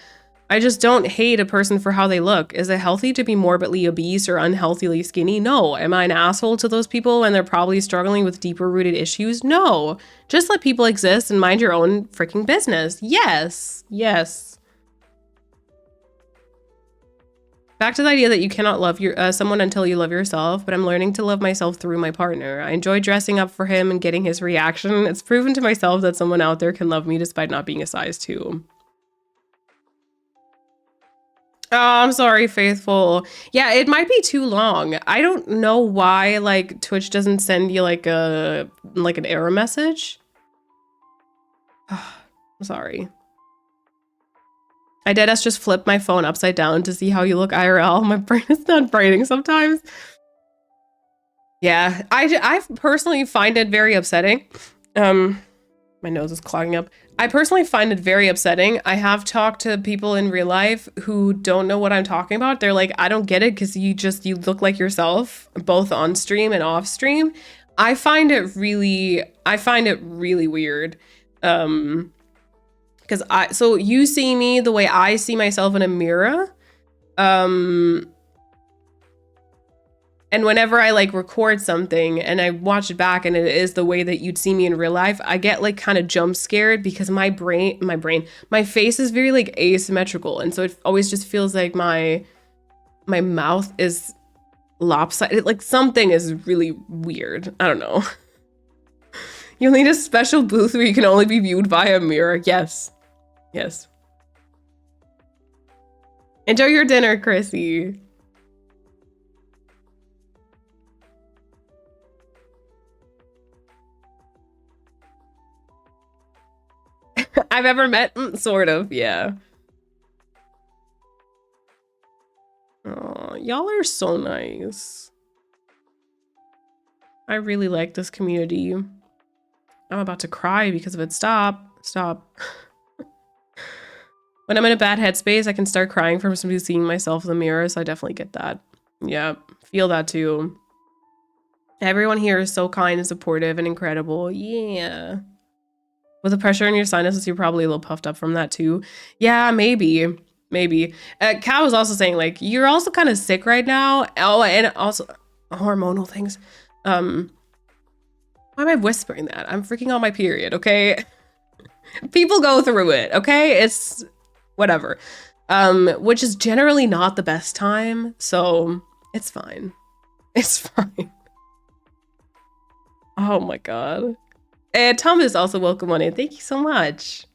I just don't hate a person for how they look. Is it healthy to be morbidly obese or unhealthily skinny? No. Am I an asshole to those people when they're probably struggling with deeper rooted issues? No. Just let people exist and mind your own freaking business. Yes. Back to the idea that you cannot love someone until you love yourself, but I'm learning to love myself through my partner. I enjoy dressing up for him and getting his reaction. It's proven to myself that someone out there can love me despite not being a size 2. Oh, I'm sorry, Faithful. Yeah, it might be too long. I don't know why, like, Twitch doesn't send you, like, an error message. I'm sorry. I deadass just flipped my phone upside down to see how you look IRL. My brain is not braining sometimes. Yeah, I personally find it very upsetting. My nose is clogging up. I personally find it very upsetting. I have talked to people in real life who don't know what I'm talking about. They're like, I don't get it because you look like yourself, both on stream and off stream. I find it really weird. Because so you see me the way I see myself in a mirror. And whenever I like record something and I watch it back and it is the way that you'd see me in real life, I get like kind of jump scared because my face is very like asymmetrical. And so it always just feels like my mouth is lopsided. Like something is really weird. I don't know. You'll need a special booth where you can only be viewed by a mirror. Yes. Yes. Enjoy your dinner, Chrissy. I've ever met? Sort of, yeah. Oh, y'all are so nice. I really like this community. I'm about to cry because of it. Stop. Stop. When I'm in a bad headspace, I can start crying from somebody seeing myself in the mirror, so I definitely get that. Yeah, feel that too. Everyone here is so kind and supportive and incredible. Yeah. With the pressure in your sinuses, you're probably a little puffed up from that too. Yeah, maybe. Maybe. Kat was also saying, like, you're also kind of sick right now. Oh, and also hormonal things. Why am I whispering that? I'm freaking on my period, okay? People go through it, okay? It's whatever. Which is generally not the best time, so it's fine. It's fine. Oh my god. And Thomas also welcome on in. Thank you so much.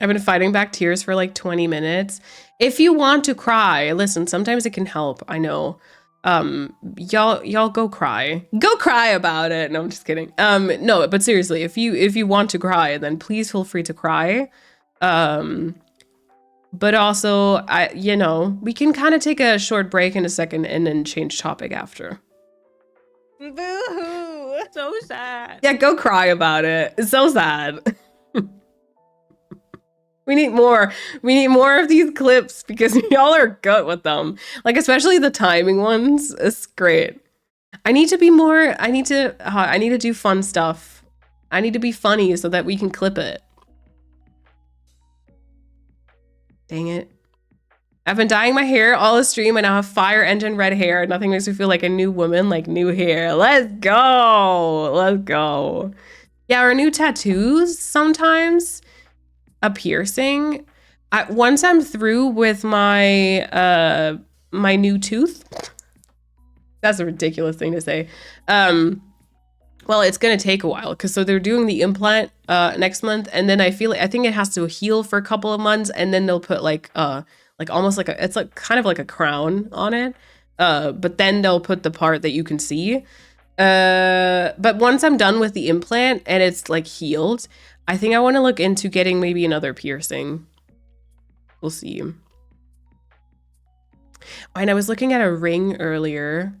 I've been fighting back tears for like 20 minutes. If you want to cry, listen, sometimes it can help. I know. Y'all go cry. Go cry about it. No, I'm just kidding. No, but seriously, if you want to cry, then please feel free to cry. But also, we can kind of take a short break in a second and then change topic after. Boo-hoo. So sad. Yeah, go cry about it. It's so sad. We need more. We need more of these clips because y'all are good with them. Like, especially the timing ones. It's great. I need to be more, I need to do fun stuff. I need to be funny so that we can clip it. Dang it. I've been dyeing my hair all the stream. I now have fire engine red hair. Nothing makes me feel like a new woman, like new hair. Let's go. Let's go. Yeah, or new tattoos sometimes. A piercing. Once I'm through with my my new tooth. That's a ridiculous thing to say. Well, it's gonna take a while because so they're doing the implant next month, and then I think it has to heal for a couple of months, and then they'll put like almost like it's like kind of like a crown on it. But then they'll put the part that you can see. But once I'm done with the implant and it's like healed, I think I want to look into getting maybe another piercing. We'll see. And I was looking at a ring earlier.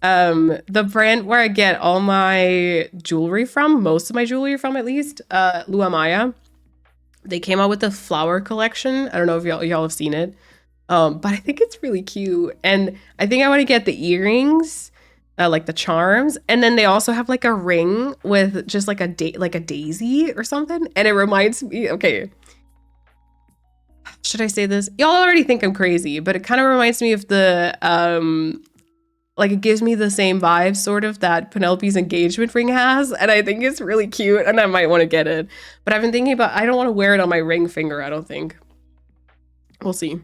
The brand where I get all my jewelry from, most of my jewelry from at least, Lua Maya. They came out with the flower collection. I don't know if y'all have seen it. But I think it's really cute. And I think I want to get the earrings, like the charms. And then they also have like a ring with just like a daisy or something. And it reminds me, okay. Should I say this? Y'all already think I'm crazy, but it kind of reminds me of the, like it gives me the same vibe sort of that Penelope's engagement ring has. And I think it's really cute and I might want to get it. But I've been thinking about, I don't want to wear it on my ring finger, I don't think. We'll see.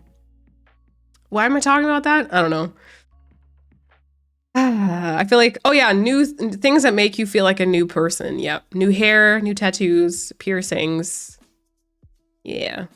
Why am I talking about that? I don't know. I feel like, oh yeah, new things that make you feel like a new person. Yep. New hair, new tattoos, piercings. Yeah.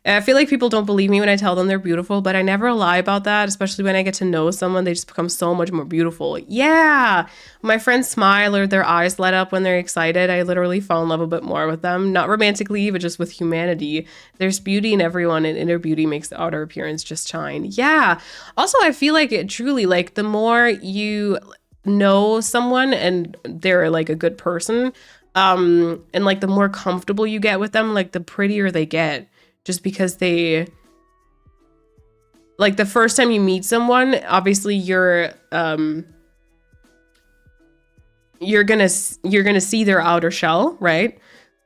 I feel like people don't believe me when I tell them they're beautiful, but I never lie about that, especially when I get to know someone. They just become so much more beautiful. Yeah. My friends smile or their eyes light up when they're excited. I literally fall in love a bit more with them. Not romantically, but just with humanity. There's beauty in everyone, and inner beauty makes the outer appearance just shine. Yeah. Also, I feel like it truly, like, the more you know someone and they're like a good person, and like the more comfortable you get with them, like the prettier they get. Just because they, like the first time you meet someone, obviously you're gonna see their outer shell, right?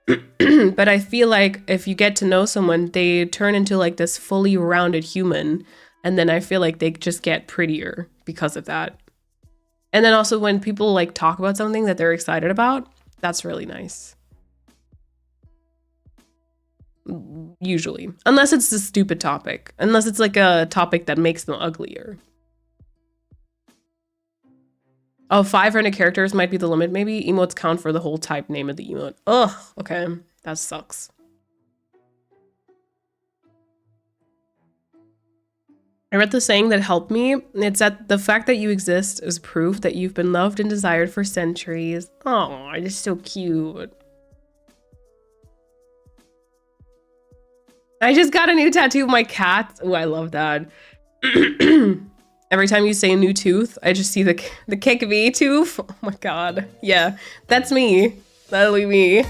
But I feel like if you get to know someone, they turn into like this fully rounded human. And then I feel like they just get prettier because of that. And then also when people like talk about something that they're excited about, that's really nice. Usually. Unless it's a stupid topic. Unless it's like a topic that makes them uglier. Oh, 500 characters might be the limit, maybe? Emotes count for the whole type name of the emote. Ugh, okay. That sucks. I read the saying that helped me. It's that the fact that you exist is proof that you've been loved and desired for centuries. Oh, it is so cute. I just got a new tattoo of my cat. Oh, I love that. Every time you say new tooth, I just see the kick V tooth. Oh my god. Yeah, that's me. That'll be me.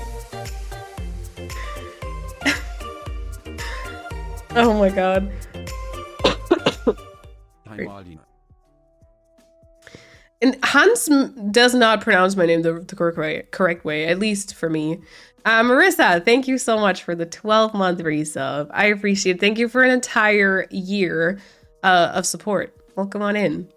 Oh my god. Hi Marlene. And Hans does not pronounce my name the correct way, at least for me. Marissa, thank you so much for the 12-month resub. I appreciate it. Thank you for an entire year of support. Welcome on in.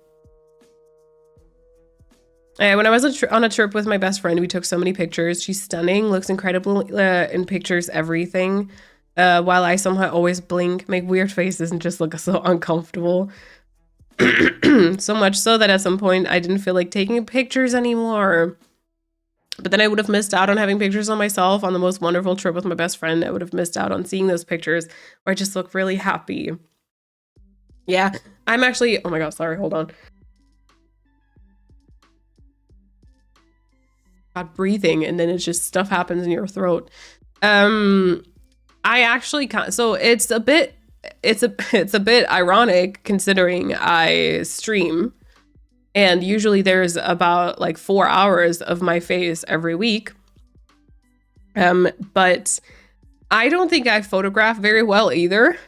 When I was on a trip with my best friend, we took so many pictures. She's stunning, looks incredible in pictures, everything. While I somehow always blink, make weird faces, and just look so uncomfortable. So much so that at some point I didn't feel like taking pictures anymore. But then I would have missed out on having pictures on myself on the most wonderful trip with my best friend. I would have missed out on seeing those pictures where I just look really happy. Yeah, I'm actually, oh my god, sorry, hold on. God, breathing, and then it's just stuff happens in your throat. I actually can't, so it's a bit ironic considering I stream. And usually there's about like 4 hours of my face every week. But I don't think I photograph very well either.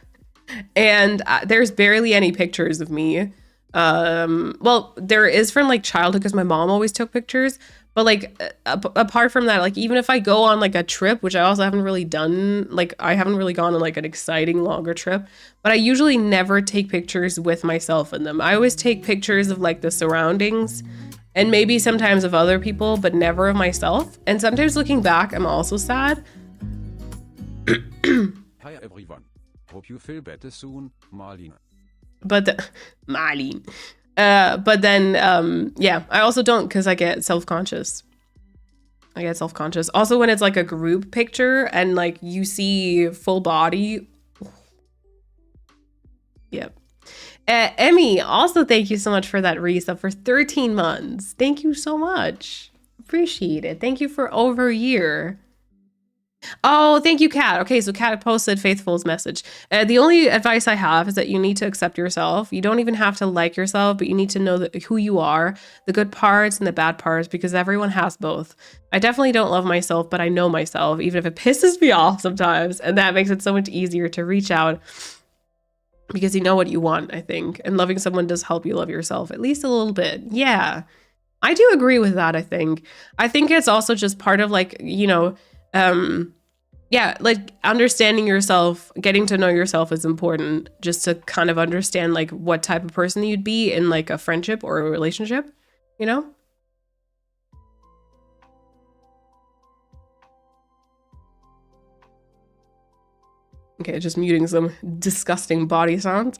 And there's barely any pictures of me. Well, there is from like childhood because my mom always took pictures. But like apart from that, like even if I go on like a trip, which I also haven't really done, like I haven't really gone on like an exciting longer trip, but I usually never take pictures with myself in them. I always take pictures of like the surroundings and maybe sometimes of other people, but never of myself. And sometimes looking back, I'm also sad. Hi everyone. Hope you feel better soon, Marlene. But Marlene. But then, yeah, I also don't because I get self-conscious. Also, when it's like a group picture and like you see full body. Yep. Emmy, also thank you so much for that resub for 13 months. Thank you so much. Appreciate it. Thank you for over a year. Oh, thank you, Kat. Okay, so Kat posted Faithful's message. The only advice I have is that you need to accept yourself. You don't even have to like yourself, but you need to know who you are, the good parts and the bad parts, because everyone has both. I definitely don't love myself, but I know myself, even if it pisses me off sometimes. And that makes it so much easier to reach out because you know what you want, I think. And loving someone does help you love yourself, at least a little bit. Yeah, I do agree with that, I think. I think it's also just part of like, you know, yeah, like understanding yourself, getting to know yourself is important just to kind of understand like what type of person you'd be in like a friendship or a relationship, you know? Okay, just muting some disgusting body sounds.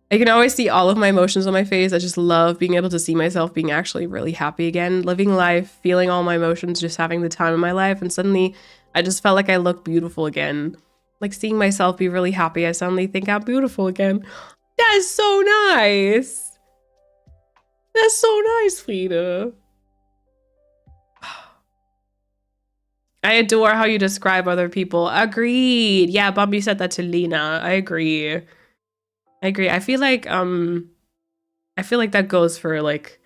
I can always see all of my emotions on my face. I just love being able to see myself being actually really happy again, living life, feeling all my emotions, just having the time of my life. And suddenly I just felt like I look beautiful again. Like seeing myself be really happy, I suddenly think I'm beautiful again. That's so nice. That's so nice, Frida. I adore how you describe other people. Agreed. Yeah, Bobby said that to Lena. I agree. I feel like that goes for like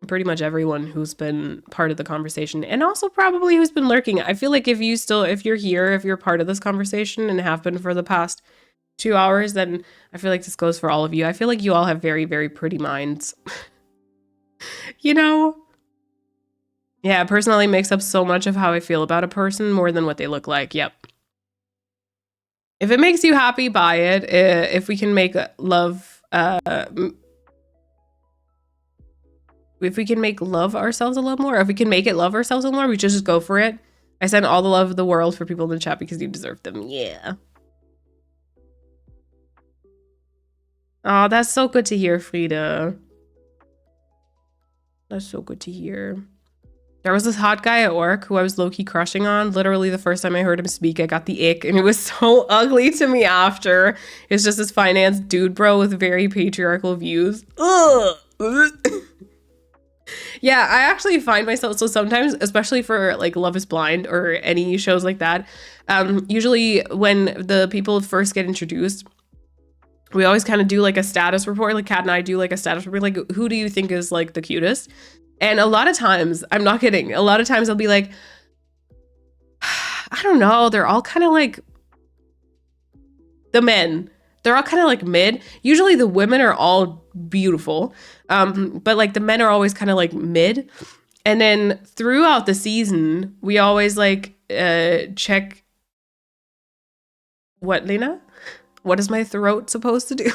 pretty much everyone who's been part of the conversation and also probably who's been lurking. I feel like if you're here, if you're part of this conversation and have been for the past 2 hours, then I feel like this goes for all of you. I feel like you all have very, very pretty minds. You know? Yeah, personality makes up so much of how I feel about a person more than what they look like. Yep. If it makes you happy, buy it. If we can make love, if we can make love ourselves a little more, if we can make it love ourselves a little more, we should just go for it. I send all the love of the world for people in the chat because you deserve them. Yeah. Oh, that's so good to hear, Frida. That's so good to hear. There was this hot guy at work who I was low-key crushing on. Literally the first time I heard him speak, I got the ick, and it was so ugly to me after. It's just this finance dude bro with very patriarchal views. Ugh. Yeah, I actually find myself, so sometimes, especially for like Love is Blind or any shows like that, usually when the people first get introduced, we always kind of do like a status report. Like Kat and I do like a status report, like who do you think is like the cutest? And a lot of times, I'm not kidding, a lot of times I'll be like, I don't know, they're all kind of like, the men, they're all kind of like mid. Usually the women are all beautiful, but like the men are always kind of like mid. And then throughout the season, we always like check, what, Lena? What is my throat supposed to do?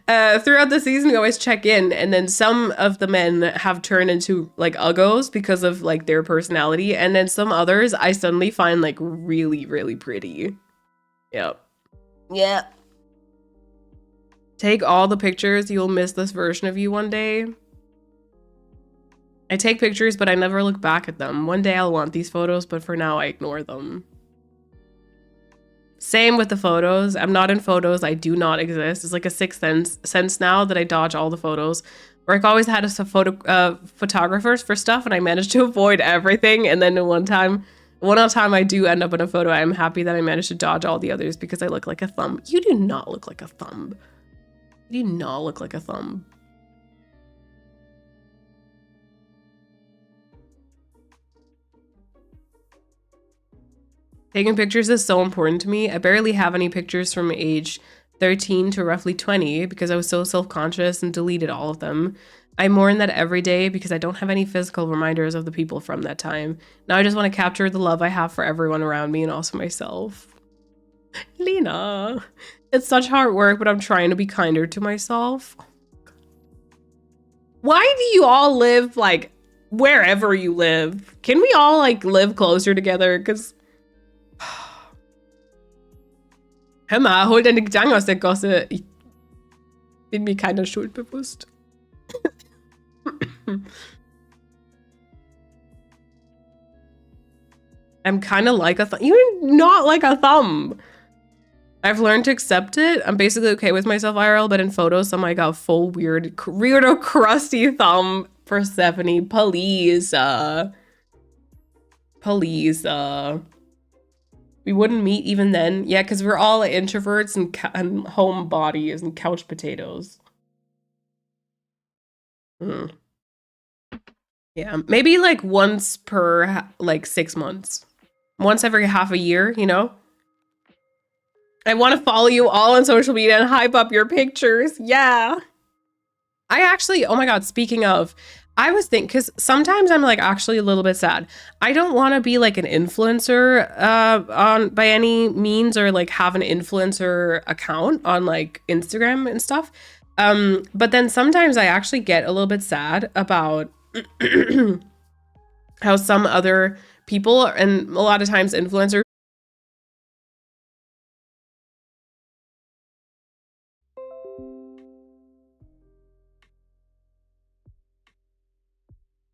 Throughout the season, we always check in, and then some of the men have turned into like uggos because of like their personality, and then some others I suddenly find like really, really pretty. Yep. Yeah. Take all the pictures, you'll miss this version of you one day. I take pictures, but I never look back at them. One day I'll want these photos, but for now I ignore them. Same with the photos. I'm not in photos. I do not exist. It's like a sixth sense now that I dodge all the photos. Work always had us photographers for stuff, and I managed to avoid everything. And then one time I do end up in a photo. I'm happy that I managed to dodge all the others because I look like a thumb. You do not look like a thumb. You do not look like a thumb. Taking pictures is so important to me. I barely have any pictures from age 13 to roughly 20 because I was so self-conscious and deleted all of them. I mourn that every day because I don't have any physical reminders of the people from that time. Now I just want to capture the love I have for everyone around me and also myself. Lena, it's such hard work, but I'm trying to be kinder to myself. Why do you all live like wherever you live? Can we all like live closer together? Because hör mal, hol deine Gedanken aus der Gosse. Ich bin mir keiner Schuld bewusst. I'm kind of like a thumb. You're not like a thumb. I've learned to accept it. I'm basically okay with myself IRL, but in photos, I'm like a full weirdo, crusty thumb. Persephone, please. Please. We wouldn't meet even then. Yeah, because we're all introverts and homebodies and couch potatoes. Yeah, maybe like once per like 6 months. Once every half a year, you know? I want to follow you all on social media and hype up your pictures. Yeah. I actually, oh my God, speaking of, I was thinking, because sometimes I'm like actually a little bit sad. I don't want to be like an influencer by any means, or like have an influencer account on like Instagram and stuff. But then sometimes I actually get a little bit sad about how some other people, and a lot of times influencers,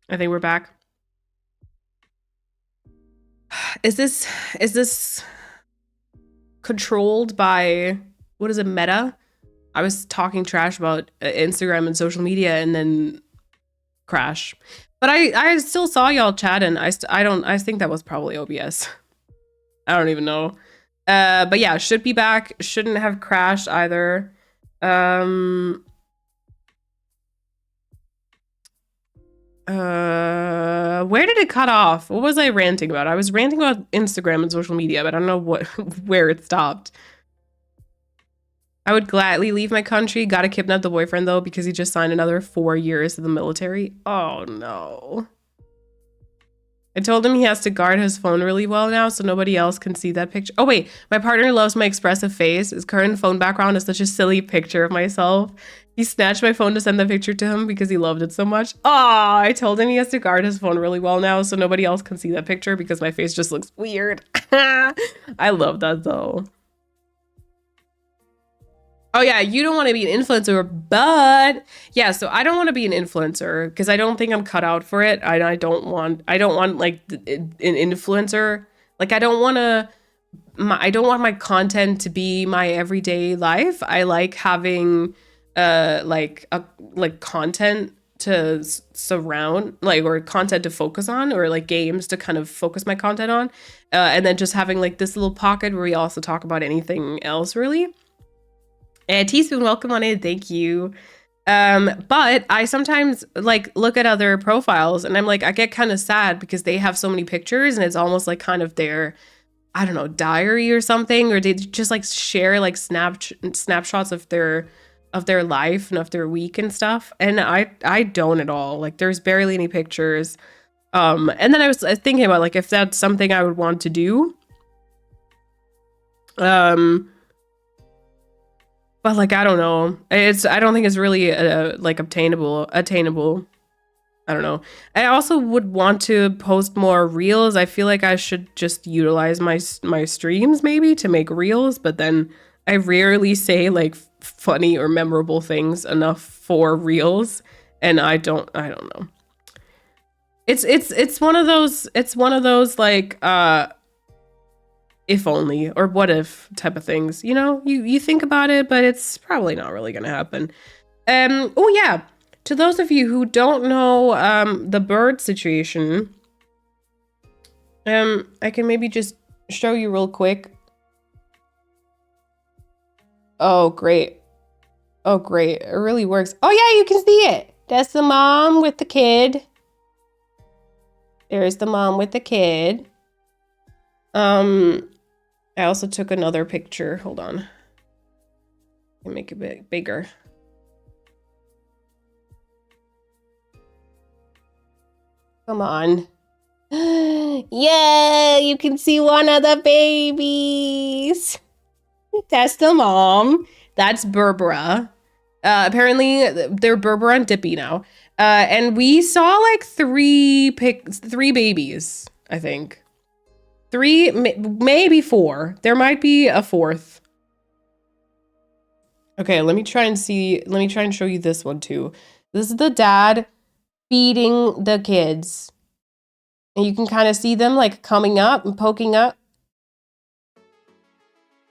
I think we're back. Is this controlled by, what is it, Meta? I was talking trash about Instagram and social media and then crash. But I still saw y'all chatting. I think that was probably OBS. I don't even know. But yeah, should be back. Shouldn't have crashed either. Where did it cut off? What was I ranting about? I was ranting about Instagram and social media, but I don't know where it stopped. I would gladly leave my country. Gotta kidnap the boyfriend though, because he just signed another 4 years in the military. Oh no. I told him he has to guard his phone really well now so nobody else can see that picture. Oh wait, my partner loves my expressive face. His current phone background is such a silly picture of myself. He snatched my phone to send the picture to him because he loved it so much. Oh, I told him he has to guard his phone really well now so nobody else can see that picture because my face just looks weird. I love that though. Oh yeah, you don't want to be an influencer, but yeah, so I don't want to be an influencer because I don't think I'm cut out for it. I don't want like an influencer. Like I don't want my content to be my everyday life. I like having like content to surround, like, or content to focus on, or like games to kind of focus my content on, and then just having like this little pocket where we also talk about anything else really. And Teaspoon, welcome on in. Thank you. But I sometimes like look at other profiles and I'm like, I get kind of sad because they have so many pictures and it's almost like kind of their, I don't know, diary or something, or they just like share like snapshots of their life and of their week and stuff. And I don't at all. Like there's barely any pictures. And then I was thinking about like if that's something I would want to do. But like I don't know. I don't think it's really like attainable. I don't know. I also would want to post more reels. I feel like I should just utilize my streams maybe to make reels, but then I rarely say like funny or memorable things enough for reels, and I don't know. It's one of those like if only or what if type of things, you know. You think about it, but it's probably not really gonna happen. Oh yeah, to those of you who don't know the bird situation, I can maybe just show you real quick. Oh great, it really works. Oh yeah, you can see it. That's the mom with the kid. There's the mom with the kid. I also took another picture. Hold on. I can make it a bit bigger. Come on. Yeah, you can see one of the babies. That's the mom. That's Berbera. Apparently, they're Berbera and Dippy now. And we saw like three babies, I think. 3, maybe 4. There might be a 4th. Okay, let me try and show you this one too. This is the dad feeding the kids. And you can kind of see them like coming up and poking up.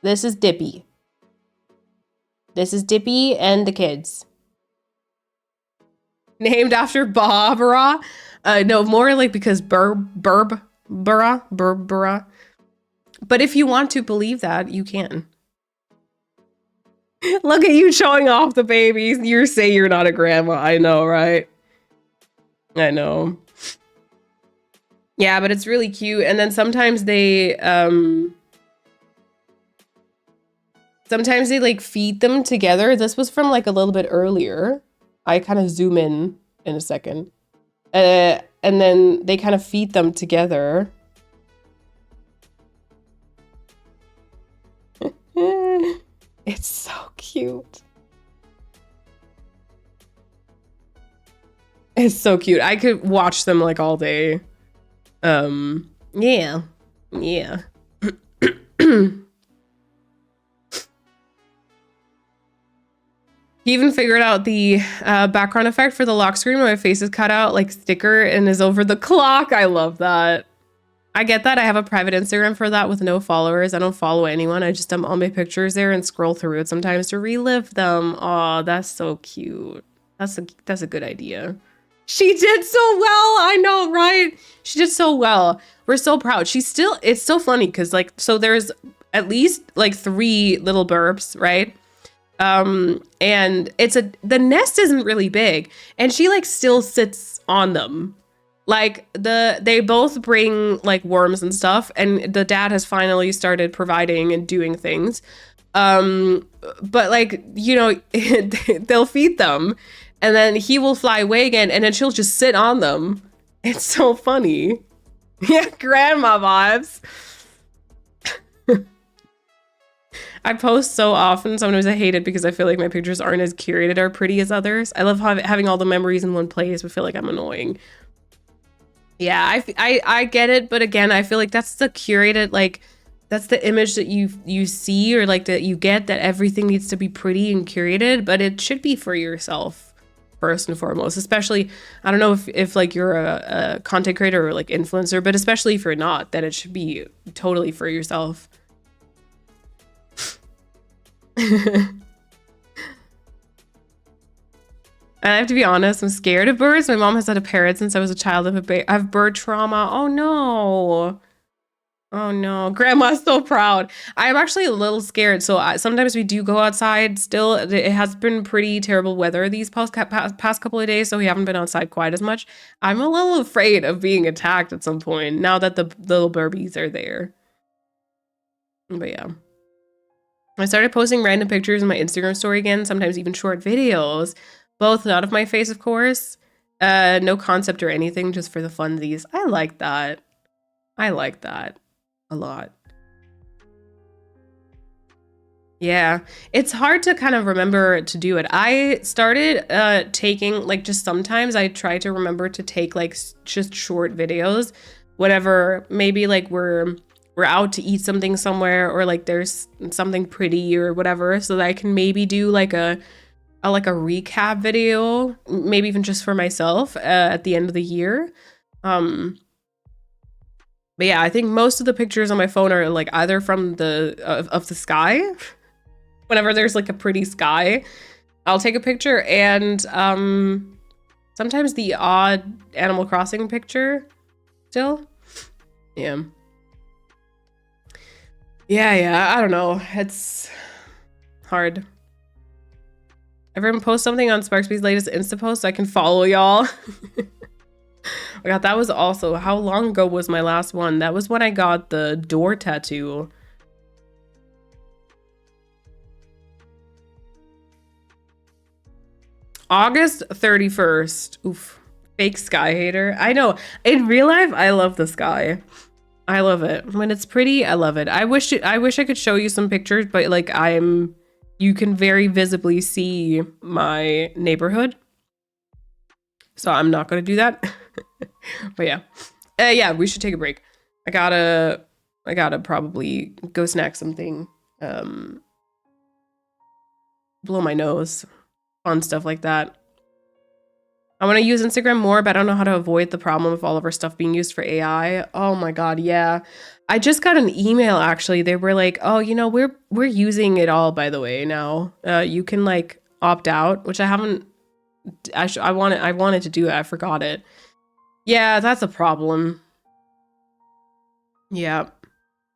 This is Dippy. This is Dippy and the kids. Named after Barbara. No, more like because Berbera. But if you want to believe that, you can. Look at you showing off the babies. You say you're not a grandma. I know, right? I know. Yeah, but it's really cute. And then sometimes they like feed them together. This was from like a little bit earlier. I kind of zoom in a second. And then they kind of feed them together. It's so cute. It's so cute. I could watch them like all day. Yeah. He even figured out the background effect for the lock screen where my face is cut out like sticker and is over the clock. I love that. I get that. I have a private Instagram for that with no followers. I don't follow anyone. I just dump all my pictures there and scroll through it sometimes to relive them. Oh, that's so cute. That's a good idea. She did so well. I know, right? She did so well. We're so proud. It's so funny because like, so there's at least like 3 little burps, right? And the nest isn't really big and she like still sits on them. Like they both bring like worms and stuff and the dad has finally started providing and doing things. But like, you know, they'll feed them and then he will fly away again and then she'll just sit on them. It's so funny. Yeah, grandma vibes. I post so often. Sometimes I hate it because I feel like my pictures aren't as curated or pretty as others. I love having all the memories in one place, but feel like I'm annoying. Yeah, I get it, but again, I feel like that's the curated, like, that's the image that you see, or like that you get, that everything needs to be pretty and curated, but it should be for yourself first and foremost. Especially, I don't know if like you're a content creator or like influencer, but especially if you're not, then it should be totally for yourself. I have to be honest, I'm scared of birds. My mom has had a parrot since I was a child. I have bird trauma. Oh no. Oh no. Grandma's so proud. I'm actually a little scared. So sometimes we do go outside still. It has been pretty terrible weather these past couple of days, so we haven't been outside quite as much. I'm a little afraid of being attacked at some point now that the little burbies are there. But yeah. I started posting random pictures in my Instagram story again, sometimes even short videos. Both not of my face, of course. No concept or anything, just for the funsies. I like that. I like that a lot. Yeah, it's hard to kind of remember to do it. I started taking, like, just sometimes I try to remember to take like just short videos whenever maybe like we're out to eat something somewhere, or like there's something pretty or whatever, so that I can maybe do like a recap video, maybe even just for myself at the end of the year. But yeah, I think most of the pictures on my phone are like either from of the sky. Whenever there's like a pretty sky, I'll take a picture, and sometimes the odd Animal Crossing picture still. Yeah. Yeah, I don't know. It's hard. Everyone post something on Sparksby's latest Insta post so I can follow y'all. Oh my god, that was also, how long ago was my last one? That was when I got the door tattoo. August 31st. Oof. Fake sky hater. I know. In real life, I love the sky. I love it. When it's pretty, I love it. I wish I could show you some pictures, but like you can very visibly see my neighborhood. So I'm not gonna do that. But yeah. Yeah, we should take a break. I gotta probably go snack something. Blow my nose. Fun stuff like that. I want to use Instagram more, but I don't know how to avoid the problem of all of our stuff being used for AI. Oh my god, yeah. I just got an email actually. They were like, "Oh, you know, we're using it all, by the way, now. You can like opt out," which I haven't. I wanted to do it. I forgot it. Yeah, that's a problem. Yeah.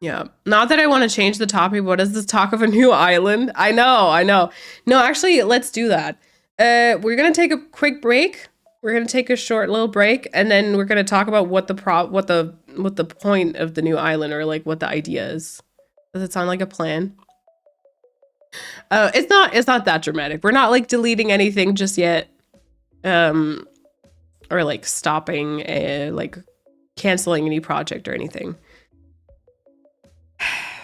Yeah. Not that I want to change the topic. What is this talk of a new island? I know. No, actually, let's do that. We're gonna take a quick break. We're gonna take a short little break, and then we're gonna talk about what the point of the new island, or like what the idea is. Does it sound like a plan? It's not that dramatic. We're not like deleting anything just yet. Or like stopping like canceling any project or anything.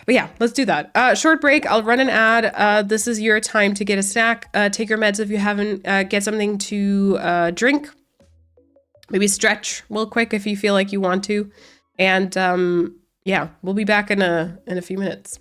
But yeah, let's do that. Short break. I'll run an ad. This is your time to get a snack. Take your meds if you haven't. Get something to drink. Maybe stretch real quick if you feel like you want to. And yeah, we'll be back in a few minutes.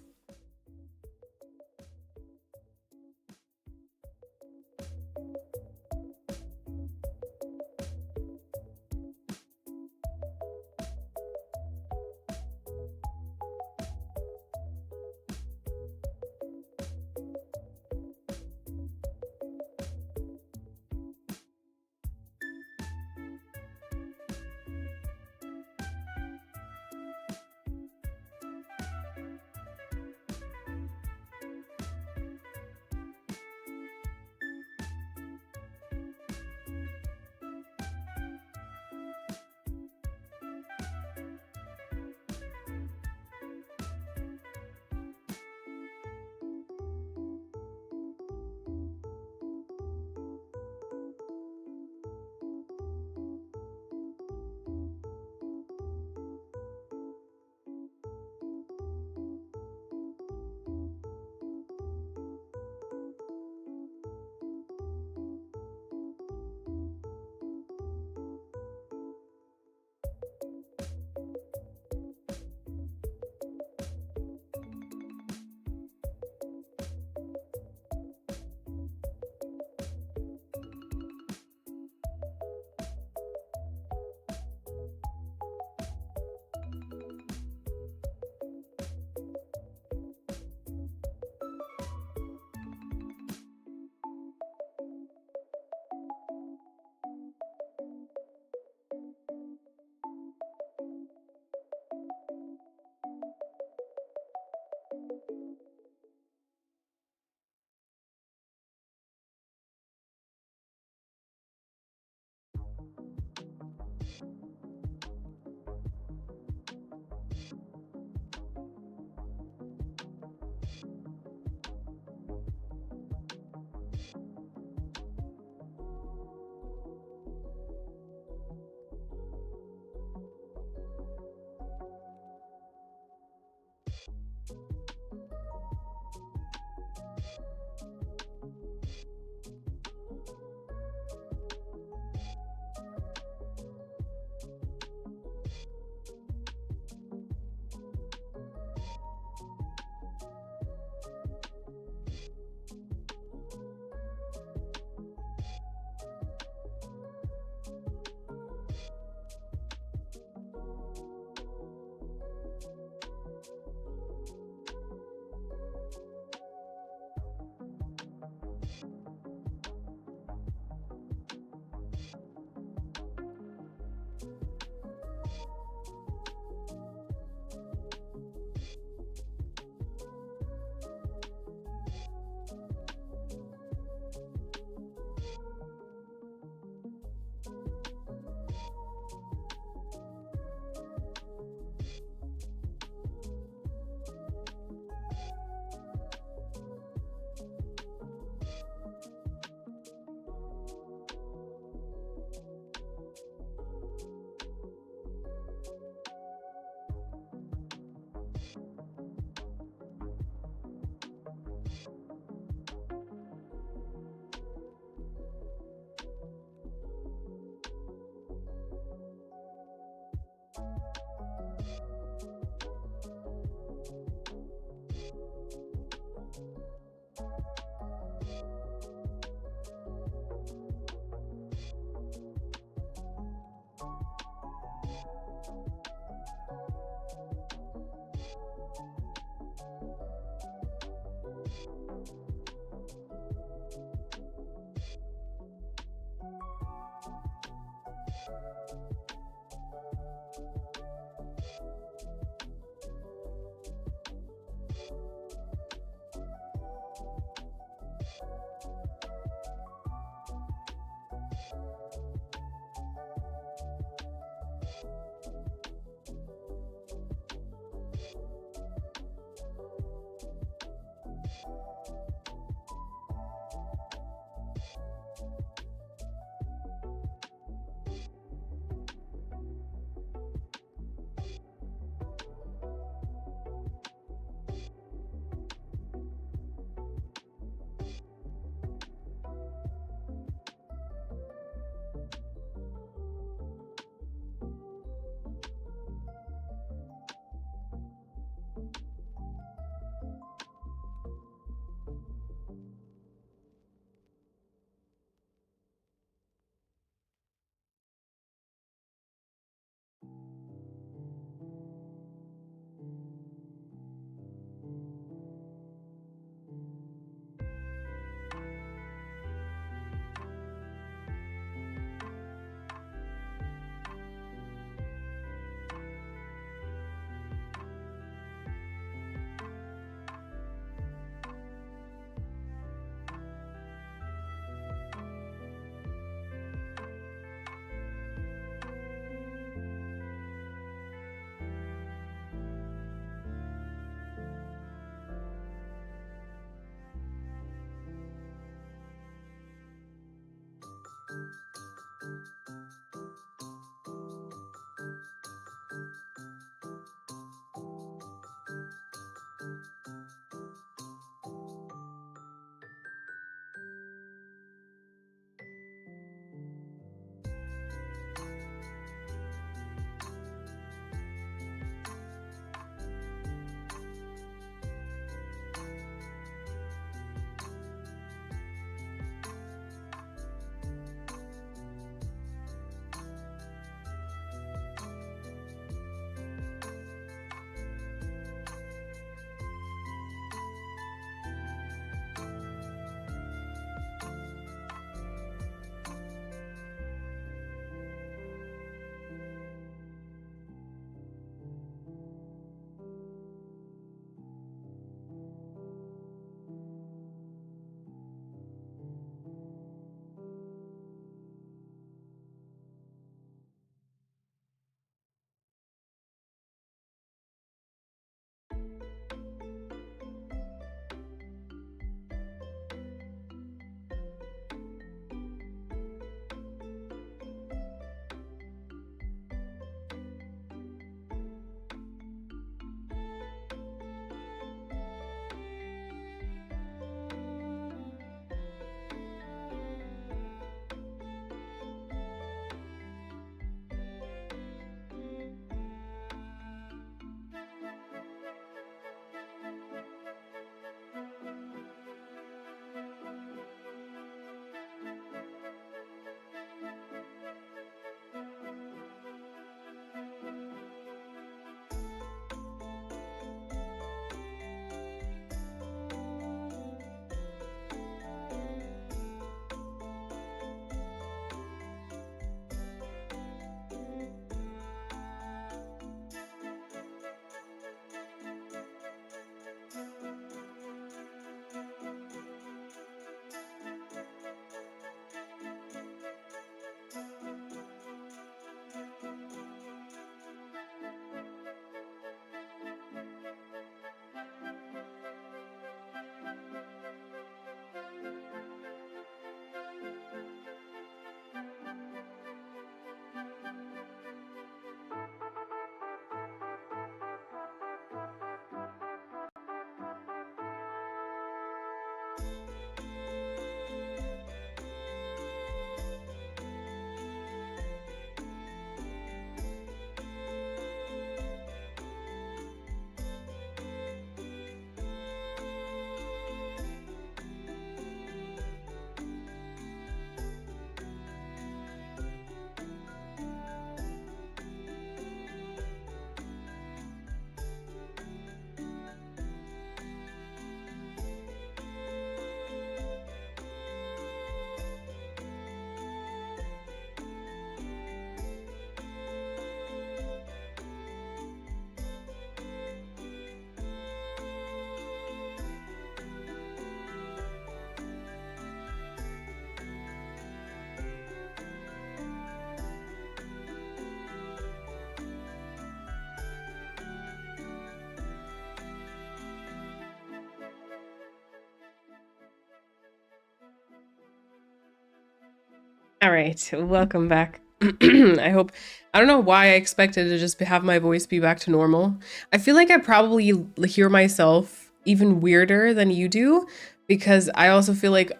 All right, welcome back. I hope, I don't know why I expected to just have my voice be back to normal. I feel like I probably hear myself even weirder than you do, because I also feel like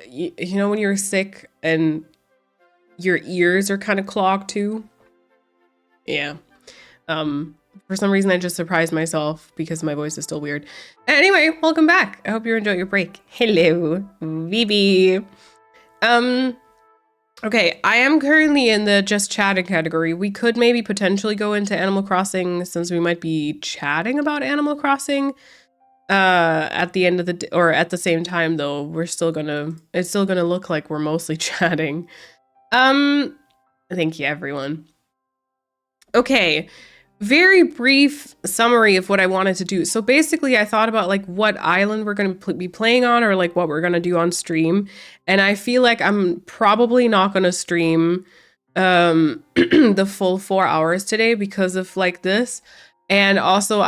you know, when you're sick and your ears are kind of clogged too. Yeah. For some reason I just surprised myself because my voice is still weird. Anyway, welcome back. I hope you enjoyed your break. Hello, Vivi. Okay, I am currently in the just chatting category. We could maybe potentially go into Animal Crossing, since we might be chatting about Animal Crossing at the end of the day, or at the same time though. It's still gonna look like we're mostly chatting. Thank you everyone. Okay, very brief summary of what I wanted to do. So basically I thought about like what island we're going to be playing on, or like what we're going to do on stream. And I feel like I'm probably not going to stream the full 4 hours today because of like this. And also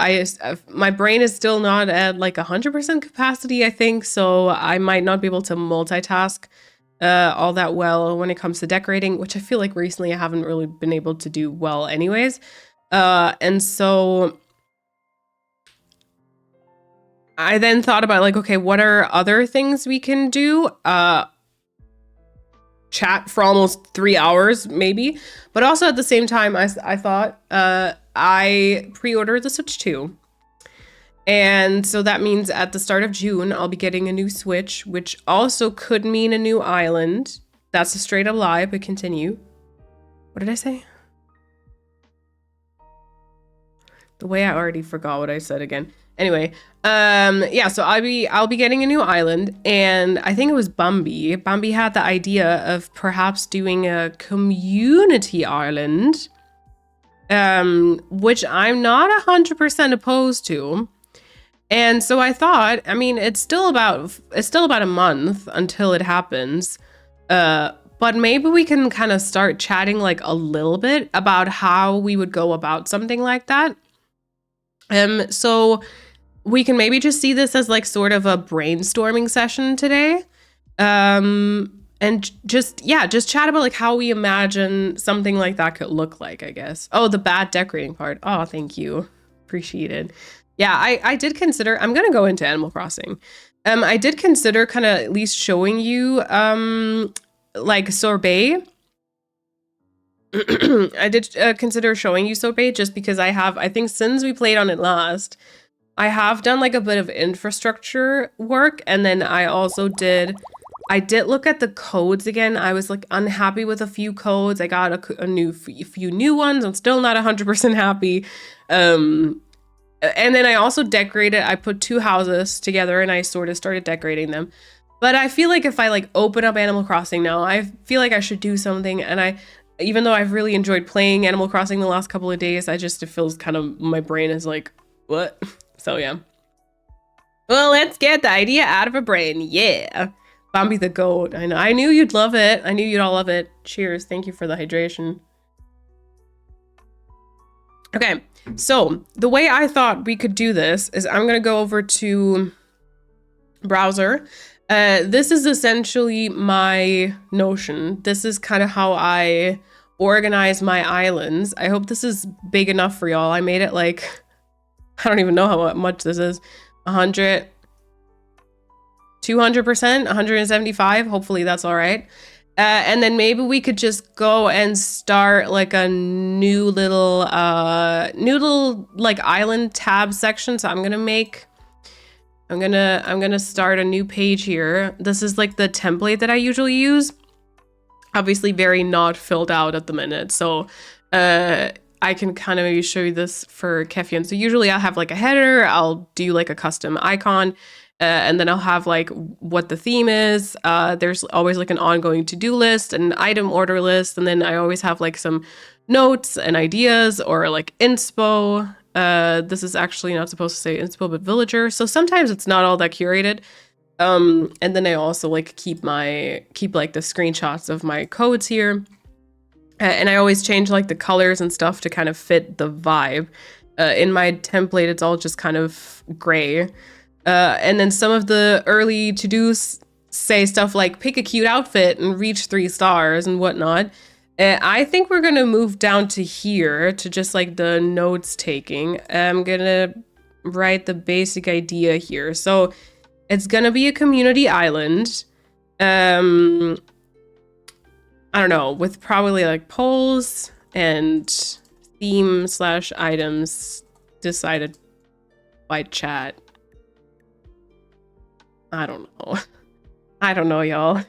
my brain is still not at like 100% capacity, I think. So I might not be able to multitask all that well when it comes to decorating, which I feel like recently I haven't really been able to do well anyways. And so I then thought about like, okay, what are other things we can do? Chat for almost 3 hours, maybe. But also at the same time, I thought I pre-ordered the Switch 2. And so that means at the start of June, I'll be getting a new Switch, which also could mean a new island. That's a straight up lie, but continue. What did I say? The way I already forgot what I said again. Anyway, yeah, so I'll be getting a new island, and I think it was Bambi. Bambi had the idea of perhaps doing a community island, which I'm not 100% opposed to. And so I thought, I mean, it's still about a month until it happens. But maybe we can kind of start chatting like a little bit about how we would go about something like that. So we can maybe just see this as like sort of a brainstorming session today. And just chat about like how we imagine something like that could look like, I guess. Oh, the bad decorating part. Oh, thank you. Appreciate it. Yeah, I did consider, I'm going to go into Animal Crossing. I did consider kind of at least showing you like Sorbet. I did consider showing you Sorbet just because I think since we played on it last, I have done like a bit of infrastructure work. And then I did look at the codes again. I was like unhappy with a few codes. I got a few new ones. I'm still not 100% happy. And then I also decorated, I put 2 houses together and I sort of started decorating them. But I feel like if I like open up Animal Crossing now, I feel like I should do something. And even though I've really enjoyed playing Animal Crossing the last couple of days, it feels kind of, my brain is like, what? So yeah. Well, let's get the idea out of a brain. Yeah. Bambi the goat. I know. I knew you'd love it. I knew you'd all love it. Cheers. Thank you for the hydration. Okay. So the way I thought we could do this is I'm going to go over to browser. This is essentially my Notion. This is kind of how I organize my islands. I hope this is big enough for y'all. I made it like, I don't even know how much this is. 100, 200%, 175. Hopefully that's all right. And then maybe we could just go and start like a new little like island tab section. So I'm gonna start a new page here. This is like the template that I usually use. Obviously very not filled out at the minute. So I can kind of maybe show you this for Keffian. So usually I'll have like a header, I'll do like a custom icon, and then I'll have like what the theme is. There's always like an ongoing to-do list, an item order list, and then I always have like some notes and ideas or like inspo. This is actually not supposed to say inspo, but villager. So sometimes it's not all that curated. And then I also like keep like the screenshots of my codes here. And I always change like the colors and stuff to kind of fit the vibe. In my template, it's all just kind of gray. And then some of the early to-dos say stuff like pick a cute outfit and reach 3 stars and whatnot. I think we're gonna move down to here to just like the notes taking. I'm gonna write the basic idea here. So it's gonna be a community island. I don't know, with probably like polls and theme/items decided by chat. I don't know. I don't know, y'all.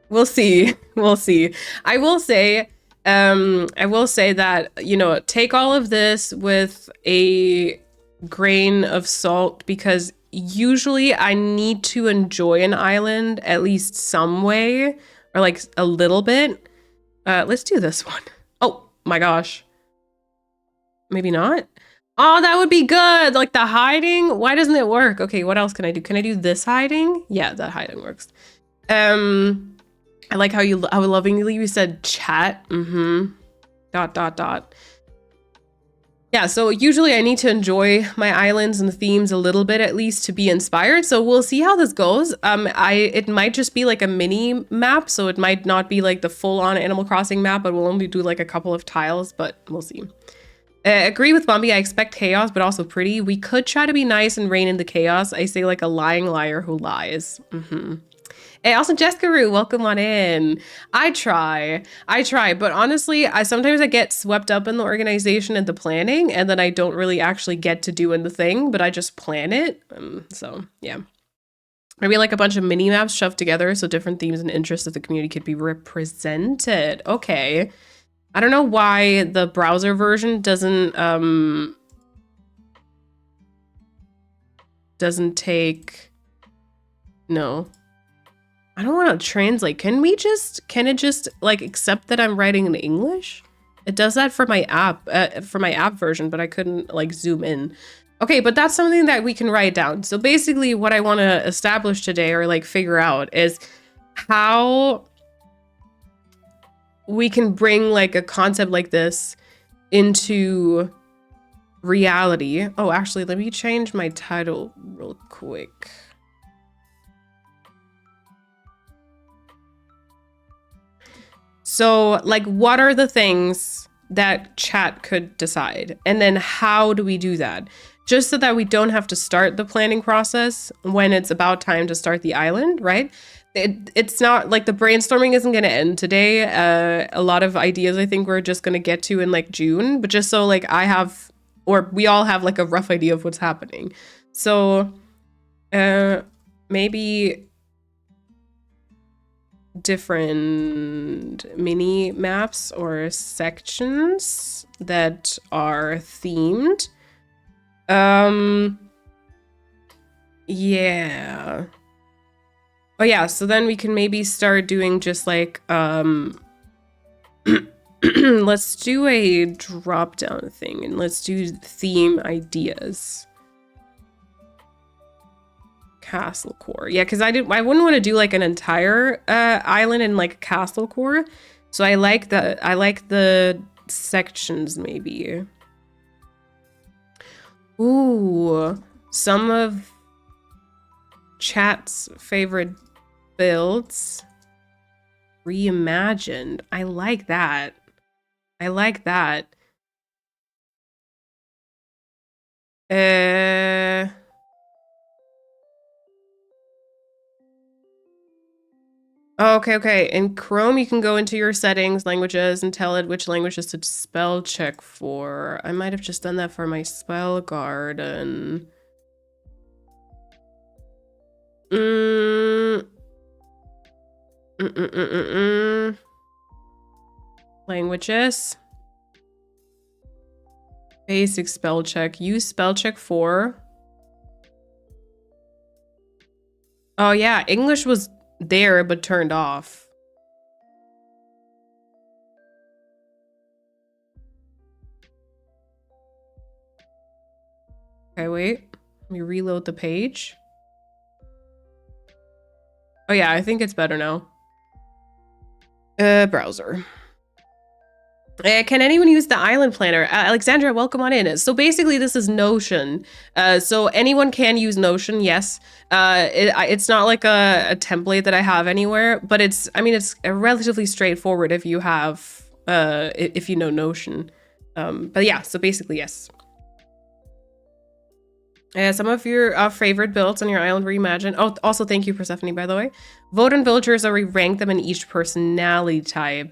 We'll see. We'll see. I will say that, you know, take all of this with a grain of salt, because usually I need to enjoy an island at least some way, or like a little bit. Let's do this one. Oh my gosh. Maybe not. Oh, that would be good. Like the hiding. Why doesn't it work? Okay, what else can I do? Can I do this hiding? Yeah, that hiding works. I like how lovingly you said chat. Dot. Yeah, so usually I need to enjoy my islands and the themes a little bit at least to be inspired. So we'll see how this goes. It might just be like a mini map, so it might not be like the full-on Animal Crossing map, but we'll only do like a couple of tiles, but we'll see. Agree with Bumby, I expect chaos, but also pretty. We could try to be nice and rein in the chaos. I say like a lying liar who lies. Hey, also Jessica Roo, welcome on in. I try, but honestly, sometimes I get swept up in the organization and the planning, and then I don't really actually get to doing the thing, but I just plan it. So yeah. Maybe like a bunch of mini maps shoved together so different themes and interests of the community could be represented. Okay. I don't know why the browser version doesn't take, no. I don't want to translate. Can it just like accept that I'm writing in English? It does that for my app version, but I couldn't like zoom in. Okay, but that's something that we can write down. So basically what I want to establish today, or like figure out, is how we can bring like a concept like this into reality. Oh, actually, let me change my title real quick. So, like, what are the things that chat could decide? And then how do we do that? Just so that we don't have to start the planning process when it's about time to start the island, right? It's not like the brainstorming isn't going to end today. A lot of ideas I think we're just going to get to in like June, but just so like I have, or we all have like a rough idea of what's happening. So maybe different mini maps or sections that are themed. Yeah. Oh yeah, so then we can maybe start doing just like let's do a drop down thing and let's do theme ideas. Castle core. Yeah, because I wouldn't want to do like an entire island in like castle core. So I like the sections maybe. Ooh, some of chat's favorite builds reimagined. I like that. I like that. Oh, okay. In Chrome, you can go into your settings, languages, and tell it which languages to spell check for. I might have just done that for my spell garden. Languages. Basic spell check. Use spell check for. Oh yeah, English was there but turned off. Okay, wait. Let me reload the page. Oh yeah, I think it's better now. Browser. Can anyone use the island planner? Alexandra, welcome on in. So basically, this is Notion. So anyone can use Notion, yes. It's not like a template that I have anywhere, but it's relatively straightforward if you have, if you know Notion. But yeah, so basically, yes. Some of your favorite builds on your island reimagine. Oh, also thank you, Persephone, by the way. Vote on villagers or re-rank them in each personality type.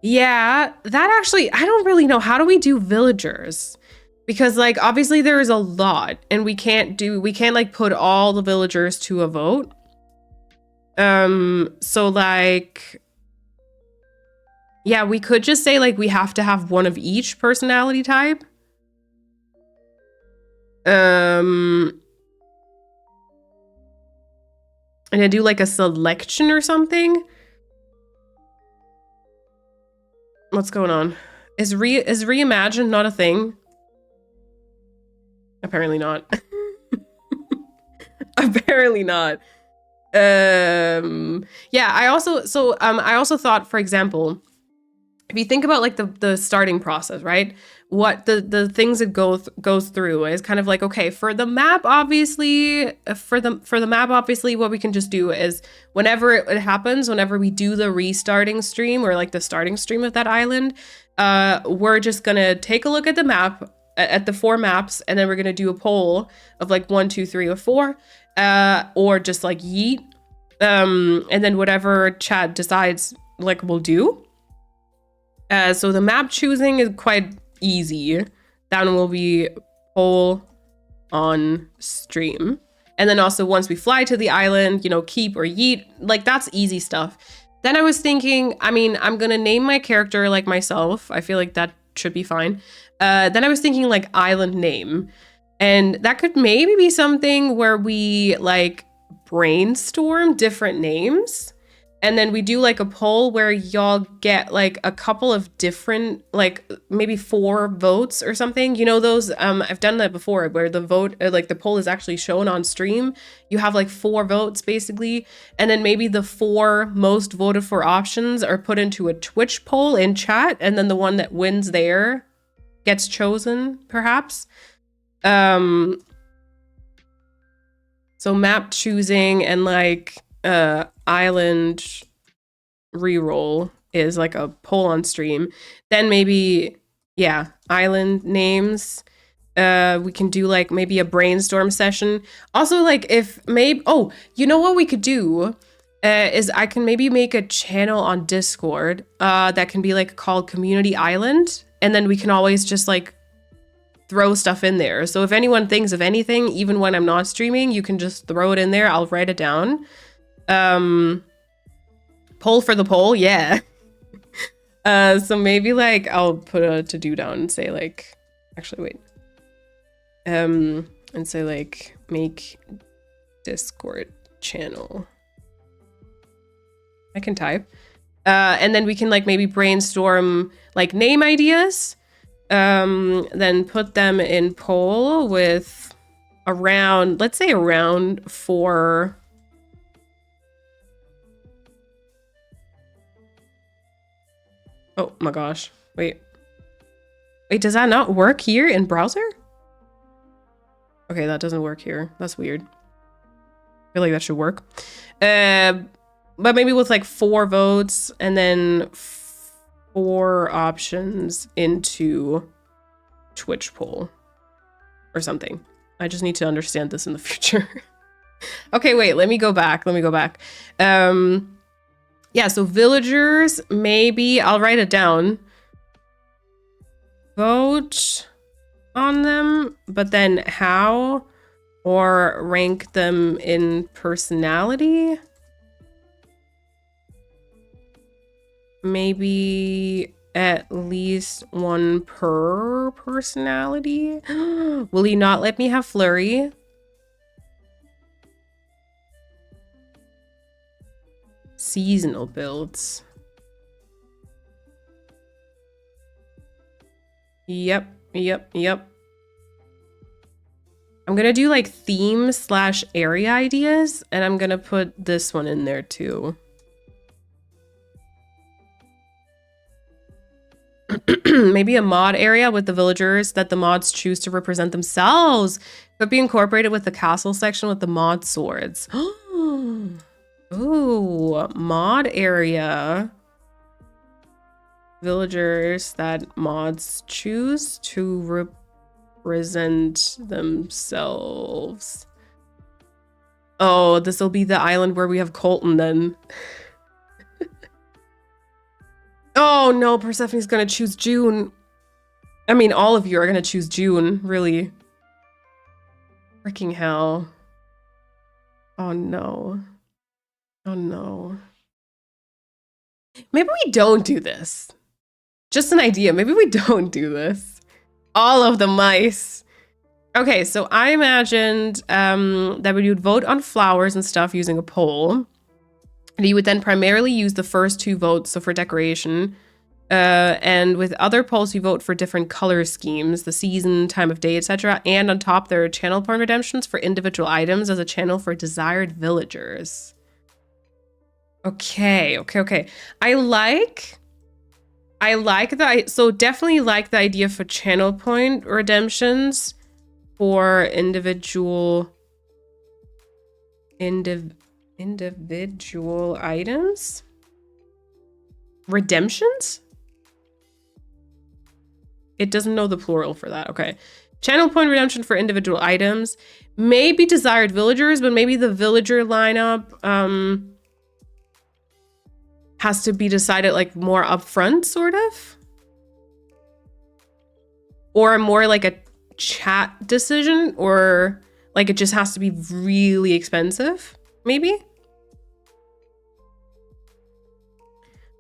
Yeah, that actually, I don't really know. How do we do villagers? Because like, obviously there is a lot and we can't like put all the villagers to a vote. So like, yeah, we could just say like, we have to have one of each personality type. And I do like a selection or something. What's going on? Is reimagine not a thing? Apparently not. Apparently not. Yeah, I also thought, for example, if you think about like the starting process, right? What the things it goes through is kind of like, okay, for the map, obviously, what we can just do is whenever it happens, whenever we do the restarting stream or like the starting stream of that island, we're just gonna take a look at the map, at the 4 maps, and then we're gonna do a poll of like 1, 2, 3, or 4, or just like yeet, and then whatever chat decides, like, we'll do. So the map choosing is quite easy. That one will be poll on stream. And then also once we fly to the island, you know, keep or yeet, like that's easy stuff. Then I was thinking, I mean, I'm gonna name my character like myself. I feel like that should be fine. Then I was thinking like island name. And that could maybe be something where we like brainstorm different names. And then we do like a poll where y'all get like a couple of different, like maybe 4 votes or something. You know those, I've done that before where the vote, like the poll is actually shown on stream. You have like 4 votes basically. And then maybe the 4 most voted for options are put into a Twitch poll in chat. And then the one that wins there gets chosen, perhaps. So map choosing and like, island reroll is like a poll on stream. Then maybe, yeah, island names. We can do like maybe a brainstorm session. Also, like if maybe, oh, you know what we could do is I can maybe make a channel on Discord that can be like called Community Island. And then we can always just like throw stuff in there. So if anyone thinks of anything, even when I'm not streaming, you can just throw it in there. I'll write it down. Poll for the poll, yeah. So maybe like I'll put a to-do down and say like, actually wait. And say like make Discord channel. I can type. And then we can like maybe brainstorm like name ideas. Then put them in poll with around, let's say around 4. Oh my gosh. Wait, does that not work here in browser? Okay, that doesn't work here. That's weird. I feel like that should work. But maybe with like 4 votes and then 4 options into Twitch poll or something. I just need to understand this in the future. Okay, wait, let me go back. Yeah, so villagers, maybe I'll write it down. Vote on them, but then how or rank them in personality? Maybe at least 1 per personality. Will he not let me have Flurry? Seasonal builds. Yep. I'm gonna do like theme / area ideas, and I'm gonna put this one in there too. Maybe a mod area with the villagers that the mods choose to represent themselves could be incorporated with the castle section with the mod swords. Ooh, mod area. Villagers that mods choose to represent themselves. Oh, this will be the island where we have Colton then. Oh no, Persephone's gonna choose June. I mean, all of you are gonna choose June, really. Freaking hell. Oh no. Oh no. Maybe we don't do this. Just an idea. Maybe we don't do this. All of the mice. Okay, so I imagined that we would vote on flowers and stuff using a poll. And you would then primarily use the first 2 votes, so for decoration. And with other polls, you vote for different color schemes, the season, time of day, etc. And on top, there are channel point redemptions for individual items as a channel for desired villagers. Okay. So definitely like the idea for channel point redemptions for individual items. Redemptions? It doesn't know the plural for that. Okay. Channel point redemption for individual items. Maybe desired villagers, but maybe the villager lineup has to be decided like more upfront, sort of. Or more like a chat decision, or like it just has to be really expensive, maybe.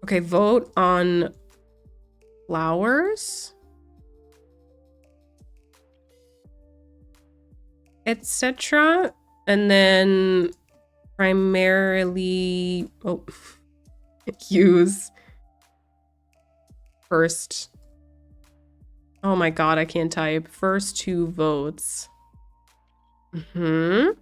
Okay, vote on flowers, etc. And then primarily use first. Oh my god, I can't type. First 2 votes. And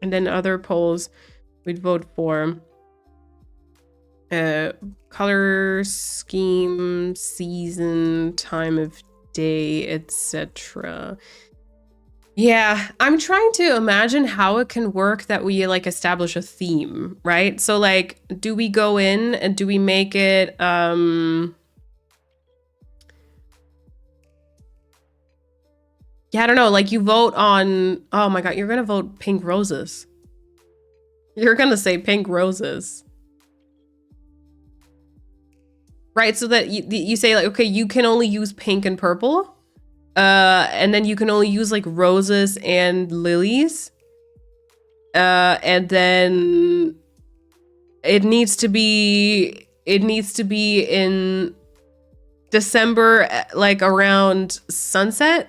then other polls we'd vote for color scheme, season, time of day, etc. Yeah, I'm trying to imagine how it can work that we like establish a theme, right? So like, do we go in and do we make it yeah, I don't know, like you vote on, oh my god, you're gonna vote pink roses. You're gonna say pink roses. Right, so that you say like, okay, you can only use pink and purple. And then you can only use like roses and lilies. And then it needs to be in December, like around sunset.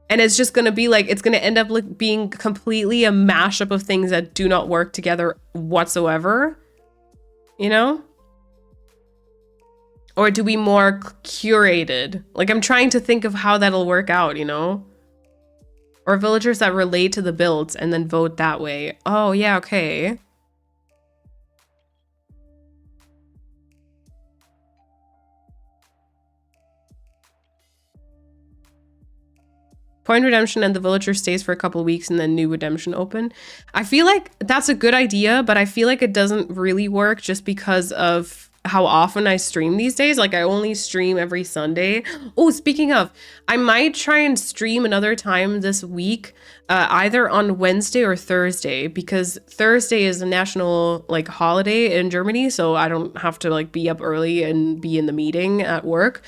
And it's just gonna be like, it's gonna end up like being completely a mashup of things that do not work together whatsoever, you know? Or do we more curated? Like, I'm trying to think of how that'll work out, you know? Or villagers that relate to the builds and then vote that way. Oh, yeah, okay. Point redemption and the villager stays for a couple of weeks and then new redemption open. I feel like that's a good idea, but I feel like it doesn't really work just because of how often I stream these days. Like I only stream every Sunday. Oh, speaking of, I might try and stream another time this week, either on Wednesday or Thursday, because Thursday is a national like holiday in Germany. So I don't have to like be up early and be in the meeting at work.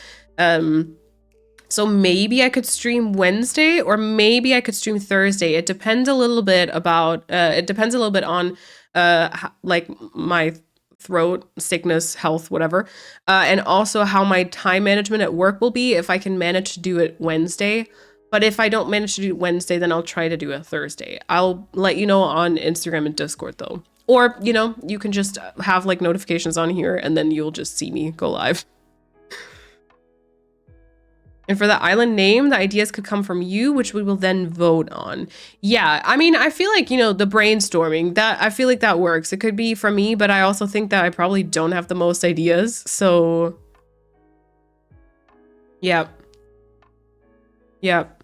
So maybe I could stream Wednesday or maybe I could stream Thursday. It depends a little bit about, on like my throat, sickness, health, whatever. And also how my time management at work will be if I can manage to do it Wednesday. But if I don't manage to do it Wednesday, then I'll try to do it Thursday. I'll let you know on Instagram and Discord though. Or, you know, you can just have like notifications on here and then you'll just see me go live. And for the island name, the ideas could come from you, which we will then vote on. Yeah, I mean, I feel like, the brainstorming, that I feel like that works. It could be from me, but I also think that I probably don't have the most ideas. So, yep. Yep.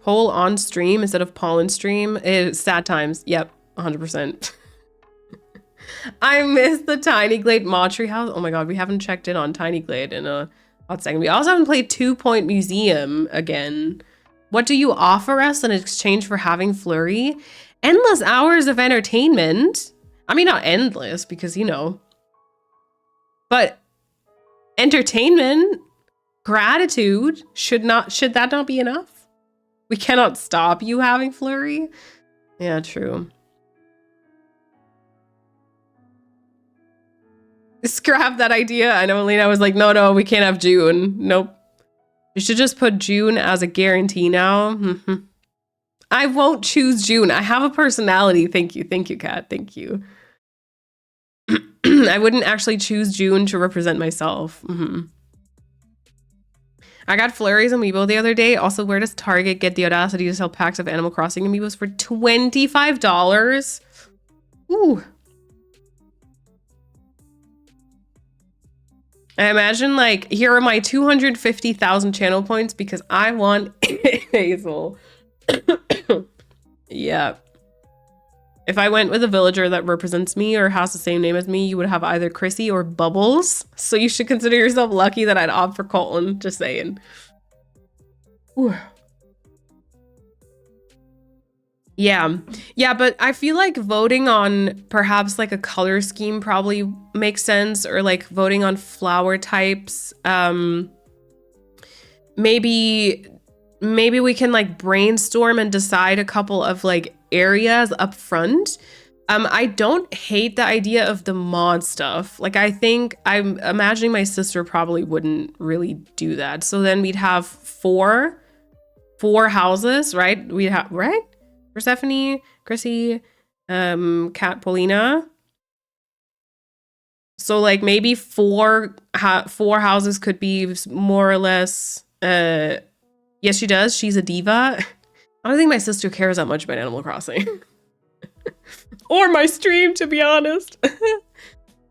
Poll on stream instead of pollen stream is sad times. Yep, 100%. I miss the Tiny Glade Mautry house. Oh my god, we haven't checked in on Tiny Glade in a hot second. We also haven't played 2 Point Museum again. What do you offer us in exchange for having Flurry? Endless hours of entertainment. I mean, not endless because, but entertainment, gratitude, should that not be enough? We cannot stop you having Flurry. Yeah, true. Scrap that idea. I know Lena was like, no, we can't have June. Nope. You should just put June as a guarantee now. I won't choose June. I have a personality. Thank you, Kat. Thank you. I wouldn't actually choose June to represent myself. I got Flurry's amiibo the other day. Also, where does Target get the audacity to sell packs of Animal Crossing amiibos for $25? Ooh. I imagine, like, here are my 250,000 channel points because I want Hazel. Yeah. If I went with a villager that represents me or has the same name as me, you would have either Chrissy or Bubbles. So you should consider yourself lucky that I'd opt for Colton. Just saying. Ooh. Yeah, but I feel like voting on perhaps like a color scheme probably makes sense, or like voting on flower types. Maybe we can like brainstorm and decide a couple of like areas up front. I don't hate the idea of the mod stuff. Like, I think I'm imagining my sister probably wouldn't really do that. So then we'd have four houses, right? We'd have, right? Persephone, Chrissy, Kat, Paulina. So like maybe four houses could be more or less. Yes, she does. She's a diva. I don't think my sister cares that much about Animal Crossing. Or my stream, to be honest.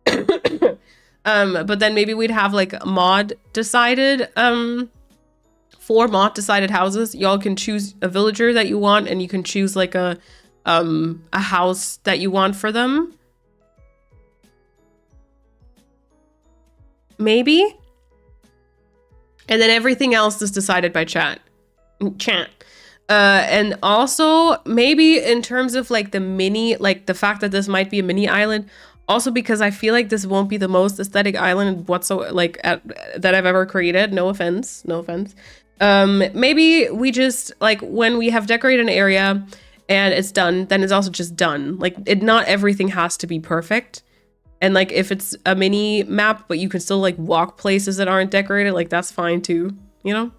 But then maybe we'd have like mod decided 4 mod decided houses. Y'all can choose a villager that you want, and you can choose like a house that you want for them. Maybe. And then everything else is decided by chat. And also maybe in terms of like the mini, like the fact that this might be a mini island, also because I feel like this won't be the most aesthetic island whatsoever, like that I've ever created. No offense. Maybe we just like when we have decorated an area and it's done, then it's also just done. Like not everything has to be perfect. And like if it's a mini map, but you can still like walk places that aren't decorated, like that's fine too, you know?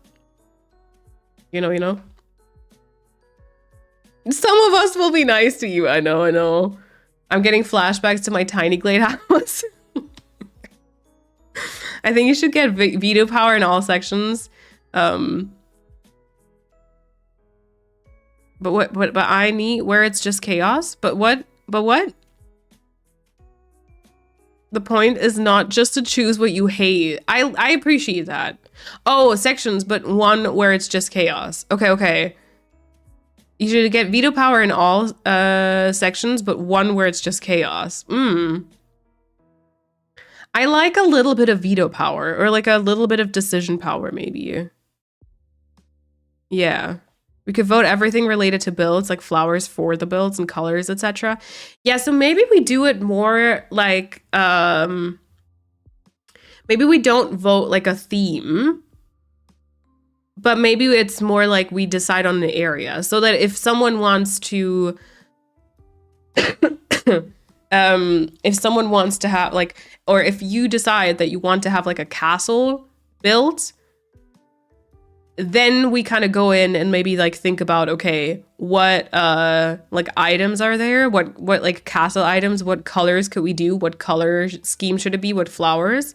Some of us will be nice to you. I know. I'm getting flashbacks to my Tiny Glade house. I think you should get veto power in all sections. But I need where it's just chaos. But what? The point is not just to choose what you hate. I appreciate that. Oh, sections, but one where it's just chaos. Okay. You should get veto power in all sections, but one where it's just chaos. I like a little bit of veto power, or like a little bit of decision power, maybe. Yeah. We could vote everything related to builds, like flowers for the builds and colors, etc. Yeah, so maybe we do it more like, maybe we don't vote like a theme, but maybe it's more like we decide on the area, so that if someone wants to, if someone wants to have like, or if you decide that you want to have like a castle built, then we kind of go in and maybe like think about, okay, what like items are there? What like castle items? What colors could we do? What color scheme should it be? What flowers?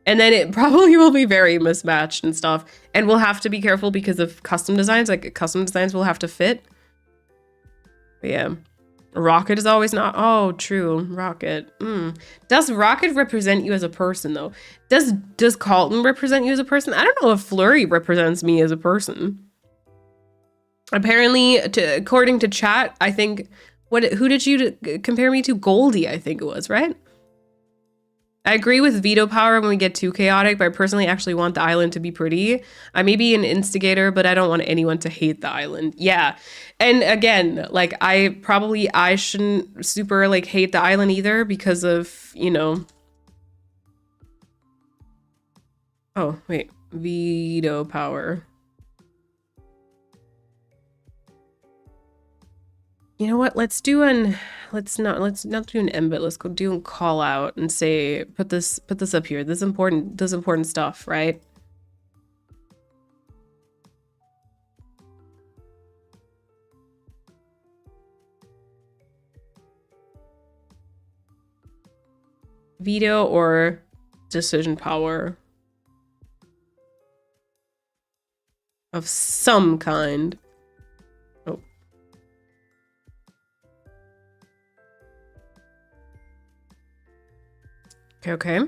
And then it probably will be very mismatched and stuff. And we'll have to be careful because of custom designs. Like custom designs will have to fit. But yeah. Rocket is always not. Oh, true. Rocket. Does Rocket represent you as a person though? Does Colton represent you as a person? I don't know if Flurry represents me as a person. Apparently, according to chat, I think who did you compare me to? Goldie, I think it was, right? I agree with veto power when we get too chaotic, but I personally actually want the island to be pretty. I may be an instigator, but I don't want anyone to hate the island. Yeah. And again, like I shouldn't super like hate the island either because of, you know. Oh, wait. Veto power. You know what? Let's not do an embed. Let's go do a call out and say, put this up here. This important stuff, right? Veto or decision power of some kind. Oh. Okay.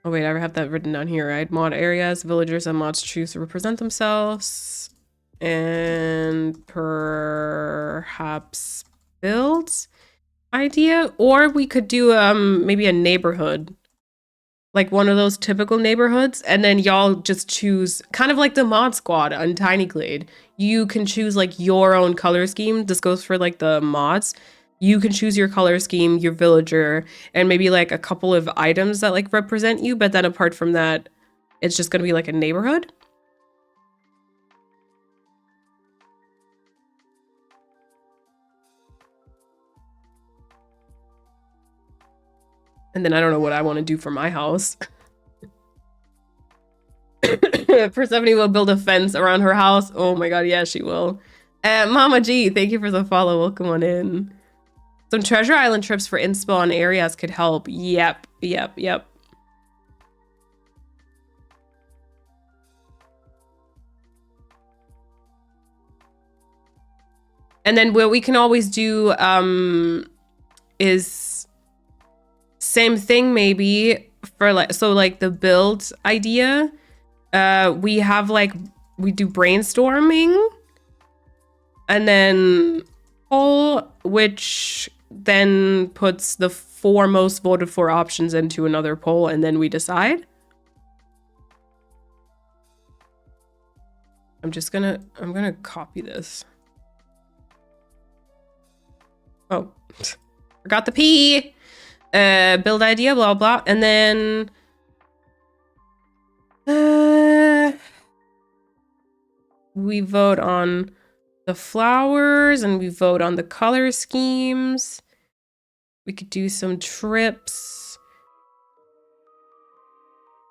Oh wait, I have that written down here, right? Mod areas, villagers and mods choose to represent themselves. And perhaps builds idea. Or we could do maybe a neighborhood. Like one of those typical neighborhoods, and then y'all just choose, kind of like the mod squad on Tiny Glade. You can choose like your own color scheme. This goes for like the mods. You can choose your color scheme, your villager, and maybe like a couple of items that like represent you. But then apart from that, it's just gonna be like a neighborhood. And then I don't know what I want to do for my house. Persephone will build a fence around her house. Oh my god, yeah, she will. Mama G, thank you for the follow. Welcome on in. Some Treasure Island trips for inspo on areas could help. Yep. And then what we can always do is same thing maybe for like, so like the build idea. We have like, we do brainstorming and then poll, which then puts the 4 most voted for options into another poll, and then we decide. I'm gonna copy this. Oh, forgot the P. Build idea, blah blah, and then we vote on the flowers and we vote on the color schemes. We could do some trips.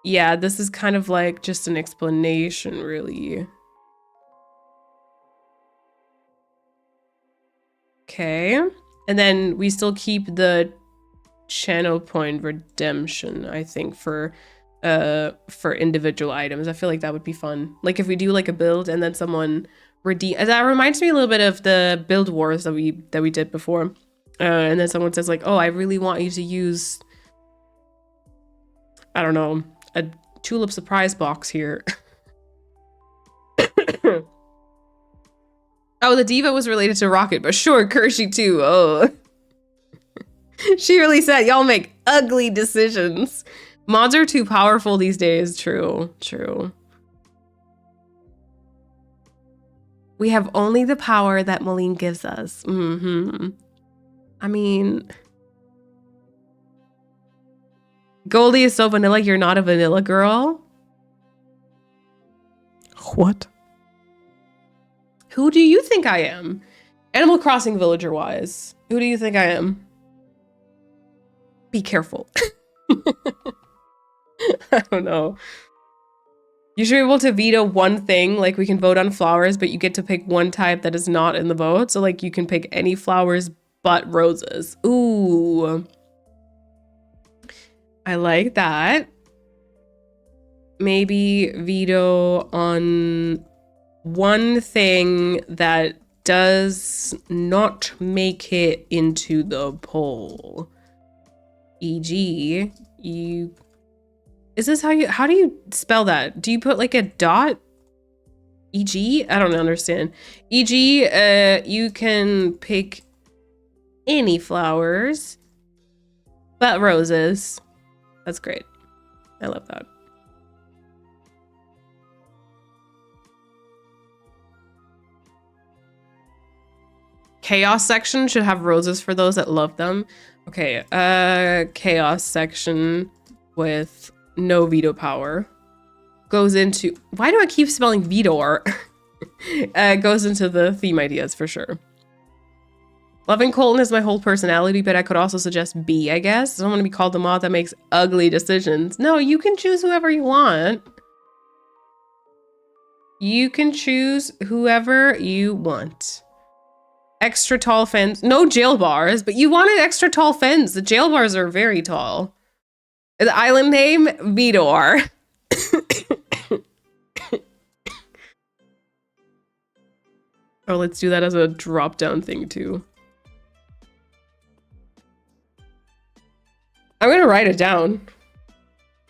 Yeah, this is kind of like just an explanation, really. Okay, and then we still keep the channel point redemption, I think, for individual items. I feel like that would be fun. Like if we do like a build and then someone redeem, that reminds me a little bit of the build wars that we did before. And then someone says like, oh, I really want you to use, I don't know, a tulip surprise box here. Oh, the diva was related to Rocket, but sure, Kershey too. Oh. She really said, y'all make ugly decisions. Mods are too powerful these days. True. We have only the power that Moline gives us. I mean, Goldie is so vanilla, you're not a vanilla girl. What? Who do you think I am? Animal Crossing villager wise. Who do you think I am? Be careful. I don't know. You should be able to veto one thing, like we can vote on flowers, but you get to pick one type that is not in the vote. So like you can pick any flowers but roses. Ooh. I like that. Maybe veto on one thing that does not make it into the poll. E.g., you... Is this how do you spell that? Do you put like a dot? E.g.? I don't understand. E.g., you can pick any flowers but roses. That's great. I love that. Chaos section should have roses for those that love them. Okay, chaos section with no veto power goes into, why do I keep spelling veto? Goes into the theme ideas for sure. Loving Colton is my whole personality, but I could also suggest B, I guess. I don't want to be called the moth that makes ugly decisions. No, you can choose whoever you want. You can choose whoever you want. Extra tall fence. No jail bars, but you wanted extra tall fence. The jail bars are very tall. The island name, Vidor. Oh, let's do that as a drop-down thing too. I'm gonna write it down.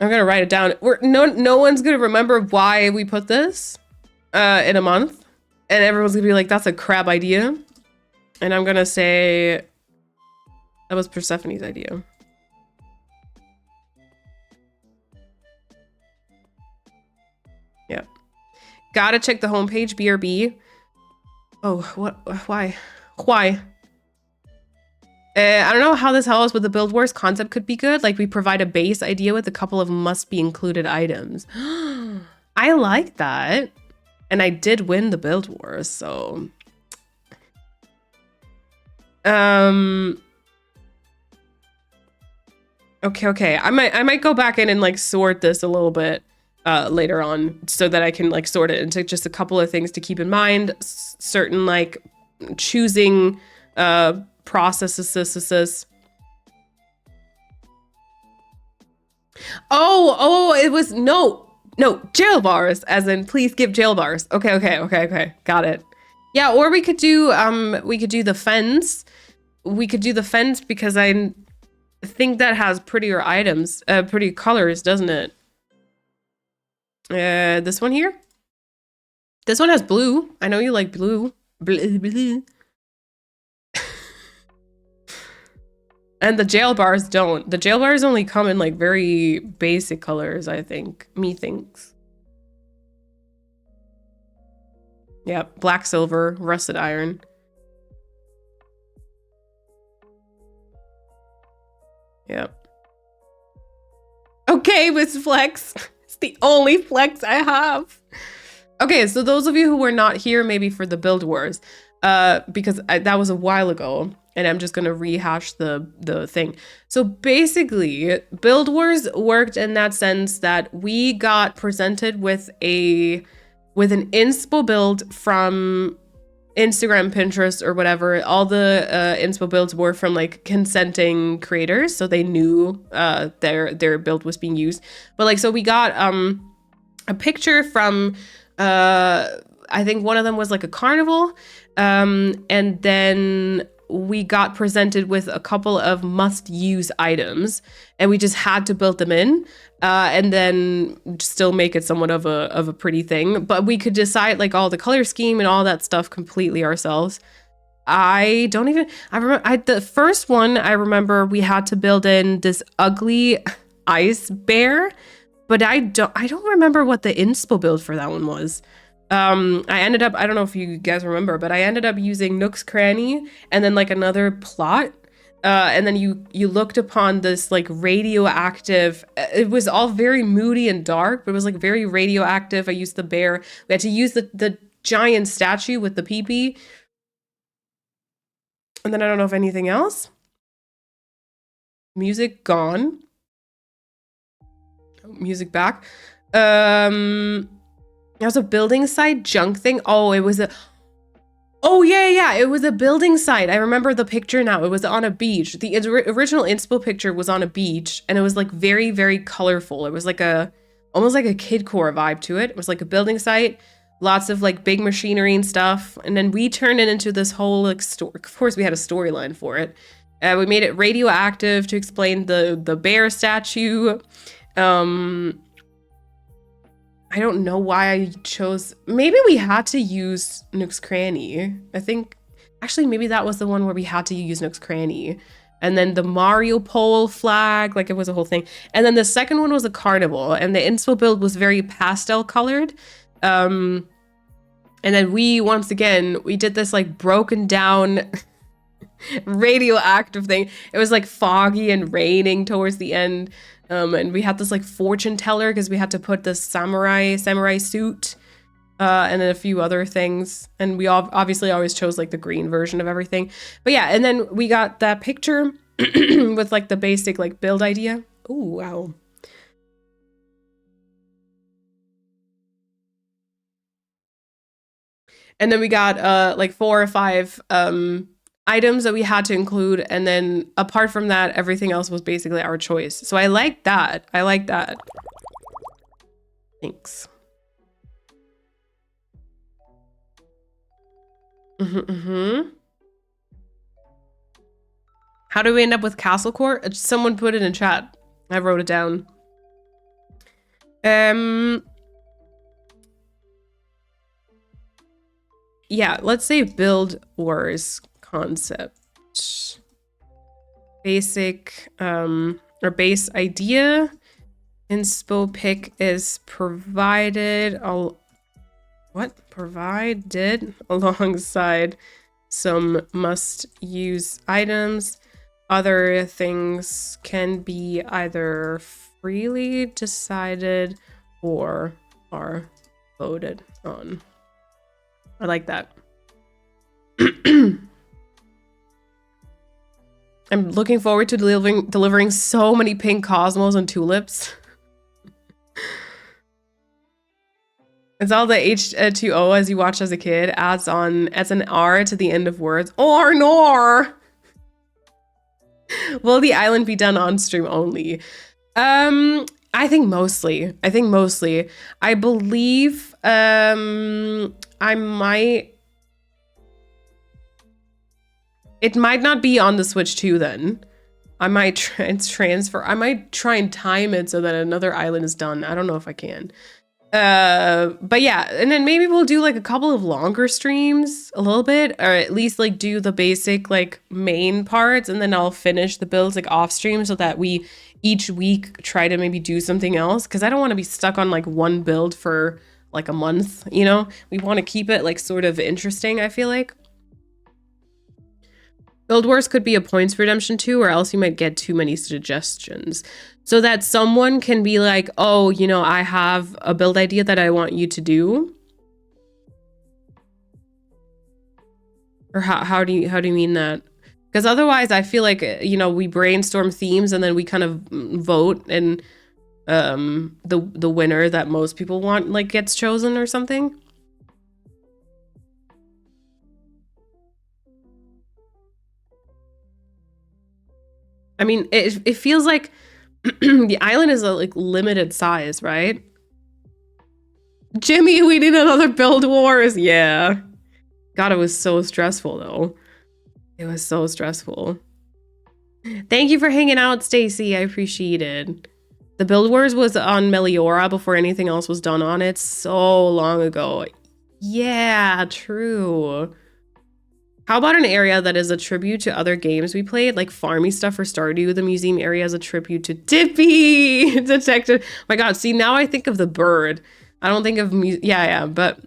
I'm gonna write it down. No one's gonna remember why we put this in a month, and everyone's gonna be like, "That's a crap idea," and I'm gonna say that was Persephone's idea. Yeah, gotta check the homepage. BRB. Oh, what? Why? Why? I don't know how this helps, but the Build Wars concept could be good. Like, we provide a base idea with a couple of must-be-included items. I like that. And I did win the Build Wars, so... Okay. I might go back in and, like, sort this a little bit later on so that I can, like, sort it into just a couple of things to keep in mind. Certain, like, choosing... processes. Oh, it was no jail bars, as in please give jail bars. Okay, got it. Yeah, or we could do the fence. We could do the fence because I think that has prettier items, pretty colors, doesn't it? This one here. This one has blue. I know you like blue. Blue. And the jail bars don't. The jail bars only come in like very basic colors, I think. Methinks. Yep, black, silver, rusted iron. Yep. Okay, Miss Flex. It's the only flex I have. Okay, so those of you who were not here maybe for the Build Wars, because that was a while ago, and I'm just going to rehash the thing. So basically, Build Wars worked in that sense that we got presented with an inspo build from Instagram, Pinterest, or whatever. All the inspo builds were from like consenting creators, so they knew their build was being used. But like, so we got a picture from I think one of them was like a carnival, and then we got presented with a couple of must-use items, and we just had to build them in, and then still make it somewhat of a pretty thing. But we could decide like all the color scheme and all that stuff completely ourselves. I remember the first one. I remember we had to build in this ugly ice bear, but I don't remember what the inspo build for that one was. I ended up, I don't know if you guys remember, but I ended up using Nook's Cranny and then like another plot. And then you looked upon this like radioactive, it was all very moody and dark, but it was like very radioactive. I used the bear. We had to use the giant statue with the peepee. And then I don't know if anything else. Music gone. Music back. There was a building site junk thing. Oh, it was Oh yeah. It was a building site. I remember the picture now. It was on a beach. The original inspo picture was on a beach, and it was like very, very colorful. It was like almost like a kidcore vibe to it. It was like a building site, lots of like big machinery and stuff. And then we turned it into this whole like story. Of course, we had a storyline for it. We made it radioactive to explain the bear statue. I don't know why I chose. Maybe we had to use Nook's Cranny. I think actually maybe that was the one where we had to use Nook's Cranny. And then the Mario pole flag, like it was a whole thing. And then the second one was a carnival, and the inspo build was very pastel colored. And then we did this like broken down radioactive thing. It was like foggy and raining towards the end. And we had this like fortune teller because we had to put this samurai suit, and then a few other things. And we obviously always chose like the green version of everything. But yeah, and then we got that picture with like the basic like build idea. Oh, wow. And then we got like 4 or 5 items that we had to include, and then apart from that, everything else was basically our choice. So I like that. Thanks. How do we end up with Castle Court? Someone put it in chat. I wrote it down. Yeah, let's say Build Wars concept. Basic or base idea. Inspo pick is provided provided alongside some must use items. Other things can be either freely decided or are voted on. I like that. I'm looking forward to delivering so many pink cosmos and tulips. It's all the H2O as you watched as a kid adds an R to the end of words. Or nor. Will the island be done on stream only? I think mostly. I believe I might. It might not be on the Switch 2 then. I might transfer. I might try and time it so that another island is done. I don't know if I can. But yeah, and then maybe we'll do like a couple of longer streams a little bit, or at least like do the basic like main parts, and then I'll finish the builds like off stream so that we each week try to maybe do something else, because I don't want to be stuck on like one build for like a month, you know? We want to keep it like sort of interesting, I feel like. Build Wars could be a points redemption too, or else you might get too many suggestions. So that someone can be like, oh, you know, I have a build idea that I want you to do. Or how do you mean that? Because otherwise I feel like, you know, we brainstorm themes and then we kind of vote, and the winner that most people want like gets chosen or something. I mean, it feels like the island is a like limited size, right? Jimmy, we need another Build Wars. Yeah. God, it was so stressful though. It was so stressful. Thank you for hanging out, Stacy. I appreciate it. The Build Wars was on Meliora before anything else was done on it so long ago. Yeah, true. How about an area that is a tribute to other games we played, like farmy stuff for Stardew? The museum area is a tribute to Dippy Detective. My God, see, now I think of the bird. I don't think of but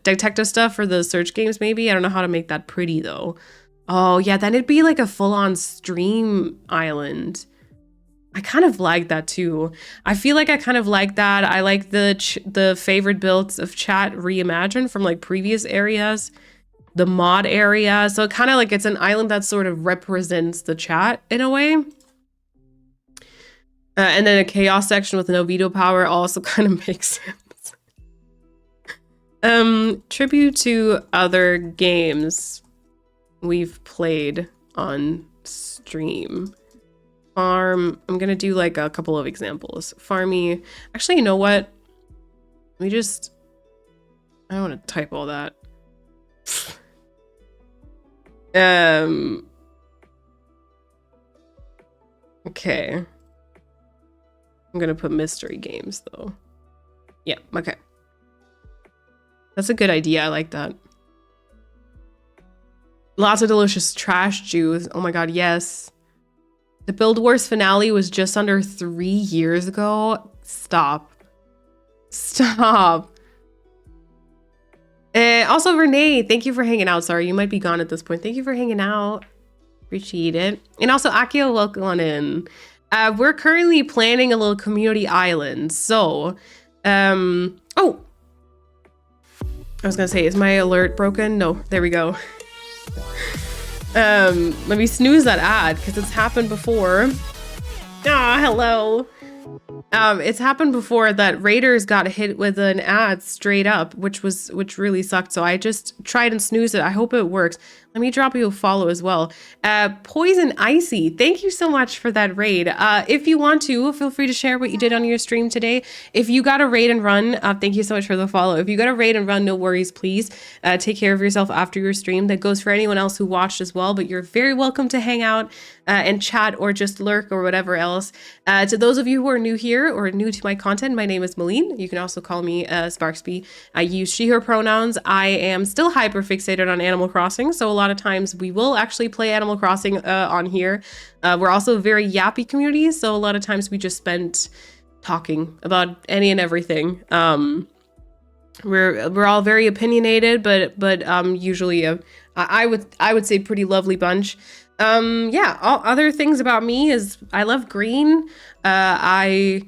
detective stuff for the search games maybe. I don't know how to make that pretty though. Oh yeah, then it'd be like a full-on stream island. I kind of like that too. I feel like I kind of like that. I like the favorite builds of chat reimagined from like previous areas. The mod area, so kind of like it's an island that sort of represents the chat in a way. And then a chaos section with no veto power also kind of makes sense. Tribute to other games we've played on stream. I'm gonna do like a couple of examples. Farmy. Actually, you know what? Let me just... I don't want to type all that. Okay. I'm gonna put mystery games though. Yeah, okay. That's a good idea. I like that. Lots of delicious trash juice. Oh my god, yes. The Build Wars finale was just under 3 years ago. Stop. Stop. Also, Renee, thank you for hanging out. Sorry, you might be gone at this point. Thank you for hanging out. Appreciate it. And also, Akio, welcome on in. We're currently planning a little community island. So, oh, I was gonna say, is my alert broken? No, there we go. Let me snooze that ad because it's happened before. Ah, hello. It's happened before that Raiders got hit with an ad straight up, which really sucked. So I just tried and snoozed it. I hope it works. Let me drop you a follow as well. Poison Icy, thank you so much for that raid. If you want to, feel free to share what you did on your stream today. If you got a raid and run, thank you so much for the follow. If you got a raid and run, no worries, please. Take care of yourself after your stream. That goes for anyone else who watched as well, but you're very welcome to hang out and chat or just lurk or whatever else. To those of you who are new here or new to my content, my name is Malene. You can also call me Sparksby. I use she, her pronouns. I am still hyper fixated on Animal Crossing, so a lot of times we will actually play Animal Crossing on here. We're also a very yappy community, so a lot of times we just spend talking about any and everything. We're all very opinionated, but usually I would say pretty lovely bunch. Yeah, all other things about me is I love green. I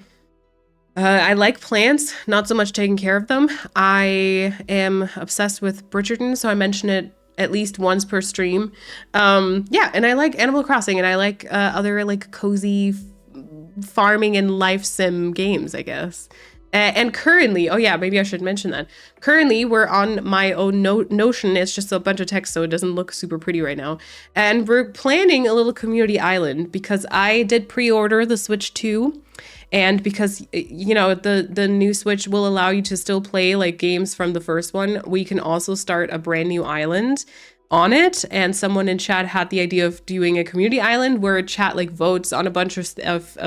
like plants, not so much taking care of them. I am obsessed with Bridgerton, so I mention it at least once per stream. Yeah, and I like Animal Crossing, and I like other like cozy farming and life sim games, I guess. And currently, oh yeah, maybe I should mention that. Currently, we're on my own Notion. It's just a bunch of text, so it doesn't look super pretty right now. And we're planning a little community island because I did pre-order the Switch 2. And because, you know, the new Switch will allow you to still play like games from the first one, we can also start a brand new island on it. And someone in chat had the idea of doing a community island where chat like votes on a bunch of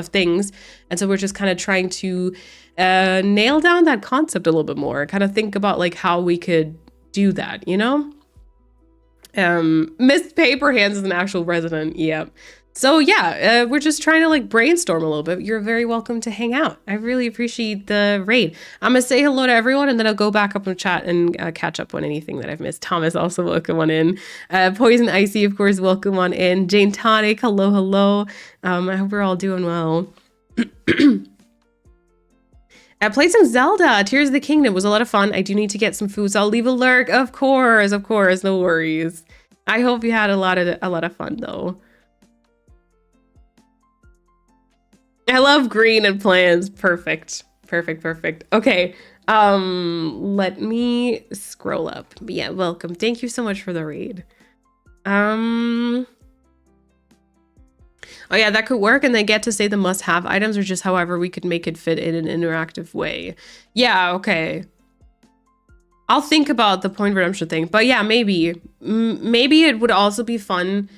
things. And so we're just kind of trying to nail down that concept a little bit more, kind of think about like how we could do that, you know? Miss Paperhands is an actual resident. Yep. So yeah, we're just trying to like brainstorm a little bit. You're very welcome to hang out. I really appreciate the raid. I'm gonna say hello to everyone and then I'll go back up and chat and catch up on anything that I've missed. Thomas, also welcome on in. Poison Icy, of course, welcome on in. Jane Tonic, hello, hello. I hope we're all doing well. I played some Zelda, Tears of the Kingdom. It was a lot of fun. I do need to get some food, so I'll leave a lurk. Of course, no worries. I hope you had a lot of fun though. I love green and plants. Perfect. Okay. Let me scroll up. But yeah, welcome. Thank you so much for the raid. Oh yeah, that could work, and they get to say the must-have items or just however we could make it fit in an interactive way. Yeah, okay. I'll think about the point redemption thing, but yeah, maybe. Maybe it would also be fun.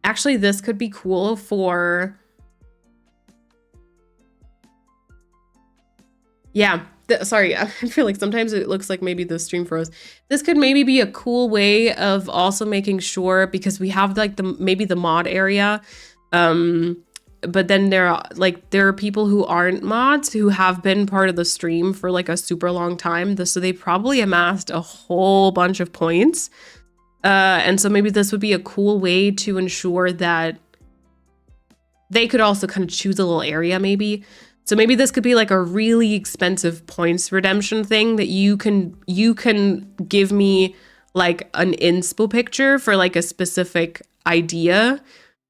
Actually, this could be cool for... Yeah, sorry, I feel like sometimes it looks like maybe the stream froze. This could maybe be a cool way of also making sure, because we have like maybe the mod area, but then there are people who aren't mods who have been part of the stream for like a super long time, so they probably amassed a whole bunch of points, and so maybe this would be a cool way to ensure that they could also kind of choose a little area maybe. So maybe this could be like a really expensive points redemption thing that you can give me like an inspo picture for like a specific idea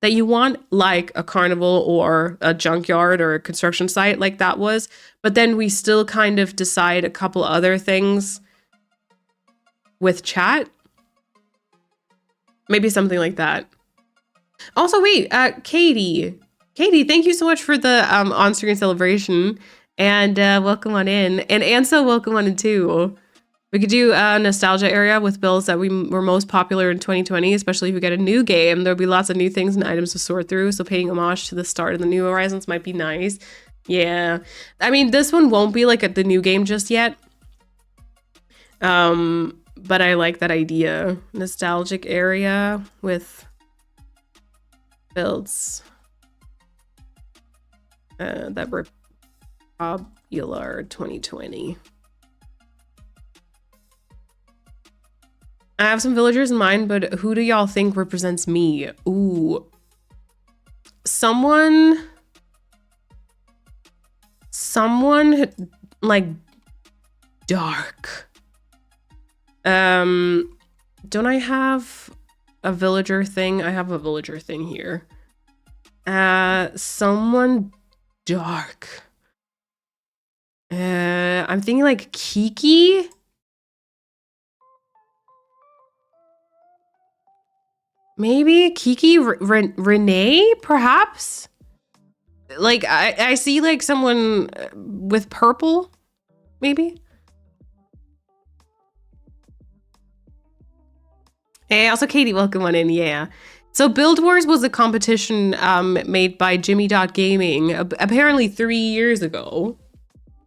that you want, like a carnival or a junkyard or a construction site like that was. But then we still kind of decide a couple other things with chat. Maybe something like that. Also, wait, Katie, thank you so much for the on-screen celebration, and welcome on in. And Ansa, welcome on in too. We could do a nostalgia area with builds that were most popular in 2020, especially if we get a new game. There'll be lots of new things and items to sort through, so paying homage to the start of the New Horizons might be nice. Yeah, I mean, this one won't be like the new game just yet. But I like that idea. Nostalgic area with builds that were popular 2020. I have some villagers in mind, but who do y'all think represents me? Ooh. Someone like dark. Don't I have a villager thing? I have a villager thing here. Someone dark. I'm thinking like Kiki. Maybe Kiki, Renee, perhaps? Like, I see like someone with purple, maybe? Hey, also Katie, welcome on in, yeah. So Build Wars was a competition made by Jimmy.Gaming apparently 3 years ago.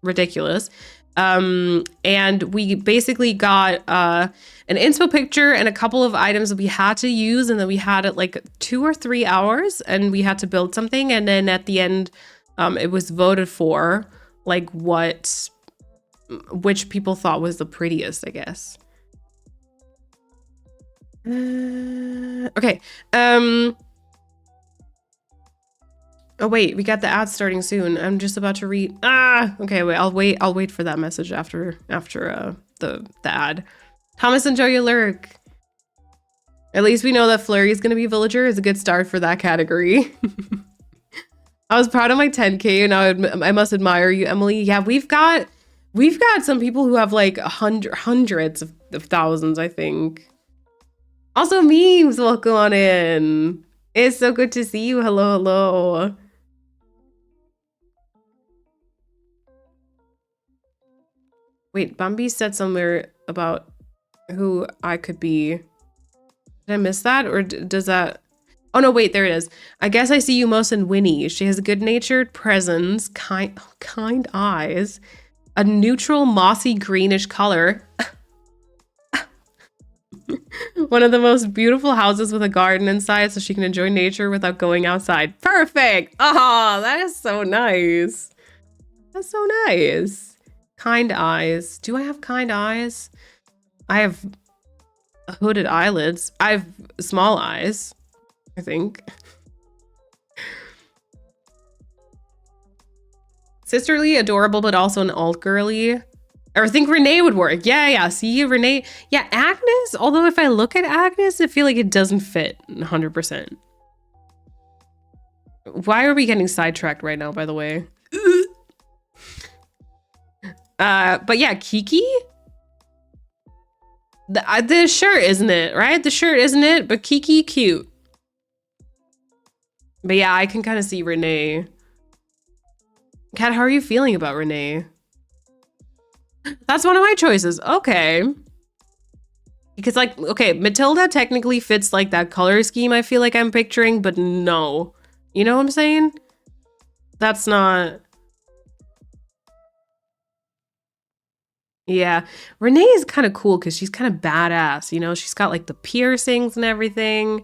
Ridiculous. And we basically got an inspo picture and a couple of items that we had to use, and then we had it like 2 or 3 hours, and we had to build something, and then at the end it was voted for like which people thought was the prettiest, I guess. Okay. Oh wait, we got the ad starting soon. I'm just about to read. Okay, wait. I'll wait for that message after the ad. Thomas, enjoy your lurk. At least we know that Flurry is gonna be villager. Is a good start for that category. I was proud of my 10K, and I must admire you, Emily. Yeah, we've got some people who have like hundreds of thousands, I think. Also, memes, welcome on in. It's so good to see you. Hello, hello. Wait, Bambi said somewhere about who I could be. Did I miss that? Or does that... Oh, no, wait, there it is. I guess I see you most in Winnie. She has a good-natured presence, kind eyes, a neutral mossy greenish color. One of the most beautiful houses with a garden inside so she can enjoy nature without going outside. Perfect! Oh, that is so nice. That's so nice. Kind eyes. Do I have kind eyes? I have hooded eyelids. I have small eyes, I think. Sisterly, adorable, but also an alt girly. Or I think Renee would work. Yeah. See, Renee. Yeah, Agnes. Although if I look at Agnes, I feel like it doesn't fit 100%. Why are we getting sidetracked right now, by the way? But yeah, Kiki. The shirt, isn't it? Right? The shirt, isn't it? But Kiki, cute. But yeah, I can kind of see Renee. Kat, how are you feeling about Renee? That's one of my choices. Okay. Because like, okay, Matilda technically fits like that color scheme I feel like I'm picturing, but no. You know what I'm saying? That's not... Yeah. Renee is kind of cool because she's kind of badass, you know? She's got like the piercings and everything.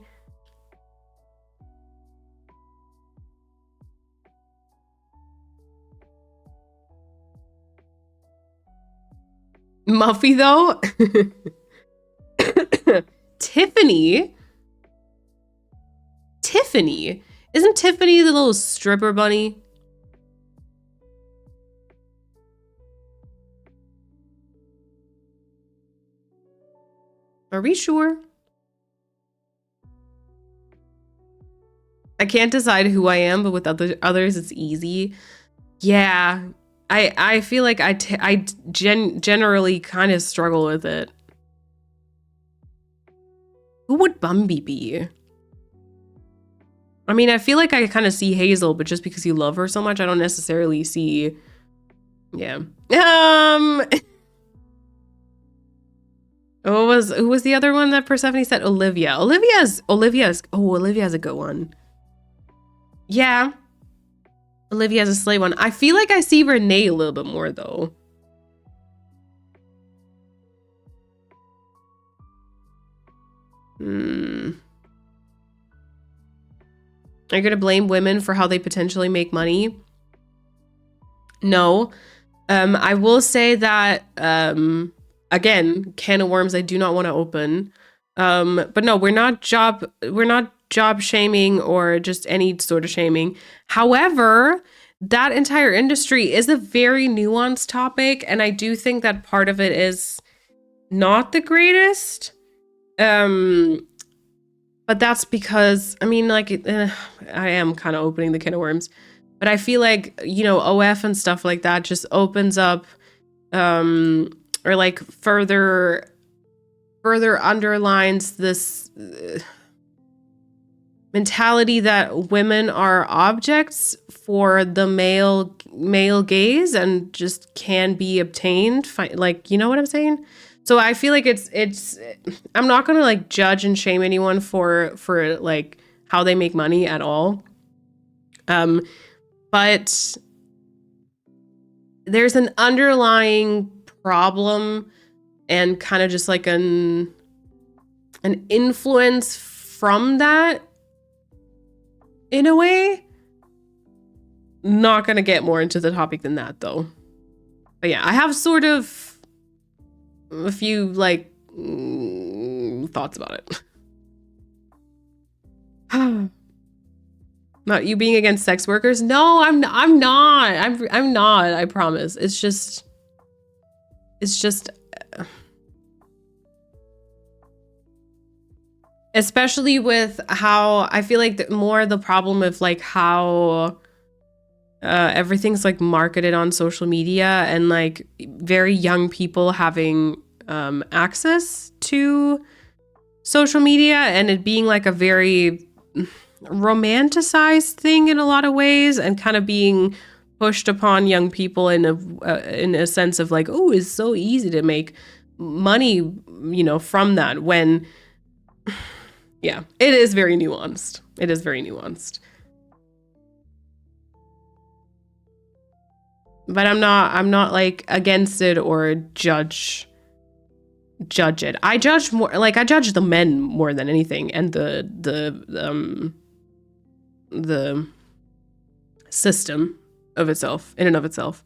Muffy though? Tiffany? Isn't Tiffany the little stripper bunny? Are we sure? I can't decide who I am, but with others it's easy. Yeah. I feel like I generally kind of struggle with it. Who would Bumby be? I mean, I feel like I kind of see Hazel, but just because you love her so much, I don't necessarily see. Yeah. Who was the other one that Persephone said? Olivia. Olivia's a good one. Yeah. Olivia's a slay one. I feel like I see Renee a little bit more though. Are you gonna blame women for how they potentially make money? No. I will say that again, can of worms I do not want to open. But no, we're not job shaming or just any sort of shaming. However, that entire industry is a very nuanced topic, and I do think that part of it is not the greatest. But that's because, I mean, like, I am kind of opening the can of worms, but I feel like, you know, OF and stuff like that just opens up, or like further underlines this mentality that women are objects for the male gaze and just can be obtained. Like, you know what I'm saying? So I feel like it's I'm not gonna like judge and shame anyone for like how they make money at all. But there's an underlying problem and kind of just like an influence from that in a way. Not gonna get more into the topic than that though. But yeah, I have sort of a few like thoughts about it. Not you being against sex workers? No, I'm not. I'm not. I promise. It's just especially with how I feel like more the problem of like how everything's like marketed on social media and like very young people having access to social media and it being like a very romanticized thing in a lot of ways and kind of being pushed upon young people in a sense of like, oh, it's so easy to make money, you know, from that when yeah, it is very nuanced. It is very nuanced. But I'm not like against it or judge it. I judge the men more than anything and the system of itself, in and of itself.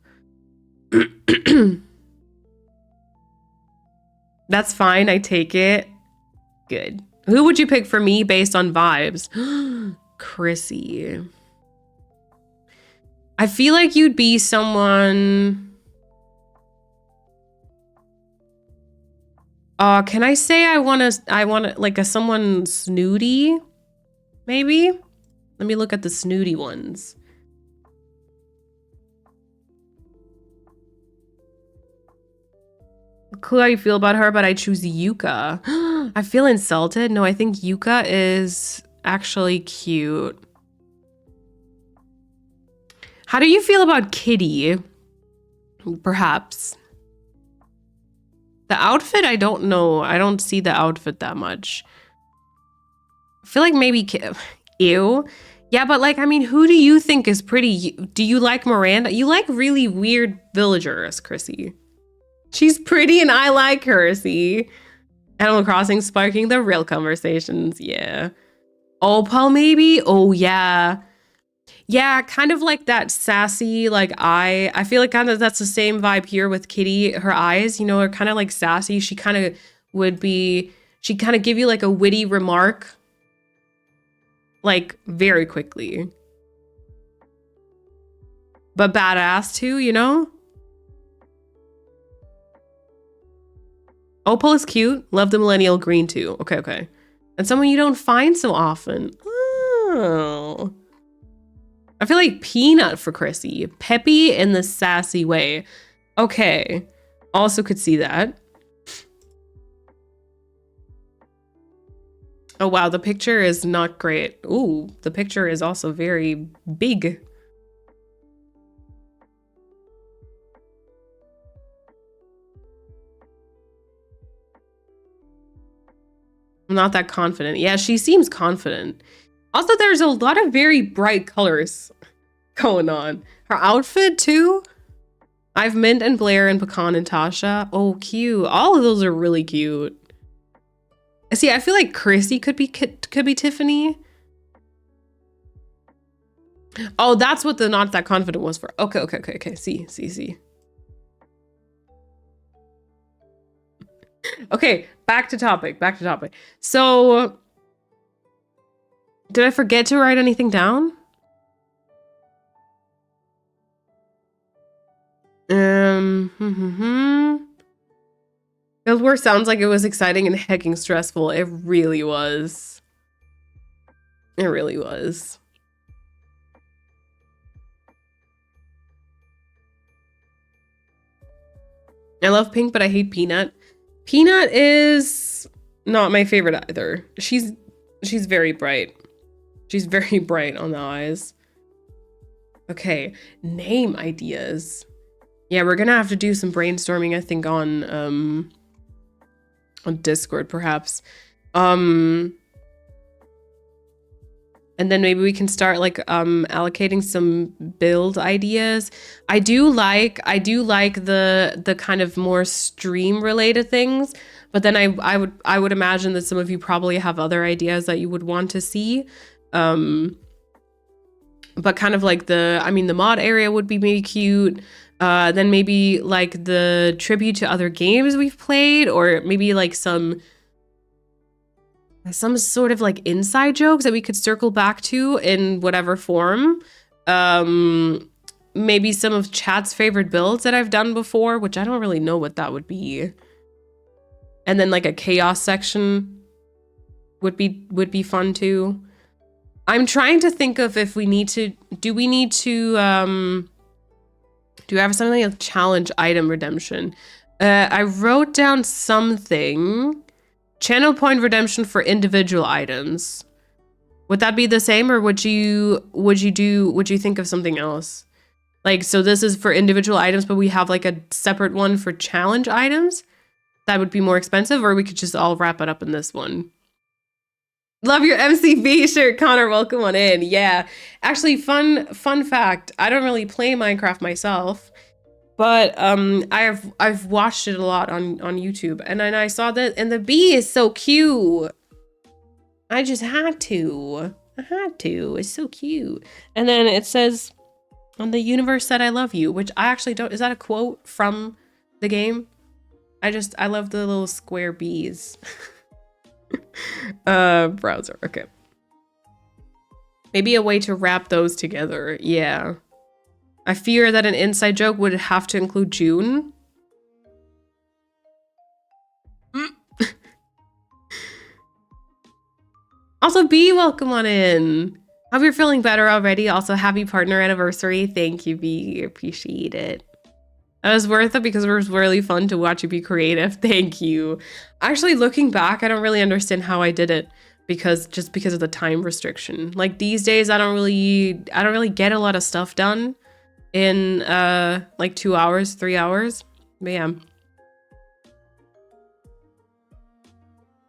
That's fine, I take it. Good. Who would you pick for me based on vibes? Chrissy. I feel like you'd be someone. Can I say I want like someone snooty? Maybe? Let me look at the snooty ones. Cool how you feel about her, but I choose Yuka. I feel insulted. No, I think Yuka is actually cute. How do you feel about Kitty? Perhaps. The outfit, I don't know. I don't see the outfit that much. I feel like maybe... Ew. Yeah, but like, I mean, who do you think is pretty? Do you like Miranda? You like really weird villagers, Chrissy. She's pretty and I like her, see? Animal Crossing sparking the real conversations, yeah. Opal, maybe? Oh, yeah. Yeah, kind of like that sassy, like I feel like kind of that's the same vibe here with Kitty. Her eyes, you know, are kind of like sassy. She kind of she'd kind of give you like a witty remark, like very quickly. But badass too, you know? Opal is cute. Love the millennial green too. Okay. And someone you don't find so often. Oh. I feel like Peanut for Chrissy. Peppy in the sassy way. Okay. Also could see that. Oh wow, the picture is not great. Ooh, the picture is also very big. I'm not that confident. Yeah, she seems confident. Also, there's a lot of very bright colors going on. Her outfit too. I've Mint and Blair and Pecan and Tasha. Oh, cute. All of those are really cute. See, I feel like Chrissy could be Tiffany. Oh, that's what the not that confident was for. Okay. See. Okay, back to topic. So, did I forget to write anything down? Guild Wars sounds like it was exciting and hecking stressful. It really was. It really was. I love Pink, but I hate Peanut. Peanut is not my favorite either. She's very bright. She's very bright on the eyes. Okay, name ideas. Yeah, we're gonna have to do some brainstorming, I think, on Discord, perhaps. And then maybe we can start like allocating some build ideas. I do like the kind of more stream related things, but then I would imagine that some of you probably have other ideas that you would want to see. But kind of like the mod area would be maybe cute. Then maybe like the tribute to other games we've played, or maybe like some sort of like inside jokes that we could circle back to in whatever form. Maybe some of chat's favorite builds that I've done before, which I don't really know what that would be. And then like a chaos section would be fun too. I'm trying to think of if we need to, do we have something like challenge item redemption? I wrote down something. Channel point redemption for individual items. Would that be the same, or would you think of something else? Like, so this is for individual items, but we have like a separate one for challenge items? That would be more expensive, or we could just all wrap it up in this one. Love your MCV shirt, Connor. Welcome on in. Yeah, actually, fun fact. I don't really play Minecraft myself, but I've watched it a lot on YouTube, and then I saw that, and the bee is so cute. I just had to. It's so cute. And then it says, "On the universe said I love you," which I actually don't. Is that a quote from the game? I love the little square bees. Browser. Okay. Maybe a way to wrap those together. Yeah. I fear that an inside joke would have to include June. Also, B, welcome on in. Hope you're feeling better already. Also, happy partner anniversary. Thank you, B. Appreciate it. That was worth it because it was really fun to watch you be creative. Thank you. Actually, looking back, I don't really understand how I did it because of the time restriction. Like these days, I don't really get a lot of stuff done in like 2 hours, 3 hours. But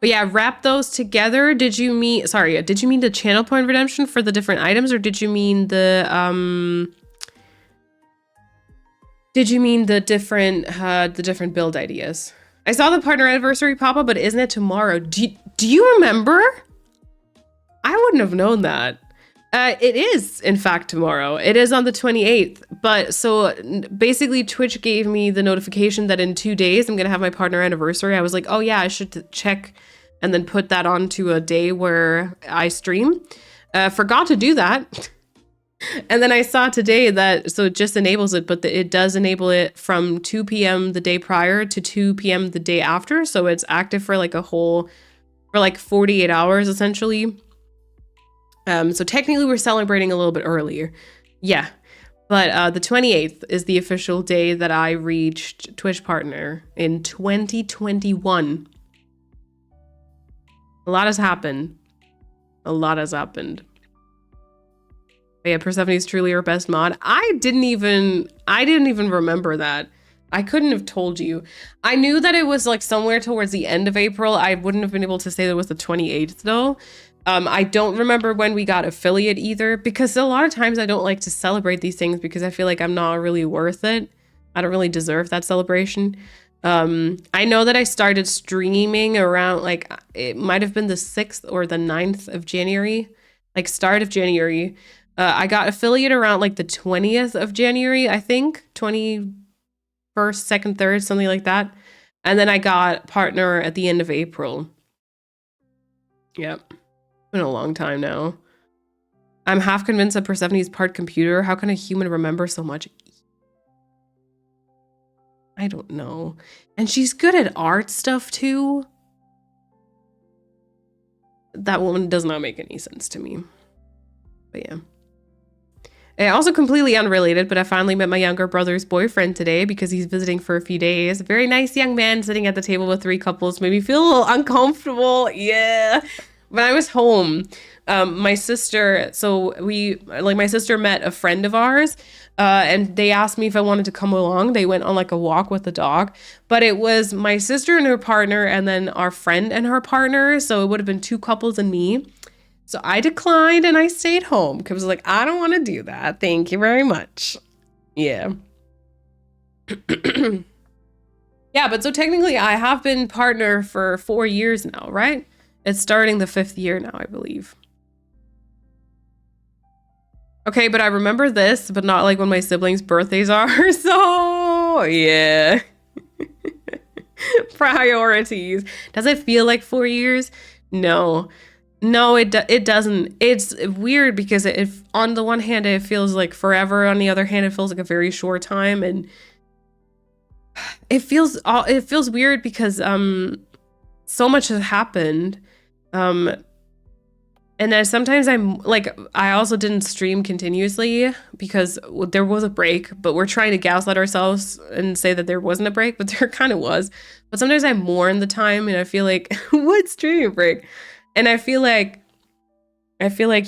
yeah, wrap those together. Did you mean the channel point redemption for the different items, or did you mean the different build ideas? I saw the partner anniversary pop up, but isn't it tomorrow? Do you remember? I wouldn't have known that. It is, in fact, tomorrow. It is on the 28th. But so basically Twitch gave me the notification that in 2 days I'm going to have my partner anniversary. I was like, oh yeah, I should check and then put that onto a day where I stream. Forgot to do that. And then I saw today that, so it just enables it, but it does enable it from 2 p.m. the day prior to 2 p.m. the day after. So it's active for like 48 hours essentially. So technically we're celebrating a little bit earlier. Yeah. But the 28th is the official day that I reached Twitch partner in 2021. A lot has happened. A lot has happened. But yeah, Persephone is truly our best mod. I didn't even remember that. I couldn't have told you. I knew that it was like somewhere towards the end of April. I wouldn't have been able to say that it was the 28th though. I don't remember when we got affiliate either, because a lot of times I don't like to celebrate these things because I feel like I'm not really worth it. I don't really deserve that celebration. I know that I started streaming around like it might have been the 6th or the 9th of January, like start of January. I got affiliate around like the 20th of January, I think, 21st, 2nd, 3rd, something like that. And then I got partner at the end of April. Yep. Been a long time now. I'm half convinced that Persephone is part computer. How can a human remember so much? I don't know. And she's good at art stuff too. That woman does not make any sense to me. But yeah. Also completely unrelated, but I finally met my younger brother's boyfriend today because he's visiting for a few days. A very nice young man sitting at the table with 3 couples made me feel a little uncomfortable. Yeah. When I was home, my sister, my sister met a friend of ours, and they asked me if I wanted to come along. They went on like a walk with the dog, but it was my sister and her partner and then our friend and her partner. So it would have been 2 couples and me. So I declined and I stayed home because I was like, I don't want to do that. Thank you very much. Yeah. Yeah, but so technically I have been partner for 4 years now, right? It's starting the 5th year now, I believe. Okay, but I remember this, but not like when my siblings' birthdays are. So, yeah. Priorities. Does it feel like 4 years? No. No, it doesn't. It's weird because if on the one hand it feels like forever, on the other hand it feels like a very short time, and it feels weird because so much has happened. And then sometimes I'm like, I also didn't stream continuously because there was a break, but we're trying to gaslight ourselves and say that there wasn't a break, but there kind of was. But sometimes I mourn the time and I feel like, what stream break? And I feel like,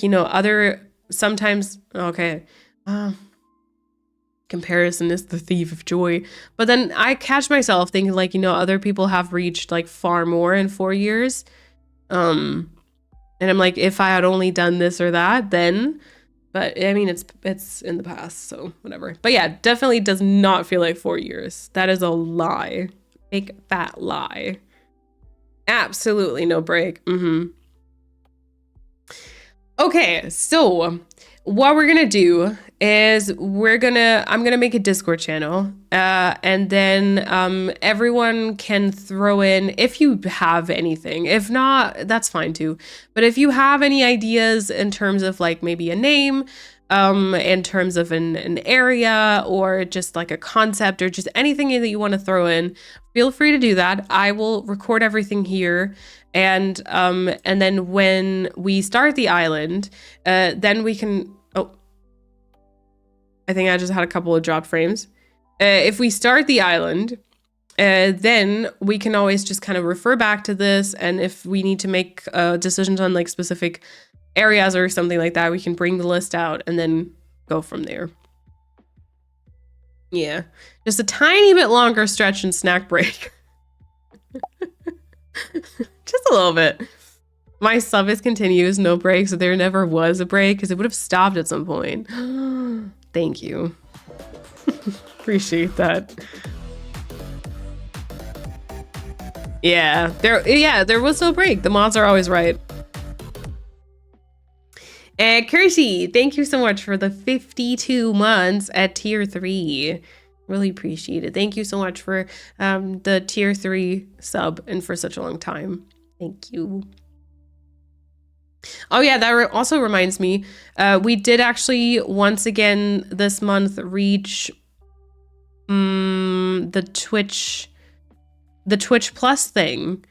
you know, sometimes, okay, comparison is the thief of joy. But then I catch myself thinking like, you know, other people have reached like far more in 4 years. And I'm like, if I had only done this or that, then, but I mean, it's in the past, so whatever. But yeah, definitely does not feel like 4 years. That is a lie. Big fat lie. Absolutely no break. Okay, so what we're gonna do is I'm gonna make a Discord channel, and then everyone can throw in if you have anything. If not, that's fine too. But if you have any ideas in terms of like maybe a name, in terms of an area or just like a concept or just anything that you want to throw in, feel free to do that. I will record everything here. And then when we start the island, then we can, oh, I think I just had a couple of dropped frames. If we start the island, then we can always just kind of refer back to this. And if we need to make decisions on like specific areas or something like that, we can bring the list out and then go from there. Yeah, just a tiny bit longer stretch and snack break. Just a little bit. My sub is continuous, no break, so there never was a break because it would have stopped at some point. Thank you. Appreciate that. Yeah, there was no break. The mods are always right. And Kirsty, thank you so much for the 52 months at tier 3. Really appreciate it. Thank you so much for the tier 3 sub and for such a long time. Thank you. Oh yeah, that also reminds me, we did actually once again this month reach the Twitch Plus thing.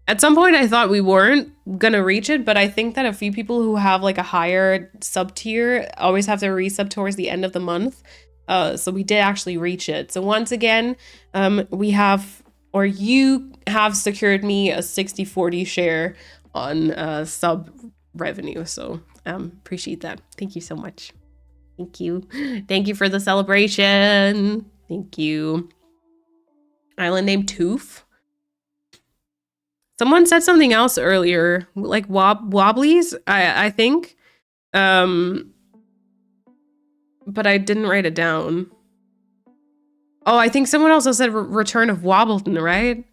At some point I thought we weren't gonna reach it, but I think that a few people who have like a higher sub tier always have their resub towards the end of the month. So we did actually reach it. So once again, we have or you have secured me a 60-40 share on sub revenue. So appreciate that. Thank you so much. Thank you. Thank you for the celebration. Thank you. Island name Toof. Someone said something else earlier, like wobblies, I think. But I didn't write it down. Oh, I think someone also said Return of Wobbleton, right?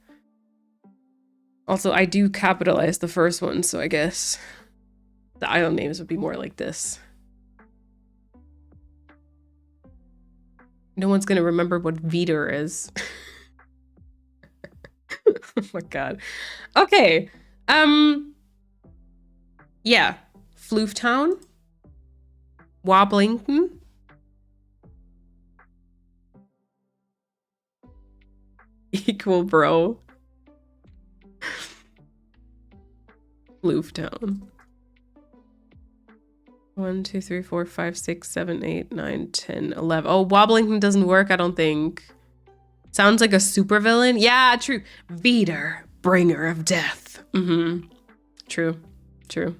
Also, I do capitalize the first one, so I guess the island names would be more like this. No one's gonna remember what Vider is. Oh my god. Okay. Yeah. Flooftown. Wobblington. Equal bro. Flooftown. 1, 2, 3, 4, 5, 6, 7, 8, 9, 10, 11. Oh, Wobblington doesn't work, I don't think. Sounds like a supervillain. Yeah, true. Vider, bringer of death. True. True.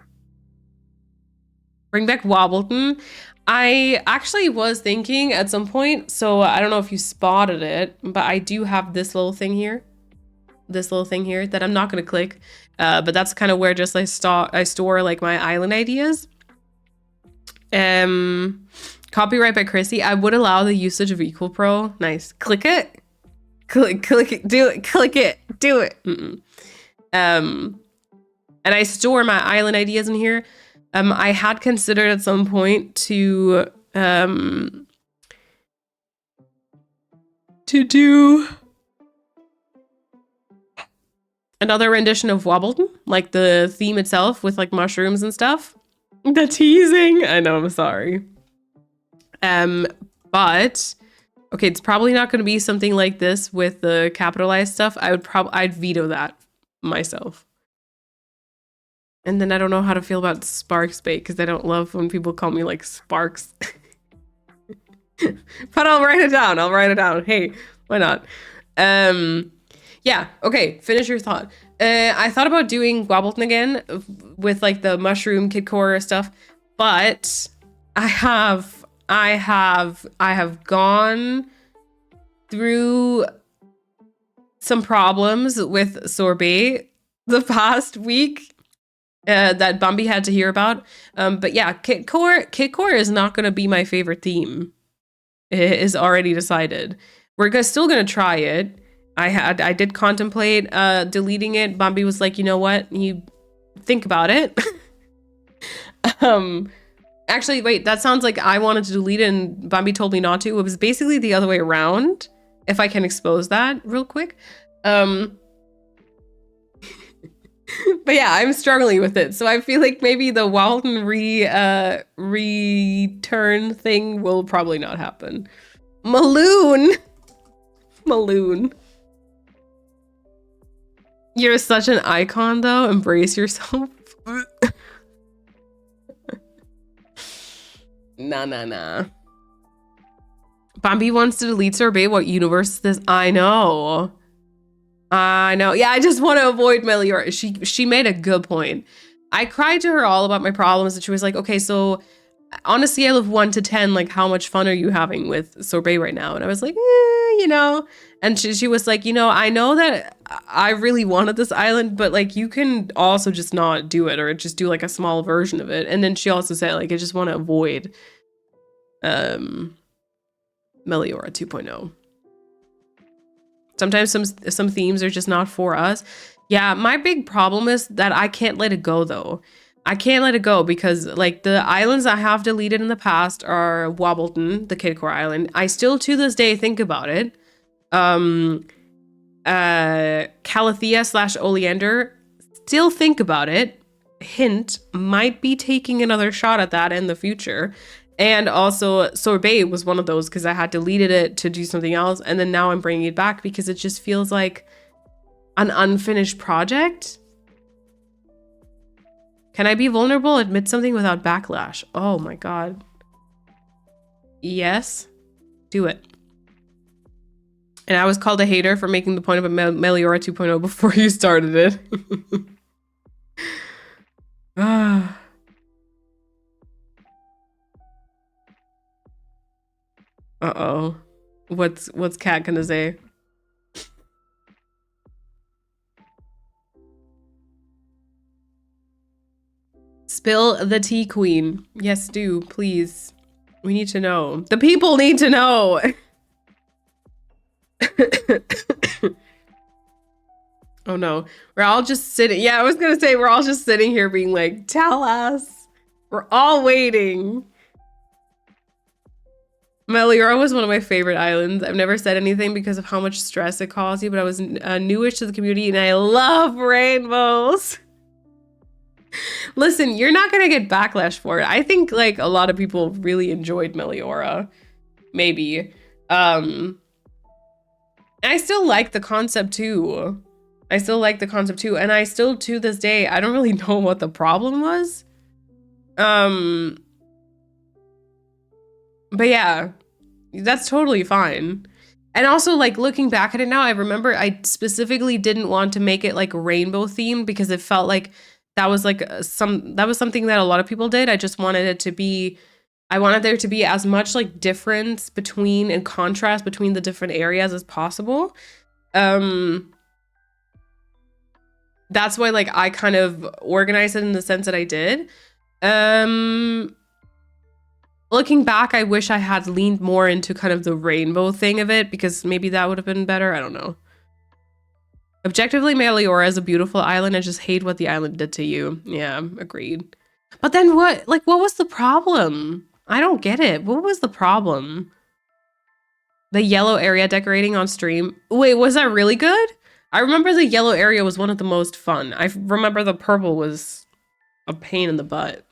Bring back Wobbleton. I actually was thinking at some point, so I don't know if you spotted it, but I do have this little thing here. This little thing here that I'm not going to click. But that's kind of where just I store like my island ideas. Copyright by Chrissy. I would allow the usage of Equal Pro. Nice. Click it. Click it. Do it. Click it. Do it. And I store my island ideas in here. I had considered at some point to do another rendition of Wobbleton, like the theme itself with like mushrooms and stuff. The teasing. I know, I'm sorry. But okay, it's probably not going to be something like this with the capitalized stuff. I'd veto that myself. And then I don't know how to feel about Sparks Bait because I don't love when people call me like Sparks. But I'll write it down. I'll write it down. Hey, why not? Yeah, okay, finish your thought. I thought about doing Wobbleton again with like the mushroom kidcore stuff, but I have gone through some problems with Sorbet the past week that Bambi had to hear about. But yeah, kidcore is not going to be my favorite theme. It is already decided. We're still going to try it. I did contemplate deleting it. Bambi was like, you know what? You think about it. Actually, wait, that sounds like I wanted to delete it and Bambi told me not to. It was basically the other way around, if I can expose that real quick. But yeah, I'm struggling with it. So I feel like maybe the Walton return thing will probably not happen. Maloon. You're such an icon though. Embrace yourself. Nah. Bambi wants to delete Sorbet. What universe is this? I know. Yeah, I just want to avoid Meliora. She made a good point. I cried to her all about my problems and she was like, okay, so on a scale of 1 to 10, like how much fun are you having with Sorbet right now? And I was like, you know. And she was like, you know, I know that I really wanted this island, but like you can also just not do it or just do like a small version of it. And then she also said like I just want to avoid Meliora 2.0. Sometimes some themes are just not for us. Yeah, my big problem is that I can't let it go though. I can't let it go because like the islands I have deleted in the past are Wobbleton, the Kidcore Island. I still to this day think about it. Calathea / Oleander, still think about it. Hint, might be taking another shot at that in the future. And also Sorbet was one of those because I had deleted it to do something else. And then now I'm bringing it back because it just feels like an unfinished project. Can I be vulnerable? Admit something without backlash. Oh my God. Yes. Do it. And I was called a hater for making the point about Meliora 2.0 before you started it. Ah. Uh-oh. What's Cat gonna say? Spill the tea, queen. Yes, do, please. We need to know. The people need to know. Oh no. We're all just sitting. Yeah, I was gonna say we're all just sitting here being like, tell us. We're all waiting. Meliora was one of my favorite islands. I've never said anything because of how much stress it caused you, but I was newish to the community and I love rainbows. Listen, you're not gonna get backlash for it. I think like a lot of people really enjoyed Meliora. Maybe. I still like the concept too. And I still to this day, I don't really know what the problem was. But yeah, that's totally fine. And also like looking back at it now, I remember I specifically didn't want to make it like rainbow themed because it felt like that was like something that a lot of people did. I just wanted it to be, I wanted there to be as much like difference between and contrast between the different areas as possible. That's why like I kind of organized it in the sense that I did. Looking back, I wish I had leaned more into kind of the rainbow thing of it because maybe that would have been better. I don't know. Objectively, Meliora is a beautiful island. I just hate what the island did to you. Yeah, agreed. But then what was the problem? I don't get it. What was the problem? The yellow area decorating on stream. Wait, was that really good? I remember the yellow area was one of the most fun. I remember the purple was a pain in the butt.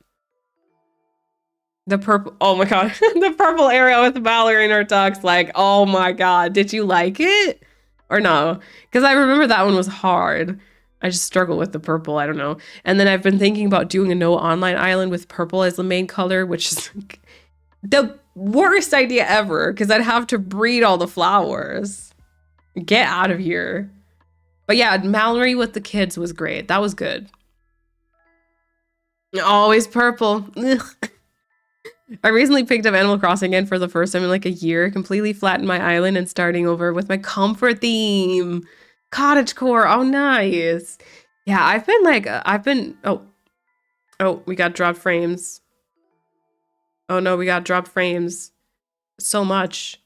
The purple, oh my god, the purple area with ballerina ducks, like, oh my god, did you like it? Or no? Because I remember that one was hard. I just struggle with the purple, I don't know. And then I've been thinking about doing a no online island with purple as the main color, which is like the worst idea ever, because I'd have to breed all the flowers. Get out of here. But yeah, Mallory with the kids was great. That was good. Always purple. Ugh. I recently picked up Animal Crossing again for the first time in like a year, completely flattened my island and starting over with my comfort theme. Cottagecore, oh nice. Yeah, oh, we got dropped frames. Oh no, we got dropped frames. So much.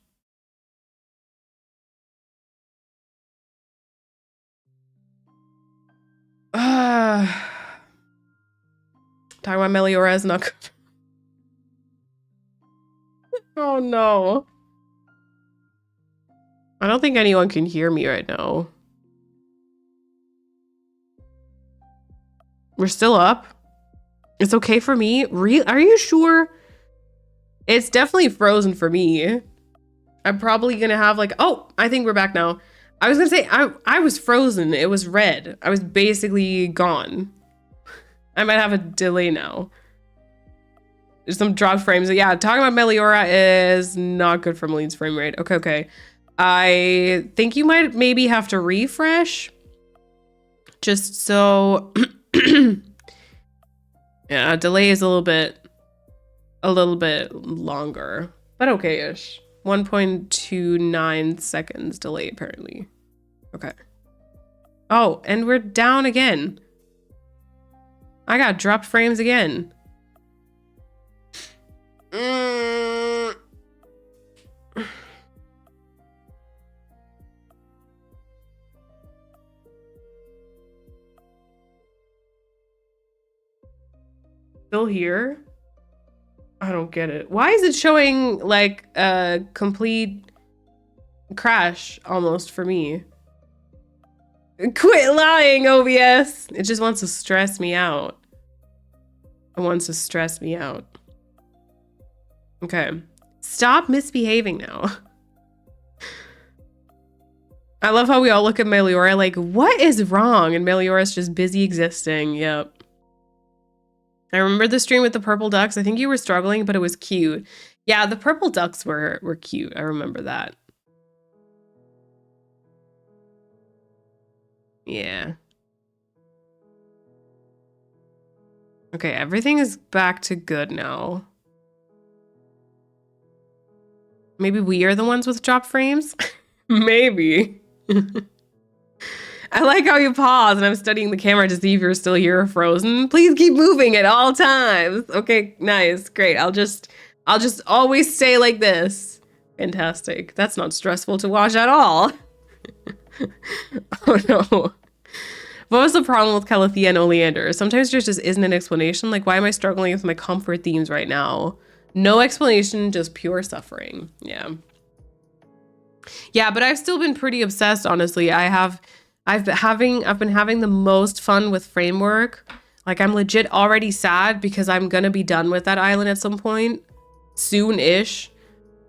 Talking about Meliora is not good. Oh no. I don't think anyone can hear me right now. We're still up? It's okay for me? Are you sure? It's definitely frozen for me. I'm probably gonna have like, oh, I think we're back now. I was gonna say, I was frozen. It was red. I was basically gone. I might have a delay now. There's some drop frames. Yeah, talking about Meliora is not good for Maline's frame rate. Okay. I think you might maybe have to refresh. Just so... yeah, delay is a little bit longer. But okay-ish. 1.29 seconds delay, apparently. Okay. Oh, and we're down again. I got dropped frames again. Still here? I don't get it. Why is it showing like a complete crash almost for me? Quit lying, OBS. It just wants to stress me out. It wants to stress me out. Okay. Stop misbehaving now. I love how we all look at Meliora like, what is wrong? And Meliora's just busy existing. Yep. I remember the stream with the purple ducks. I think you were struggling, but it was cute. Yeah, the purple ducks were cute. I remember that. Yeah. Okay, everything is back to good now. Maybe we are the ones with drop frames? Maybe. I like how you pause and I'm studying the camera to see if you're still here or frozen. Please keep moving at all times. Okay, nice. Great. I'll just always stay like this. Fantastic. That's not stressful to watch at all. Oh no. What was the problem with Calathea and Oleander? Sometimes there just isn't an explanation. Like, why am I struggling with my comfort themes right now? No explanation, just pure suffering. Yeah. Yeah, but I've still been pretty obsessed, honestly. I've been having the most fun with Framework. Like, I'm legit already sad because I'm gonna be done with that island at some point. Soon-ish.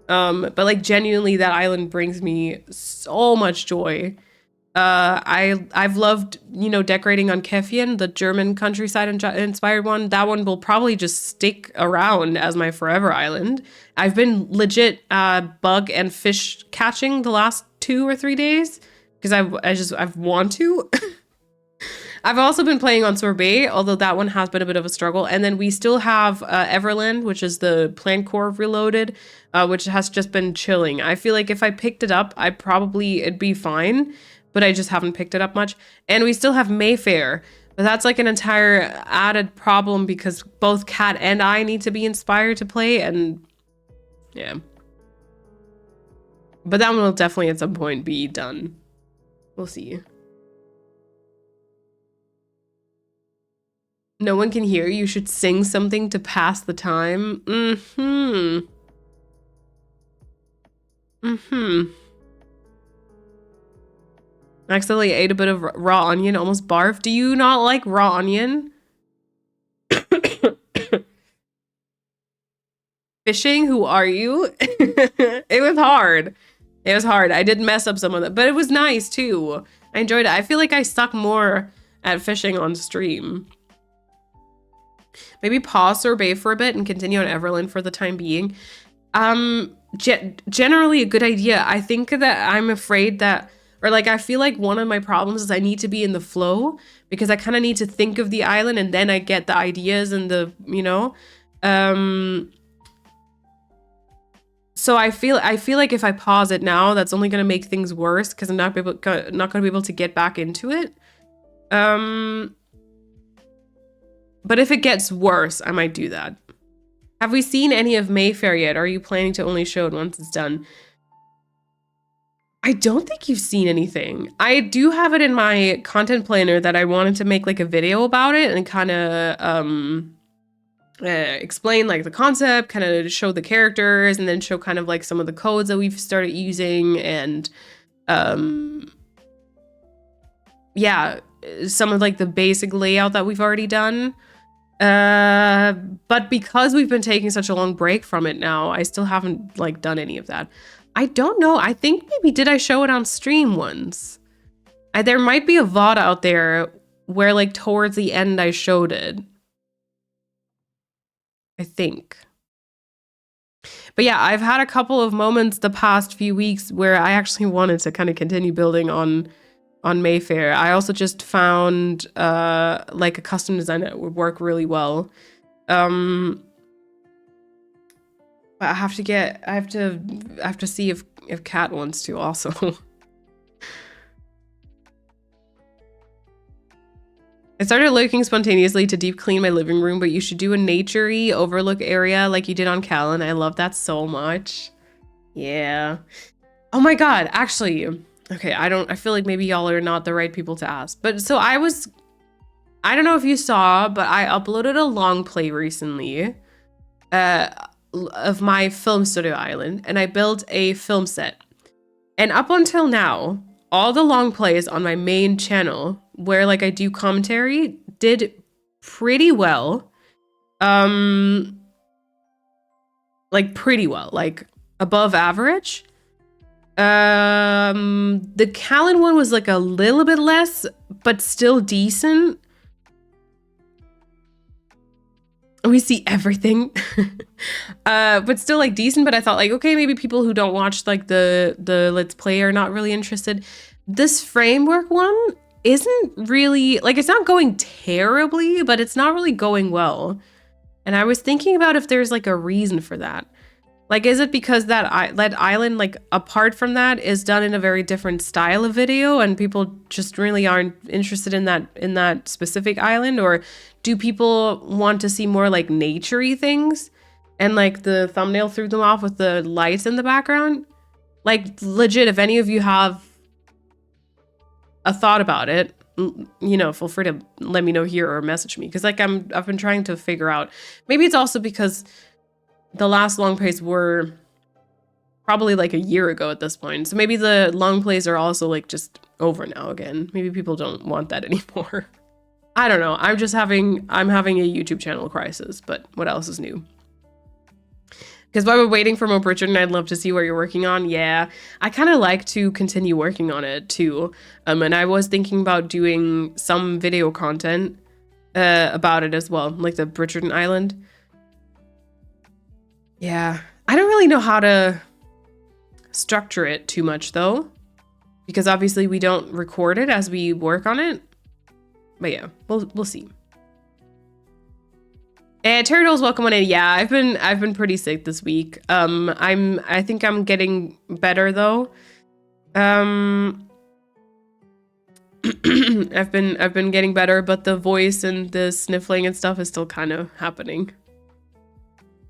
But like genuinely that island brings me so much joy. I've loved, you know, decorating on Kefien, the German countryside inspired one. That one will probably just stick around as my forever island. I've been legit bug and fish catching the last 2 or 3 days because I've want to. I've also been playing on Sorbet, although that one has been a bit of a struggle. And then we still have Everland, which is the Plan Core Reloaded, which has just been chilling. I feel like if I picked it up, it'd be fine. But I just haven't picked it up much. And we still have Mayfair, but that's like an entire added problem because both Kat and I need to be inspired to play, and yeah. But that one will definitely at some point be done. We'll see. No one can hear. You should sing something to pass the time. Mm-hmm. I accidentally ate a bit of raw onion, almost barfed. Do you not like raw onion? Fishing? Who are you? It was hard. It was hard. I did mess up some of it, but it was nice too. I enjoyed it. I feel like I suck more at fishing on stream. Maybe pause Sorbet for a bit and continue on Everland for the time being. Generally a good idea. I think that I'm afraid that, or like, I feel like one of my problems is I need to be in the flow because I kind of need to think of the island and then I get the ideas and the, you know, so I feel like if I pause it now, that's only going to make things worse because I'm not going to be able to get back into it. But if it gets worse, I might do that. Have we seen any of Mayfair yet? Or are you planning to only show it once it's done? I don't think you've seen anything. I do have it in my content planner that I wanted to make like a video about it and kind of explain like the concept, kind of show the characters, and then show kind of like some of the codes that we've started using and yeah, some of like the basic layout that we've already done. But because we've been taking such a long break from it now, I still haven't like done any of that. I don't know. I think maybe did I show it on stream once? There might be a VOD out there where like towards the end I showed it. I think. But yeah, I've had a couple of moments the past few weeks where I actually wanted to kind of continue building on Mayfair. I also just found like a custom design that would work really well. But I have to see if Kat wants to also. I started looking spontaneously to deep clean my living room, but you should do a nature-y overlook area like you did on Callan. I love that so much. Yeah. Oh my god, actually, okay, I feel like maybe y'all are not the right people to ask. But so I don't know if you saw, but I uploaded a long play recently of my film studio island, and I built a film set. And up until now, all the long plays on my main channel where like I do commentary did pretty well. Like pretty well, like above average. The Callan one was like a little bit less, but still decent. We see everything. But still like decent, but I thought like, okay, maybe people who don't watch like the Let's Play are not really interested. This Framework one isn't really, like, it's not going terribly, but it's not really going well. And I was thinking about if there's like a reason for that. Like, is it because that island, like, apart from that, is done in a very different style of video and people just really aren't interested in that specific island? Or do people want to see more like naturey things? And like the thumbnail threw them off with the lights in the background? Like, legit, if any of you have a thought about it, you know, feel free to let me know here or message me. Because like I've been trying to figure out. Maybe it's also because the last long plays were probably like a year ago at this point. So maybe the long plays are also like just over now again. Maybe people don't want that anymore. I don't know. I'm having a YouTube channel crisis, but what else is new? Because while we're waiting for Mo Pritchard, I'd love to see what you're working on. Yeah, I kind of like to continue working on it too. And I was thinking about doing some video content about it as well, like the Bridgerton Island. Yeah, I don't really know how to structure it too much though, because obviously we don't record it as we work on it. But yeah, we'll see. Turtles, welcome on in. Yeah, I've been pretty sick this week. I think I'm getting better though. I've been getting better, but the voice and the sniffling and stuff is still kind of happening.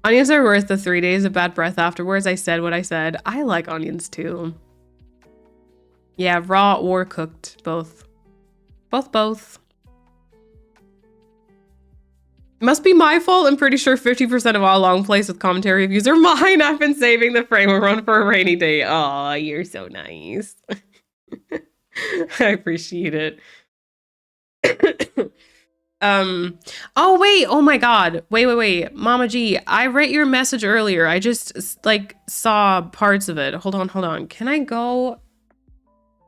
Onions are worth the 3 days of bad breath afterwards. I said what I said. I like onions too. Yeah, raw or cooked, both. Both. Must be my fault. I'm pretty sure 50% of all long plays with commentary reviews are mine. I've been saving the frame run for a rainy day. Oh, you're so nice. I appreciate it. Oh wait, oh my god. Wait. Mama G, I read your message earlier. I just like saw parts of it. Hold on. Can I go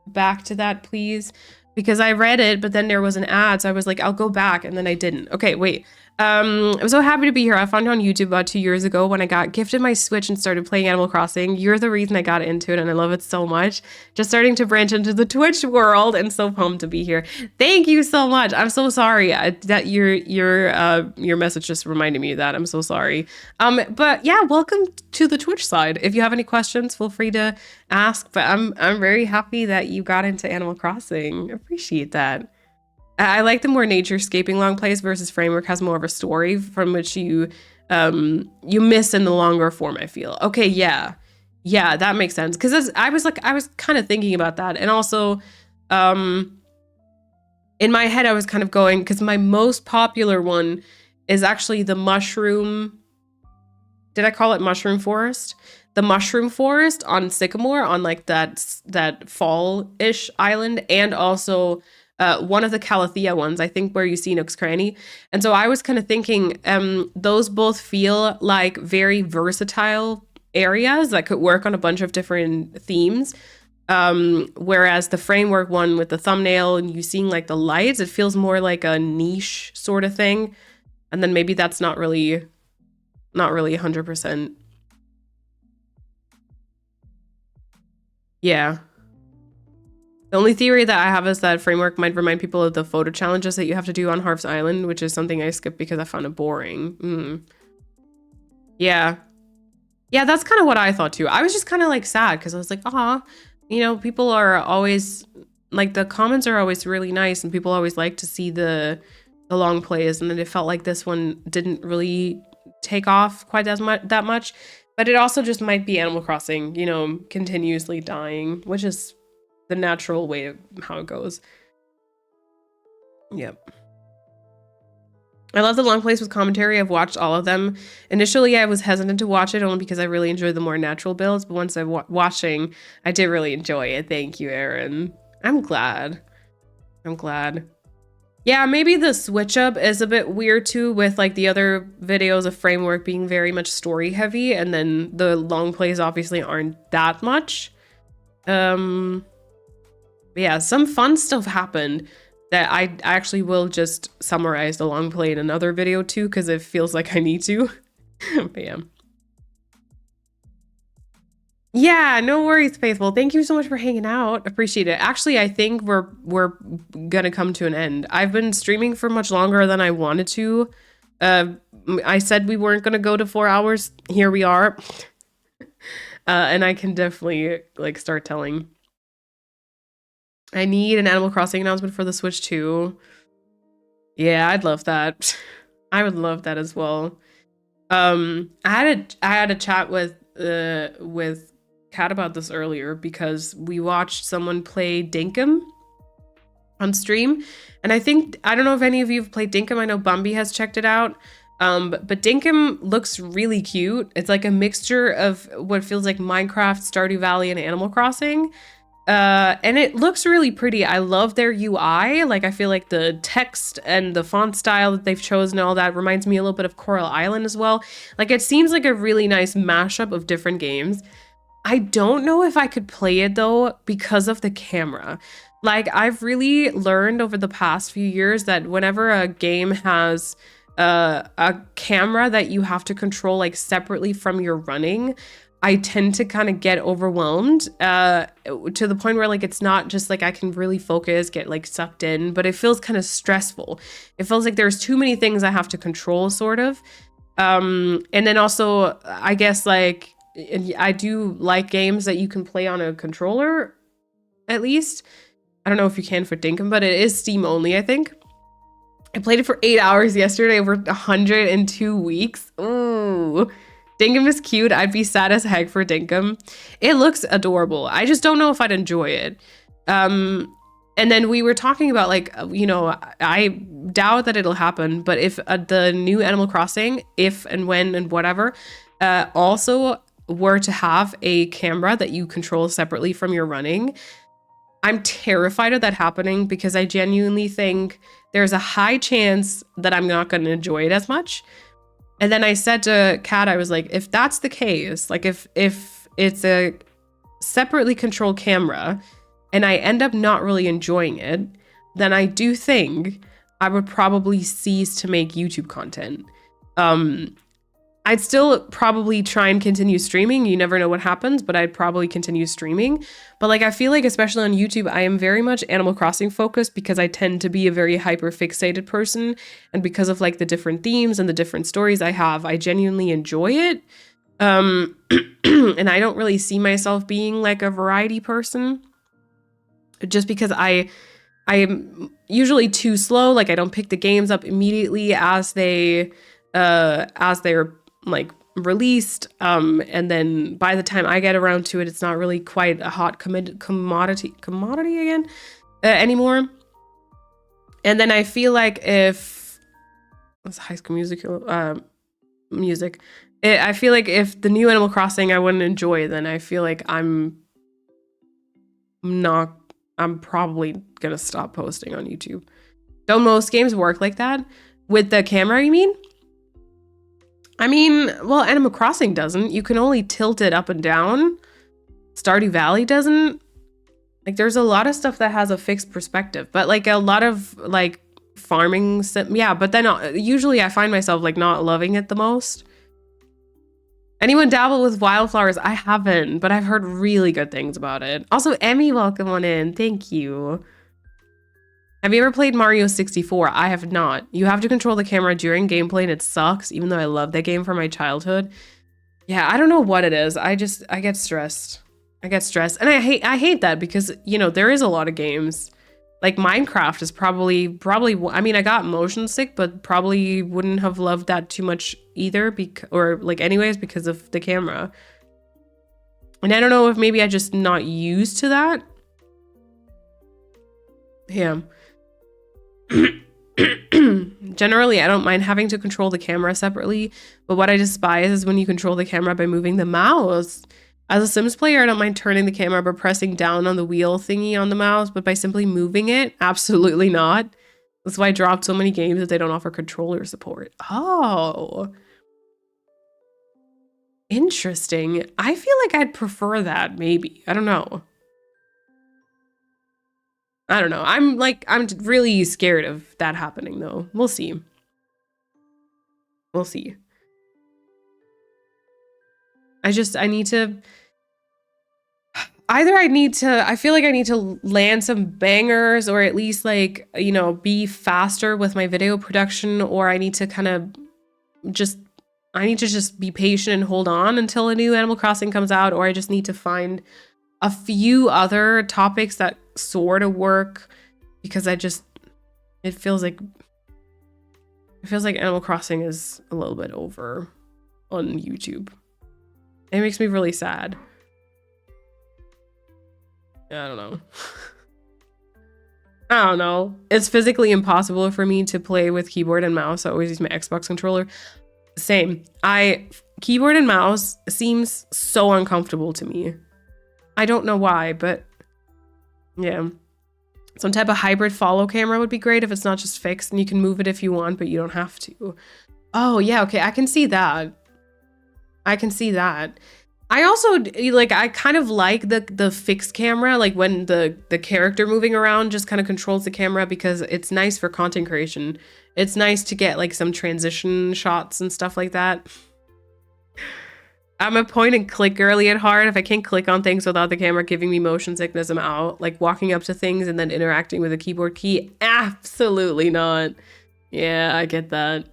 back to that, please? Because I read it, but then there was an ad, so I was like, I'll go back, and then I didn't. Okay, wait. I'm so happy to be here. I found you on YouTube about 2 years ago when I got gifted my Switch and started playing Animal Crossing. You're the reason I got into it and I love it so much. Just starting to branch into the Twitch world and so pumped to be here. Thank you so much. I'm so sorry that your message just reminded me of that. I'm so sorry. But yeah, welcome to the Twitch side. If you have any questions, feel free to ask. But I'm very happy that you got into Animal Crossing. Appreciate that. I like the more nature-scaping long plays versus Framework has more of a story from which you miss in the longer form, I feel. Okay, yeah, that makes sense. Because I was kind of thinking about that. And also, in my head, I was kind of going, because my most popular one is actually the mushroom. Did I call it Mushroom Forest? The Mushroom Forest on Sycamore, on like that fall-ish island, and also one of the Calathea ones, I think, where you see Nook's Cranny. And so I was kind of thinking those both feel like very versatile areas that could work on a bunch of different themes. Whereas the Framework one with the thumbnail and you seeing like the lights, it feels more like a niche sort of thing. And then maybe that's not really 100%. Yeah. The only theory that I have is that Framework might remind people of the photo challenges that you have to do on Harv's Island, which is something I skipped because I found it boring. Yeah, that's kind of what I thought too. I was just kind of like sad because I was like, people are always like, the comments are always really nice and people always like to see the long plays, and then it felt like this one didn't really take off quite that much. But it also just might be Animal Crossing, continuously dying, which is the natural way of how it goes. Yep. I love the long plays with commentary. I've watched all of them. Initially, I was hesitant to watch it only because I really enjoy the more natural builds, but once I'm watching, I did really enjoy it. Thank you, Aaron. I'm glad. Yeah, maybe the switch up is a bit weird too, with like the other videos of Framework being very much story heavy, and then the long plays obviously aren't that much. Yeah, some fun stuff happened that I actually will just summarize the long play in another video too, because it feels like I need to. But yeah. Yeah, no worries, Faithful. Thank you so much for hanging out. Appreciate it. Actually, I think we're gonna come to an end. I've been streaming for much longer than I wanted to. I said we weren't gonna go to 4 hours. Here we are. And I can definitely like start telling. I need an Animal Crossing announcement for the Switch too. Yeah, I'd love that. I would love that as well. I had a chat with Kat about this earlier because we watched someone play Dinkum on stream, and I don't know if any of you have played Dinkum. I know Bumby has checked it out. But Dinkum looks really cute. It's like a mixture of what feels like Minecraft, Stardew Valley, and Animal Crossing. And it looks really pretty. I love their UI. Like, I feel like the text and the font style that they've chosen and all that reminds me a little bit of Coral Island as well. Like, it seems like a really nice mashup of different games. I don't know if I could play it though because of the camera. Like, I've really learned over the past few years that whenever a game has a camera that you have to control like separately from your running, I tend to kind of get overwhelmed to the point where like it's not just like I can really focus, get like sucked in, but it feels kind of stressful. It feels like there's too many things I have to control, sort of. And then also, I guess like I do like games that you can play on a controller, at least. I don't know if you can for Dinkum, but it is Steam only, I think. I played it for 8 hours yesterday over 102 weeks. Ooh. Dinkum is cute. I'd be sad as heck for Dinkum. It looks adorable. I just don't know if I'd enjoy it. And then we were talking about like, you know, I doubt that it'll happen, but if the new Animal Crossing, if and when and whatever, also were to have a camera that you control separately from your running, I'm terrified of that happening because I genuinely think there's a high chance that I'm not going to enjoy it as much. And then I said to Kat, I was like, if that's the case, like if it's a separately controlled camera and I end up not really enjoying it, then I do think I would probably cease to make YouTube content. I'd still probably try and continue streaming. You never know what happens, but I'd probably continue streaming. But like, I feel like, especially on YouTube, I am very much Animal Crossing focused because I tend to be a very hyper fixated person. And because of like the different themes and the different stories I have, I genuinely enjoy it. And I don't really see myself being like a variety person just because I am usually too slow. Like, I don't pick the games up immediately as they're like released, and then by the time I get around to it, it's not really quite a hot commodity again anymore. And then I feel like if it's High School Musical music, I feel like if the new Animal Crossing I wouldn't enjoy, then I feel like I'm probably gonna stop posting on YouTube. Don't most games work like that with the camera, you mean? I mean, well, Animal Crossing doesn't. You can only tilt it up and down. Stardew Valley doesn't. Like, there's a lot of stuff that has a fixed perspective, but like a lot of like farming, yeah, but then usually I find myself like not loving it the most. Anyone dabble with wildflowers? I haven't, but I've heard really good things about it. Also, Emmy, welcome on in. Thank you. Have you ever played Mario 64? I have not. You have to control the camera during gameplay and it sucks, even though I love that game from my childhood. Yeah, I don't know what it is. I get stressed. I get stressed. And I hate that because, you know, there is a lot of games. Like Minecraft is probably, I mean, I got motion sick, but probably wouldn't have loved that too much either, or like anyways, because of the camera. And I don't know if maybe I'm just not used to that. Yeah. Generally, I don't mind having to control the camera separately, but what I despise is when you control the camera by moving the mouse. As a Sims player, I don't mind turning the camera by pressing down on the wheel thingy on the mouse, but by simply moving it, absolutely not. That's why I dropped so many games that they don't offer controller support. Oh. Interesting. I feel like I'd prefer that, maybe. I don't know. I don't know. I'm really scared of that happening though. We'll see. We'll see. I need to either I feel like I need to land some bangers, or at least like, you know, be faster with my video production, or I need to kind of just be patient and hold on until a new Animal Crossing comes out, or I just need to find a few other topics that sort of work, because it feels like Animal Crossing is a little bit over on YouTube. It makes me really sad. I don't know. I don't know. It's physically impossible for me to play with keyboard and mouse. I always use my Xbox controller. Same. Keyboard and mouse seems so uncomfortable to me. I don't know why, but yeah. Some type of hybrid follow camera would be great if it's not just fixed and you can move it if you want, but you don't have to. Oh, yeah, okay. I can see that. I also like, I kind of like the fixed camera, like when the character moving around just kind of controls the camera, because it's nice for content creation. It's nice to get like some transition shots and stuff like that. I'm a point and click girly at heart. If I can't click on things without the camera giving me motion sickness, I'm out. Like walking up to things and then interacting with a keyboard key, absolutely not. Yeah, I get that.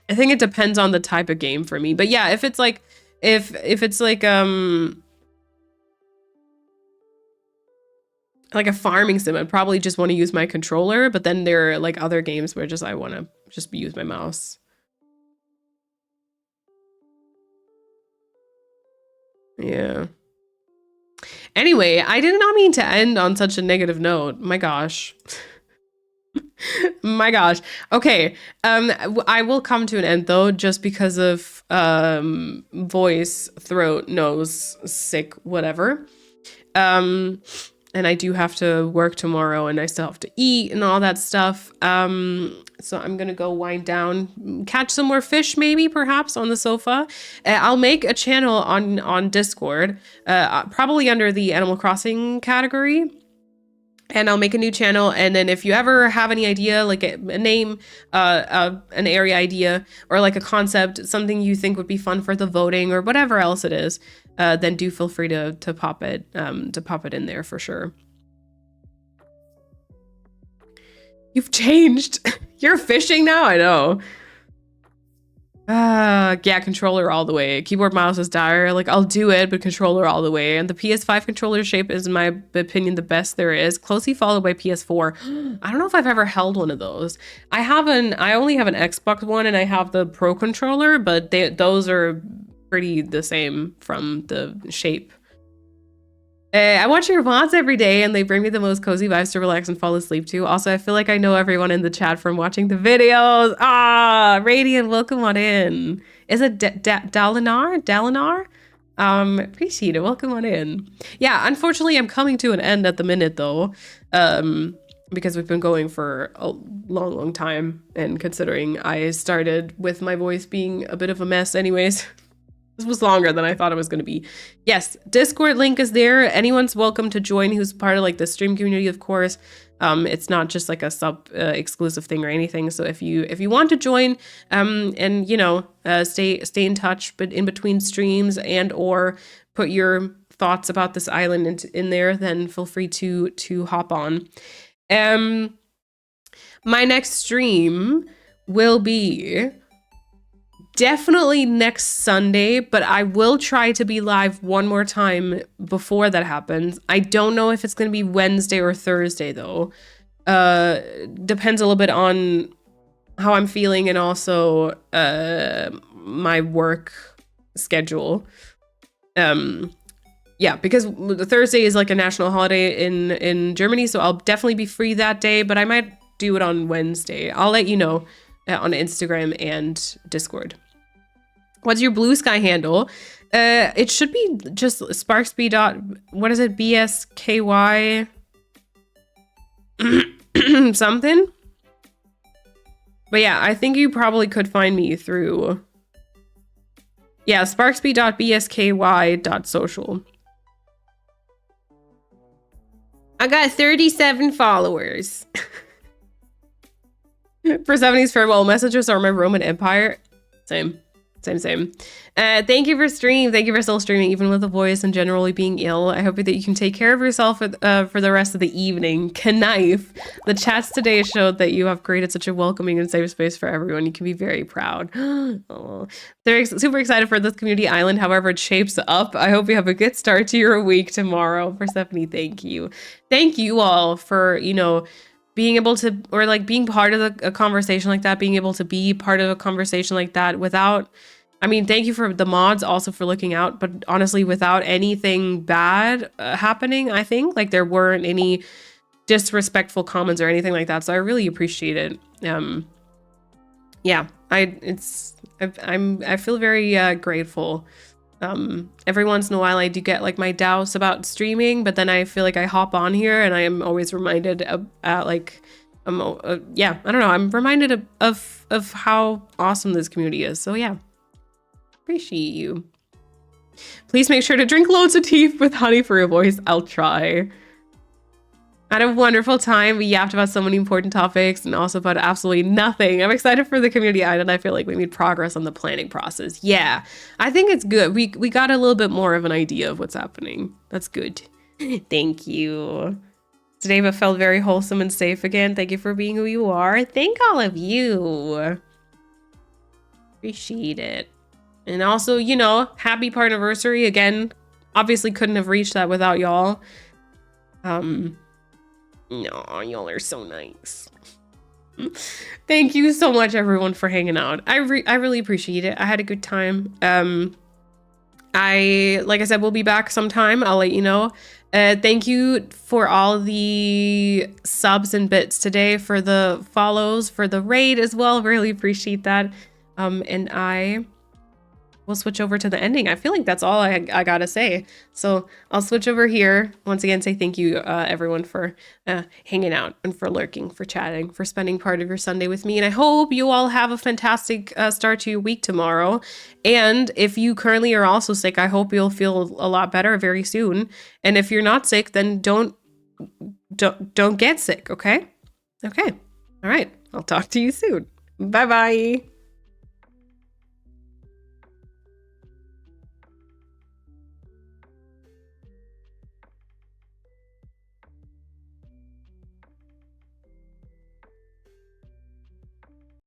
I think it depends on the type of game for me. But yeah, if it's like if it's like a farming sim, I'd probably just want to use my controller, but then there are like other games where I want to just use my mouse. Yeah. Anyway, I did not mean to end on such a negative note. My gosh. My gosh. Okay. I will come to an end though, just because of voice, throat, nose, sick, whatever. And I do have to work tomorrow, and I still have to eat and all that stuff. So I'm gonna go wind down, catch some more fish, maybe, perhaps, on the sofa. I'll make a channel on Discord, probably under the Animal Crossing category. And I'll make a new channel, and then if you ever have any idea, like a name, an area idea, or like a concept, something you think would be fun for the voting or whatever else it is, then do feel free to pop it in there for sure. You've changed. You're fishing now? I know. Yeah, controller all the way. Keyboard mouse is dire. Like, I'll do it, but controller all the way. And the PS5 controller shape is, in my opinion, the best there is. Closely followed by PS4. I don't know if I've ever held one of those. I only have an Xbox One, and I have the Pro controller, but those are pretty the same from the shape. I watch your VODs every day, and they bring me the most cozy vibes to relax and fall asleep to. Also, I feel like I know everyone in the chat from watching the videos. Ah, Radiant, welcome on in. Is it Dalinar? Appreciate it. Welcome on in. Yeah, unfortunately, I'm coming to an end at the minute, though, because we've been going for a long, long time, and considering I started with my voice being a bit of a mess anyways. This was longer than I thought it was going to be. Yes, Discord link is there. Anyone's welcome to join who's part of like the stream community, of course. It's not just like a sub exclusive thing or anything. So if you want to join, and you know, stay in touch, but in between streams, and or put your thoughts about this island in there, then feel free to hop on. My next stream will be definitely next Sunday, but I will try to be live one more time before that happens. I don't know if it's going to be Wednesday or Thursday, though. Depends a little bit on how I'm feeling, and also my work schedule. Yeah, because Thursday is like a national holiday in Germany, so I'll definitely be free that day, but I might do it on Wednesday. I'll let you know on Instagram and Discord. What's your Blue Sky handle? It should be just Sparksby. What is it? BSKY something. But yeah, I think you probably could find me through. Yeah, Sparksby.bsky.social. I got 37 followers. For 70s farewell messages are my Roman Empire. Same. Same. Thank you for stream. Thank you for still streaming, even with the voice and generally being ill. I hope that you can take care of yourself for the rest of the evening. Knife. The chats today showed that you have created such a welcoming and safe space for everyone. You can be very proud. Oh. They're super excited for this community island, however it shapes up. I hope you have a good start to your week tomorrow. Persephone, thank you. Thank you all for, you know, being able to, or like being part of a conversation like that, being able to be part of a conversation like that without, I mean, thank you for the mods also for looking out, but honestly, without anything bad happening, I think, like there weren't any disrespectful comments or anything like that. So I really appreciate it. Yeah, I feel very grateful. Every once in a while I do get like my doubts about streaming, but then I feel like I hop on here and I am always reminded of yeah, I don't know. I'm reminded of how awesome this community is. So yeah, appreciate you. Please make sure to drink loads of tea with honey for your voice. I'll try. I had a wonderful time. We yapped about so many important topics and also about absolutely nothing. I'm excited for the community island. I feel like we made progress on the planning process. Yeah, I think it's good. We got a little bit more of an idea of what's happening. That's good. Thank you. Today felt very wholesome and safe again. Thank you for being who you are. Thank all of you. Appreciate it. And also, you know, happy partnerversary again. Obviously couldn't have reached that without y'all. No, y'all are so nice. Thank you so much, everyone, for hanging out. I really appreciate it. I had a good time. Like I said, we'll be back sometime. I'll let you know. Thank you for all the subs and bits today, for the follows, for the raid as well. Really appreciate that. And I will switch over to the ending. I feel like that's all I gotta say. So I'll switch over here. Once again, say thank you, everyone, for hanging out and for lurking, for chatting, for spending part of your Sunday with me. And I hope you all have a fantastic start to your week tomorrow. And if you currently are also sick, I hope you'll feel a lot better very soon. And if you're not sick, then don't get sick, okay? Okay. All right. I'll talk to you soon. Bye-bye.